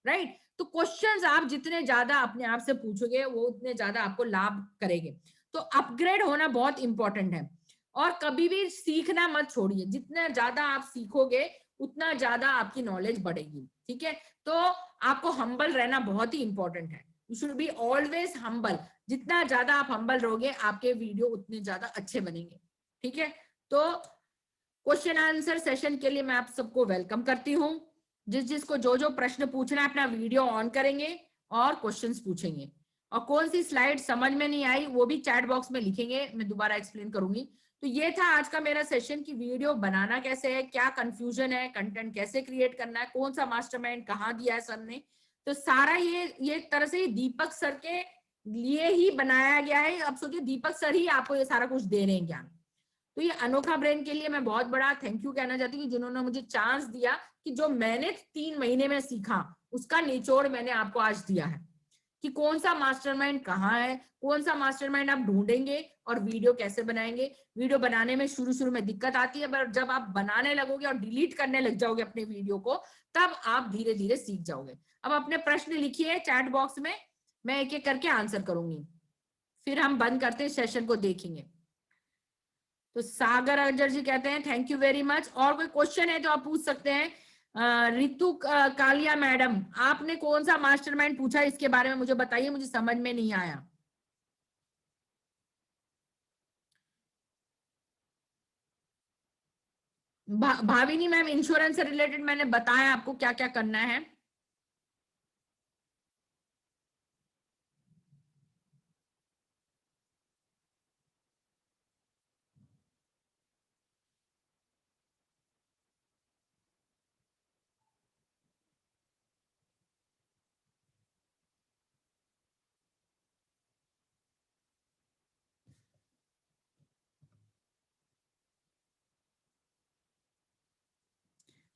राइट? तो क्वेश्चंस आप जितने ज्यादा अपने आप से पूछोगे वो उतने ज्यादा आपको लाभ करेंगे। तो अपग्रेड होना बहुत इंपॉर्टेंट है, और कभी भी सीखना मत छोड़िए। जितना ज्यादा आप सीखोगे उतना ज्यादा आपकी नॉलेज बढ़ेगी, ठीक है? तो आपको हम्बल रहना बहुत ही इंपॉर्टेंट है। You should be always humble. जितना ज्यादा आप हम्बल रहोगे आपके वीडियो उतने ज्यादा अच्छे बनेंगे, ठीक है? तो क्वेश्चन आंसर सेशन के लिए मैं आप सबको वेलकम करती हूँ। जिसको जो प्रश्न पूछना है अपना वीडियो ऑन करेंगे और क्वेश्चंस पूछेंगे। और कौन सी स्लाइड समझ में नहीं आई वो भी चैट बॉक्स में लिखेंगे, मैं दोबारा एक्सप्लेन करूंगी। तो ये था आज का मेरा सेशन कि वीडियो बनाना कैसे है, क्या कंफ्यूजन है, कंटेंट कैसे क्रिएट करना है, कौन सा मास्टरमाइंड कहाँ दिया है सर ने। तो सारा ये एक तरह से दीपक सर के लिए ही बनाया गया है। अब सोचिए दीपक सर ही आपको ये सारा कुछ दे रहे हैं ज्ञान। तो ये अनोखा ब्रेन के लिए मैं बहुत बड़ा थैंक यू कहना चाहती हूँ, जिन्होंने मुझे चांस दिया कि जो मैंने 3 महीने में सीखा उसका निचोड़ मैंने आपको आज दिया है कि कौन सा मास्टरमाइंड कहाँ है, कौन सा मास्टरमाइंड आप ढूंढेंगे और वीडियो कैसे बनाएंगे। वीडियो बनाने में शुरू में दिक्कत आती है, पर जब आप बनाने लगोगे और डिलीट करने लग जाओगे अपने वीडियो को, तब आप धीरे धीरे सीख जाओगे। अब अपने प्रश्न लिखिए चैट बॉक्स में, मैं एक एक करके आंसर करूंगी, फिर हम बंद करते हैं सेशन को, देखेंगे। तो सागर अजर जी कहते हैं थैंक यू वेरी मच। और कोई क्वेश्चन है तो आप पूछ सकते हैं। रितु कालिया मैडम, आपने कौन सा मास्टरमाइंड पूछा, इसके बारे में मुझे बताइए, मुझे समझ में नहीं आया। भाविनी मैम, इंश्योरेंस से रिलेटेड मैंने बताया आपको क्या क्या करना है।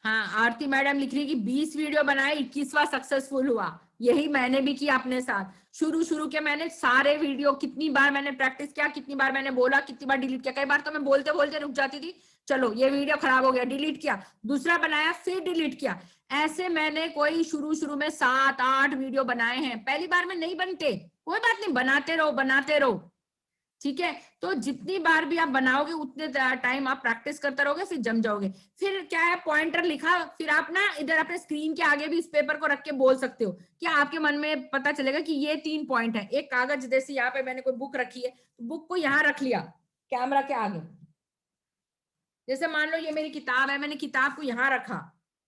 हाँ, आरती मैडम लिख रही है कि 20 वीडियो बनाए, 21वां सक्सेसफुल हुआ। यही मैंने भी किया अपने साथ। शुरू के मैंने सारे वीडियो, कितनी बार मैंने प्रैक्टिस किया, कितनी बार मैंने बोला, कितनी बार डिलीट किया। कई बार तो मैं बोलते बोलते रुक जाती थी, चलो ये वीडियो खराब हो गया, डिलीट किया, दूसरा बनाया, फिर डिलीट किया। ऐसे मैंने कोई शुरू में 7-8 वीडियो बनाए हैं। पहली बार में नहीं बनते, कोई बात नहीं, बनाते रहो बनाते रहो, ठीक है? तो जितनी बार भी आप बनाओगे उतने टाइम आप प्रैक्टिस करते रहोगे, फिर जम जाओगे। फिर क्या है, पॉइंटर लिखा, फिर आप ना इधर अपने स्क्रीन के आगे भी इस पेपर को रख के बोल सकते हो कि आपके मन में पता चलेगा कि ये 3 पॉइंट है। एक कागज, जैसे यहाँ पे मैंने कोई बुक रखी है, तो बुक को यहाँ रख लिया कैमरा के आगे। जैसे मान लो ये मेरी किताब है, मैंने किताब को यहाँ रखा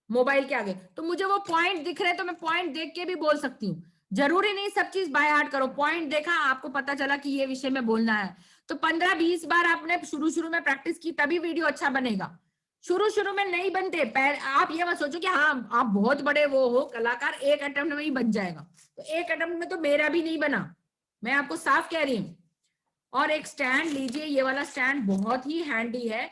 मोबाइल के आगे, तो मुझे वो पॉइंट दिख रहे हैं, तो मैं पॉइंट देख के भी बोल सकती हूँ। जरूरी नहीं सब चीज बाय हार्ट करो, पॉइंट देखा, आपको पता चला कि ये विषय में बोलना है, तो 15-20 बार आपने शुरू में प्रैक्टिस की, तभी वीडियो अच्छा बनेगा। शुरू में नहीं बनते। आप ये मत सोचो कि हाँ आप बहुत बड़े वो हो कलाकार, एक अटेम्प्ट में ही बन जाएगा। तो एक अटेम्प्ट में तो मेरा भी नहीं बना, मैं आपको साफ कह रही हूँ। और एक स्टैंड लीजिए, ये वाला स्टैंड बहुत ही हैंडी है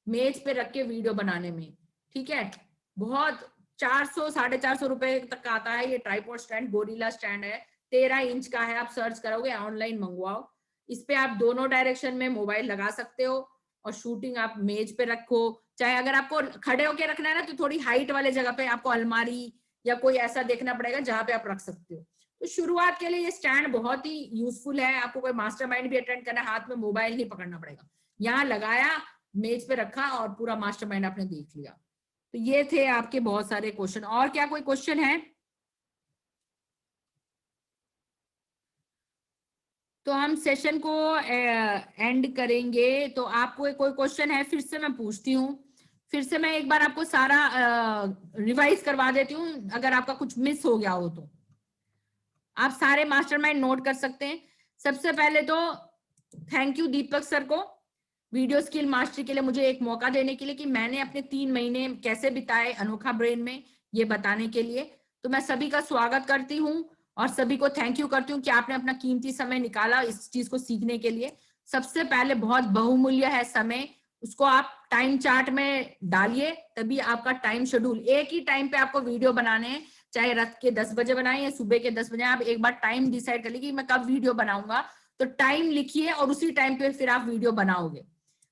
मेज पे रख के वीडियो बनाने में, ठीक है? बहुत 400-450 रुपए तक आता है ये ट्राइपॉड स्टैंड, गोरिल्ला स्टैंड है, 13 इंच का है। आप सर्च करोगे, ऑनलाइन मंगवाओ। इस पे आप दोनों डायरेक्शन में मोबाइल लगा सकते हो और शूटिंग आप मेज पे रखो। चाहे अगर आपको खड़े होके रखना है ना, तो थोड़ी हाइट वाले जगह पे आपको अलमारी या कोई ऐसा देखना पड़ेगा जहां पे आप रख सकते हो। तो शुरुआत के लिए ये स्टैंड बहुत ही यूजफुल है। आपको कोई मास्टरमाइंड भी अटेंड करना है, हाथ में मोबाइल नहीं पकड़ना पड़ेगा, यहाँ लगाया, मेज पे रखा और पूरा मास्टरमाइंड आपने देख लिया। तो ये थे आपके बहुत सारे क्वेश्चन। और क्या कोई क्वेश्चन है? तो हम सेशन को एंड करेंगे। तो आपको कोई क्वेश्चन है, फिर से मैं पूछती हूँ फिर से मैं एक बार आपको सारा रिवाइज करवा देती हूँ अगर आपका कुछ मिस हो गया हो तो। आप सारे मास्टरमाइंड नोट कर सकते हैं। सबसे पहले तो थैंक यू दीपक सर को वीडियो स्किल मास्टरी के लिए मुझे एक मौका देने के लिए कि मैंने अपने 3 महीने कैसे बिताए अनोखा ब्रेन में ये बताने के लिए। तो मैं सभी का स्वागत करती हूँ और सभी को थैंक यू करती हूँ कि आपने अपना कीमती समय निकाला इस चीज को सीखने के लिए। सबसे पहले बहुत बहुमूल्य है समय, उसको आप टाइम चार्ट में डालिए, तभी आपका टाइम शेड्यूल एक ही टाइम पे आपको वीडियो बनाने हैं, चाहे रात के 10 बजे बनाए या सुबह के 10 बजे। आप एक बार टाइम डिसाइड कर लीजिए कि मैं कब वीडियो बनाऊंगा, तो टाइम लिखिए और उसी टाइम पे फिर आप वीडियो बनाओगे।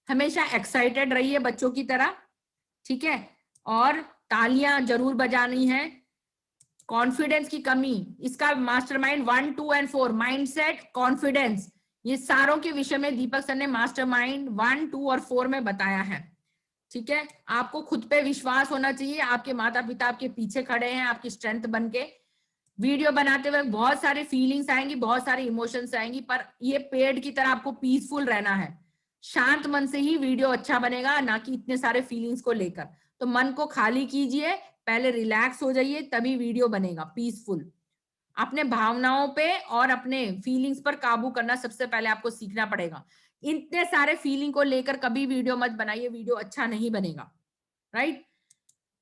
हमेशा एक्साइटेड रहिए बच्चों की तरह, ठीक है। और तालियां जरूर बजानी है। कॉन्फिडेंस की कमी, इसका मास्टरमाइंड 1, 2 एंड 4 माइंडसेट, कॉन्फिडेंस, ये सारों के विषय में दीपक सर ने मास्टरमाइंड 1, 2 और 4 में बताया है, ठीक है। आपको खुद पे विश्वास होना चाहिए, आपके माता पिता आपके पीछे खड़े हैं आपकी स्ट्रेंथ बन के। वीडियो बनाते वक्त बहुत सारे फीलिंग्स आएंगी, बहुत सारे इमोशंस आएंगी, पर ये पेड़ की तरह आपको पीसफुल रहना है। शांत मन से ही वीडियो अच्छा बनेगा, ना कि इतने सारे फीलिंग्स को लेकर। तो मन को खाली कीजिए, पहले रिलैक्स हो जाइए, तभी वीडियो बनेगा पीसफुल। अपने भावनाओं पे और अपने फीलिंग्स पर काबू करना सबसे पहले आपको सीखना पड़ेगा। इतने सारे फीलिंग को लेकर कभी वीडियो मत बनाइए, वीडियो अच्छा नहीं बनेगा, राइट।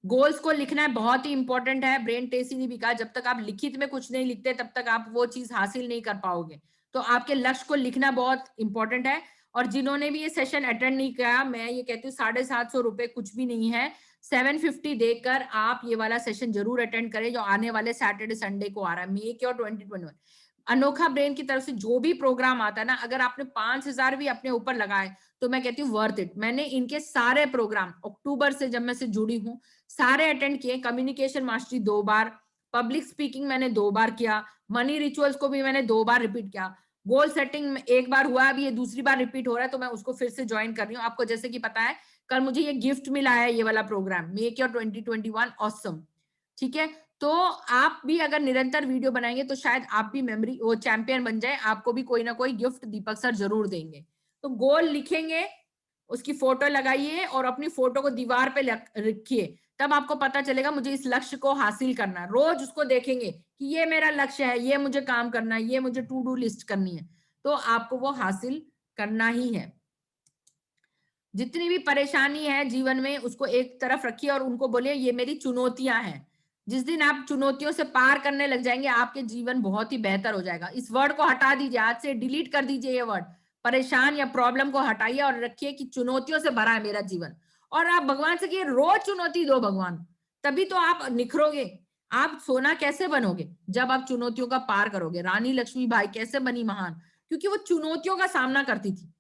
गोल्स को लिखना बहुत ही इंपॉर्टेंट है। ब्रेन टेसी ने भी कहा जब तक आप लिखित में कुछ नहीं लिखते तब तक आप वो चीज हासिल नहीं कर पाओगे। तो आपके लक्ष्य को लिखना बहुत इंपॉर्टेंट है। और जिन्होंने भी ये सेशन अटेंड नहीं किया, मैं ये कहती हूँ 750 रुपए कुछ भी नहीं है। 750 देकर आप ये वाला सेशन जरूर अटेंड करें जो आने वाले सैटरडे संडे को आ रहा है, मई के और 2021। अनोखा ब्रेन की तरफ से जो भी प्रोग्राम आता है ना, अगर आपने 5000 भी अपने ऊपर लगाए तो मैं कहती हूँ वर्थ इट। मैंने इनके सारे प्रोग्राम अक्टूबर से जब मैं से जुड़ी हूँ सारे अटेंड किए। कम्युनिकेशन मास्टरी 2 बार, पब्लिक स्पीकिंग मैंने 2 बार किया, मनी रिचुअल्स को भी मैंने 2 बार रिपीट किया, गोल सेटिंग एक बार हुआ, अभी ये दूसरी बार रिपीट हो रहा है, तो मैं उसको फिर से ज्वाइन कर रही हूँ। आपको जैसे कि पता है कल मुझे ये गिफ्ट मिला है, ये वाला प्रोग्राम मेक योर 2021 ऑसम, ठीक है। तो आप भी अगर निरंतर वीडियो बनाएंगे तो शायद आप भी मेमोरी वो चैंपियन बन जाए, आपको भी कोई ना कोई गिफ्ट दीपक सर जरूर देंगे। तो गोल लिखेंगे, उसकी फोटो लगाइए और अपनी फोटो को दीवार पे रखिए, तब आपको पता चलेगा मुझे इस लक्ष्य को हासिल करना है। रोज उसको देखेंगे कि ये मेरा लक्ष्य है, ये मुझे काम करना है, ये मुझे टू डू लिस्ट करनी है, तो आपको वो हासिल करना ही है। जितनी भी परेशानी है जीवन में उसको एक तरफ रखिए और उनको बोलिए ये मेरी चुनौतियां हैं। जिस दिन आप चुनौतियों से पार करने लग जाएंगे आपके जीवन बहुत ही बेहतर हो जाएगा। इस वर्ड को हटा दीजिए, आज से डिलीट कर दीजिए ये वर्ड, परेशान या प्रॉब्लम को हटाइए और रखिए कि चुनौतियों से भरा है मेरा जीवन। और आप भगवान से कि रोज चुनौती दो भगवान, तभी तो आप निखरोगे। आप सोना कैसे बनोगे? जब आप चुनौतियों का पार करोगे। रानी लक्ष्मीबाई कैसे बनी महान? क्योंकि वो चुनौतियों का सामना करती थी,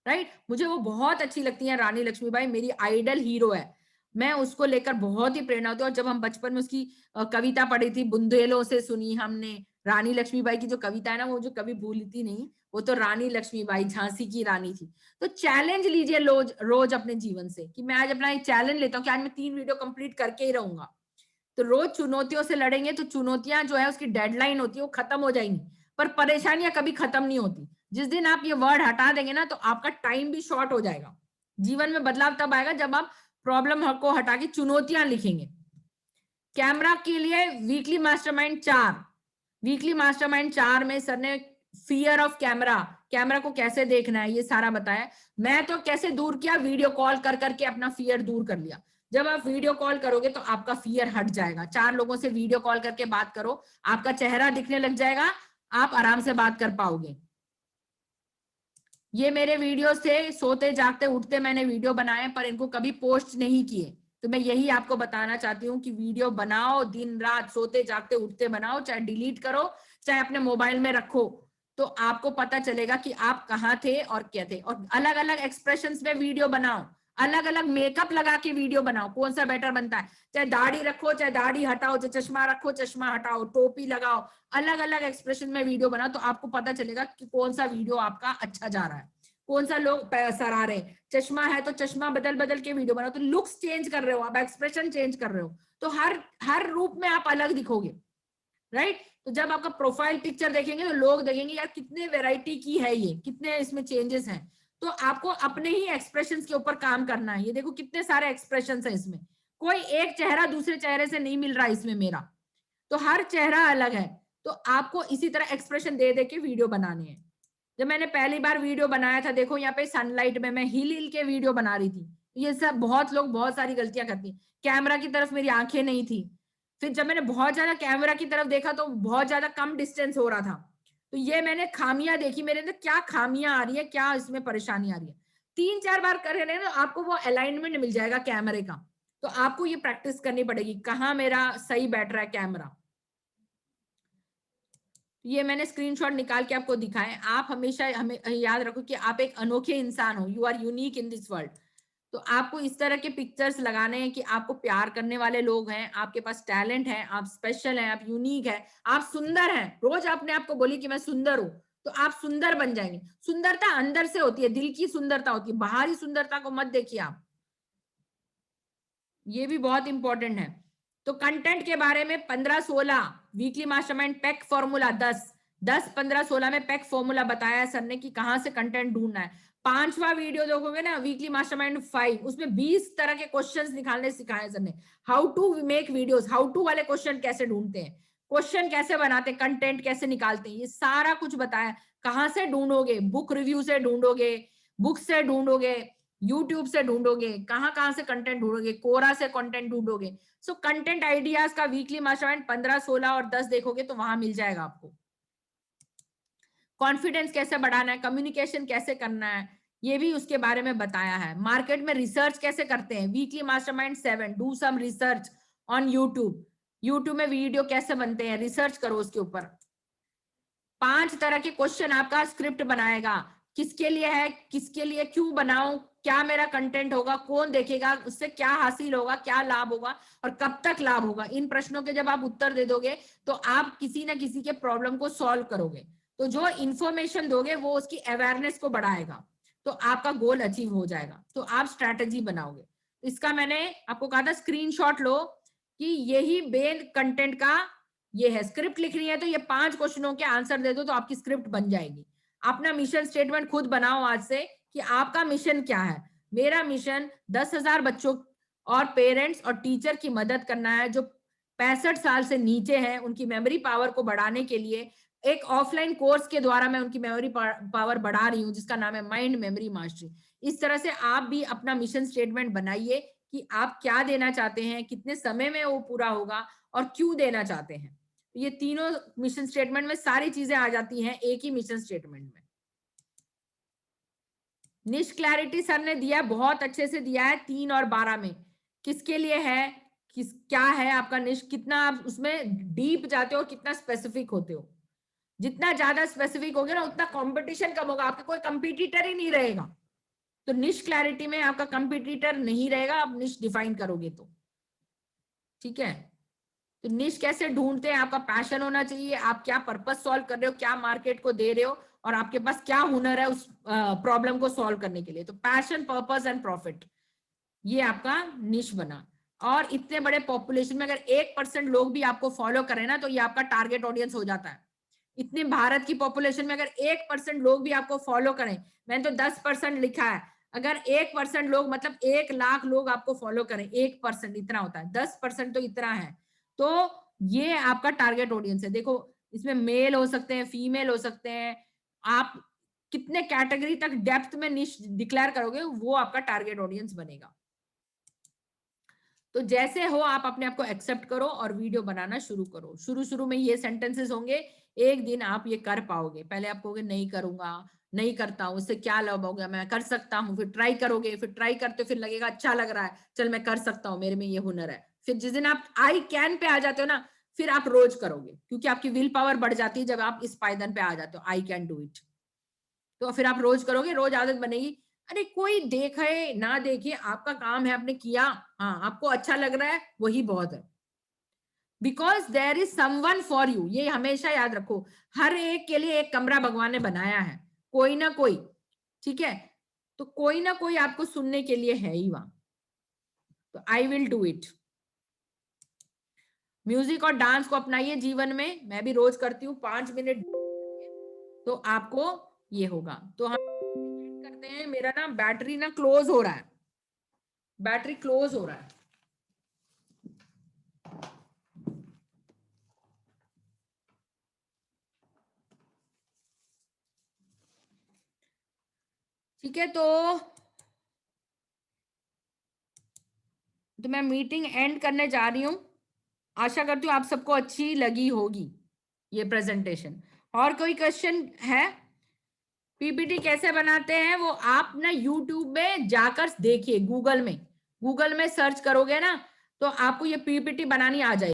राइट। मुझे वो बहुत अच्छी लगती है रानी लक्ष्मीबाई, मेरी आइडल हीरो है, मैं उसको लेकर बहुत ही प्रेरणा होती है। और जब हम बचपन में उसकी कविता पढ़ी थी, बुंदेलों से सुनी हमने, रानी लक्ष्मीबाई की जो कविता है ना वो मुझे कभी भूलती नहीं। वो तो रानी लक्ष्मीबाई झांसी की रानी थी। तो चैलेंज लीजिए रोज रोज अपने जीवन से कि मैं आज अपना एक चैलेंज लेता हूँ कि आज मैं 3 वीडियो कंप्लीट करके ही रहूंगा। तो रोज चुनौतियों से लड़ेंगे तो चुनौतियां जो है उसकी डेडलाइन होती है वो खत्म हो जाएंगी, पर परेशानियां कभी खत्म नहीं होती। जिस दिन आप ये वर्ड हटा देंगे ना तो आपका टाइम भी शॉर्ट हो जाएगा। जीवन में बदलाव तब आएगा जब आप प्रॉब्लम को हटा के चुनौतियां लिखेंगे। कैमरा के लिए वीकली मास्टरमाइंड 4, वीकली मास्टरमाइंड 4 में सर ने फियर ऑफ कैमरा, कैमरा को कैसे देखना है ये सारा बताया। मैं तो कैसे दूर किया, वीडियो कॉल कर करके अपना फियर दूर कर लिया। जब आप वीडियो कॉल करोगे तो आपका फियर हट जाएगा। 4 लोगों से वीडियो कॉल करके बात करो, आपका चेहरा दिखने लग जाएगा, आप आराम से बात कर पाओगे। ये मेरे वीडियो थे, सोते जागते उठते मैंने वीडियो बनाए, पर इनको कभी पोस्ट नहीं किए। तो मैं यही आपको बताना चाहती हूँ कि वीडियो बनाओ, दिन रात सोते जागते उठते बनाओ, चाहे डिलीट करो चाहे अपने मोबाइल में रखो, तो आपको पता चलेगा कि आप कहाँ थे और क्या थे। और अलग अलग एक्सप्रेशंस में वीडियो बनाओ, अलग अलग मेकअप लगा के वीडियो बनाओ, कौन सा बेटर बनता है। चाहे दाढ़ी रखो चाहे दाढ़ी हटाओ, चाहे चश्मा रखो चश्मा हटाओ, टोपी लगाओ, अलग अलग एक्सप्रेशन में वीडियो बनाओ, तो आपको पता चलेगा कि कौन सा वीडियो आपका अच्छा जा रहा है, कौन सा लोग सराह रहे हैं। चश्मा है तो चश्मा बदल बदल के वीडियो बनाओ, तो लुक्स चेंज कर रहे हो आप, एक्सप्रेशन चेंज कर रहे हो, तो हर रूप में आप अलग दिखोगे, राइट। तो जब आपका प्रोफाइल पिक्चर देखेंगे तो लोग देखेंगे यार कितने वैरायटी की है ये, कितने इसमें चेंजेस हैं। तो आपको अपने ही एक्सप्रेशंस के ऊपर काम करना है। ये देखो कितने सारे एक्सप्रेशंस है इसमें, कोई एक चेहरा दूसरे चेहरे से नहीं मिल रहा इसमें मेरा, तो हर चेहरा अलग है। तो आपको इसी तरह एक्सप्रेशन दे दे के वीडियो बनाने हैं। जब मैंने पहली बार वीडियो बनाया था, देखो यहाँ पे सनलाइट में मैं हिल हिल के वीडियो बना रही थी। ये सब बहुत लोग बहुत सारी गलतियां करती हैं। कैमरा की तरफ मेरी आंखें नहीं थी। फिर जब मैंने बहुत ज्यादा कैमरा की तरफ देखा तो बहुत ज्यादा कम डिस्टेंस हो रहा था। तो ये मैंने खामियां देखी मेरे अंदर, क्या खामियां आ रही है, क्या इसमें परेशानी आ रही है। 3-4 बार कर रहे हैं तो आपको वो अलाइनमेंट मिल जाएगा कैमरे का। तो आपको ये प्रैक्टिस करनी पड़ेगी, कहाँ मेरा सही बैठ रहा है कैमरा। ये मैंने स्क्रीनशॉट निकाल के आपको दिखाएं। आप हमेशा हमें याद रखो कि आप एक अनोखे इंसान हो, you are unique in this world. तो आपको इस तरह के पिक्चर्स लगाने हैं कि आपको प्यार करने वाले लोग हैं, आपके पास टैलेंट है, आप स्पेशल हैं, आप यूनिक है, आप सुंदर हैं। रोज अपने आप को बोलिए कि मैं सुंदर हूं, तो आप सुंदर बन जाएंगे। सुंदरता अंदर से होती है, दिल की सुंदरता होती है, बाहरी सुंदरता को मत देखिए आप। ये भी बहुत इंपॉर्टेंट है। तो कंटेंट के बारे में 15-16 वीकली मास्टरमाइंड पैक फॉर्मूला 10-15-16 में पैक फॉर्मूला बताया सर ने कि कहां से कंटेंट ढूंढना है। 5वां वीडियो देखोगे ना वीकली मास्टरमाइंड 5, उसमें 20 तरह के क्वेश्चंस निकालने सिखाए सर ने। How to make videos, how to वाले क्वेश्चन कैसे ढूंढते हैं, क्वेश्चन कैसे बनाते हैं, कंटेंट कैसे निकालते हैं, ये सारा कुछ बताया। कहां से ढूंढोगे, बुक रिव्यू से ढूंढोगे, बुक से ढूंढोगे, यूट्यूब से ढूंढोगे, कहां से कंटेंट ढूंढोगे, कोरा से कंटेंट ढूंढोगे। सो कंटेंट आइडियाज का वीकली मास्टरमाइंड 15, 16 और 10 देखोगे तो वहां मिल जाएगा आपको। कॉन्फिडेंस कैसे बढ़ाना है, कम्युनिकेशन कैसे करना है, ये भी उसके बारे में बताया है। मार्केट में रिसर्च कैसे करते हैं, weekly mastermind 7, do some research on YouTube. YouTube में वीडियो कैसे बनते हैं, रिसर्च करो उसके ऊपर। 5 तरह के क्वेश्चन आपका स्क्रिप्ट बनाएगा, किसके लिए है, किसके लिए, क्यों बनाऊं, क्या मेरा कंटेंट होगा, कौन देखेगा, उससे क्या हासिल होगा, क्या लाभ होगा और कब तक लाभ होगा। इन प्रश्नों के जब आप उत्तर दे दोगे तो आप किसी ना किसी के प्रॉब्लम को सॉल्व करोगे। तो जो इंफॉर्मेशन दोगे वो उसकी अवेयरनेस को बढ़ाएगा, तो आपका गोल अचीव हो जाएगा। तो आप स्ट्रैटेजी बनाओगे। इसका मैंने आपको कहा था स्क्रीनशॉट लो कि यही मेन कंटेंट का ये है। स्क्रिप्ट लिख रही है तो ये 5 क्वेश्चनों के आंसर दे दो तो आपकी स्क्रिप्ट बन जाएगी। अपना मिशन स्टेटमेंट खुद बनाओ आज से कि आपका मिशन क्या है। मेरा मिशन 10,000 बच्चों और पेरेंट्स और टीचर की मदद करना है जो 65 साल से नीचे हैं, उनकी मेमोरी पावर को बढ़ाने के लिए एक ऑफलाइन कोर्स के द्वारा मैं उनकी मेमोरी पावर बढ़ा रही हूँ जिसका नाम है माइंड मेमोरी मास्टरी। इस तरह से आप भी अपना मिशन स्टेटमेंट बनाइए कि आप क्या देना चाहते हैं, कितने समय में वो पूरा होगा और क्यों देना चाहते हैं। ये तीनों मिशन स्टेटमेंट में सारी चीजें आ जाती हैं एक ही मिशन स्टेटमेंट में। निश क्लैरिटी सर ने दिया, बहुत अच्छे से दिया है 3 और 12 में। किसके लिए है, क्या है आपका निश, कितना आप उसमें डीप जाते हो, कितना स्पेसिफिक होते हो। जितना ज्यादा स्पेसिफिक होगे ना उतना कंपटीशन कम होगा, आपके कोई कंपटीटर ही नहीं रहेगा। तो निश क्लैरिटी में आपका कंपटीटर नहीं रहेगा, आप निश डिफाइन करोगे तो। ठीक है, तो निश कैसे ढूंढते हैं, आपका पैशन होना चाहिए, आप क्या पर्पस सॉल्व कर रहे हो, क्या मार्केट को दे रहे हो और आपके पास क्या हुनर है उस प्रॉब्लम को सॉल्व करने के लिए। तो पैशन, पर्पस एंड प्रॉफिट, ये आपका निश बना। और इतने बड़े पॉपुलेशन में अगर 1% लोग भी आपको फॉलो करें ना तो ये आपका टारगेट ऑडियंस हो जाता है। इतनी भारत की पॉपुलेशन में अगर 1% लोग भी आपको फॉलो करें, मैंने तो 10% लिखा है, अगर 1% लोग मतलब 1 लाख लोग आपको फॉलो करें, 1% इतना होता है, 10% तो इतना है। तो ये आपका टारगेट ऑडियंस है। देखो इसमें मेल हो सकते हैं, फीमेल हो सकते हैं, आप कितने कैटेगरी तक डेप्थ में निश डिक्लेयर करोगे वो आपका टारगेट ऑडियंस बनेगा। तो जैसे हो आप अपने आप को एक्सेप्ट करो और वीडियो बनाना शुरू करो। शुरू में ये सेंटेंसेस होंगे, एक दिन आप ये कर पाओगे। पहले आप कहोगे नहीं करूंगा, नहीं करता हूं, उससे क्या लाभ होगा, मैं कर सकता हूँ। फिर ट्राई करोगे, फिर ट्राई करते फिर लगेगा अच्छा लग रहा है, चल मैं कर सकता हूँ, मेरे में ये हुनर है। फिर जिस दिन आप आई कैन पे आ जाते हो ना, फिर आप रोज करोगे क्योंकि आपकी विल पावर बढ़ जाती है जब आप इस पायदान पे आ जाते हो, आई कैन डू इट। तो फिर आप रोज करोगे, रोज आदत बनेगी। अरे कोई देखे ना देखे, आपका काम है, आपने किया, हाँ आपको अच्छा लग रहा है, वही बहुत है। Because there is someone for you, ये हमेशा याद रखो। हर एक के लिए एक कमरा भगवान ने बनाया है, कोई ना कोई। ठीक है, तो कोई ना कोई आपको सुनने के लिए है ही वहां। तो I will do it. Music और डांस को अपनाइए जीवन में, मैं भी रोज करती हूँ 5 मिनट, तो आपको ये होगा। तो हम करते हैं मेरा ना बैटरी ना क्लोज हो रहा है, बैटरी क्लोज हो रहा है। ठीक है, तो मैं मीटिंग एंड करने जा रही हूं। आशा करती हूँ आप सबको अच्छी लगी होगी ये प्रेजेंटेशन। और कोई क्वेश्चन है? पीपीटी कैसे बनाते हैं वो आप ना यूट्यूब में जाकर देखिए, गूगल में सर्च करोगे ना तो आपको ये पीपीटी बनानी आ जाएगी।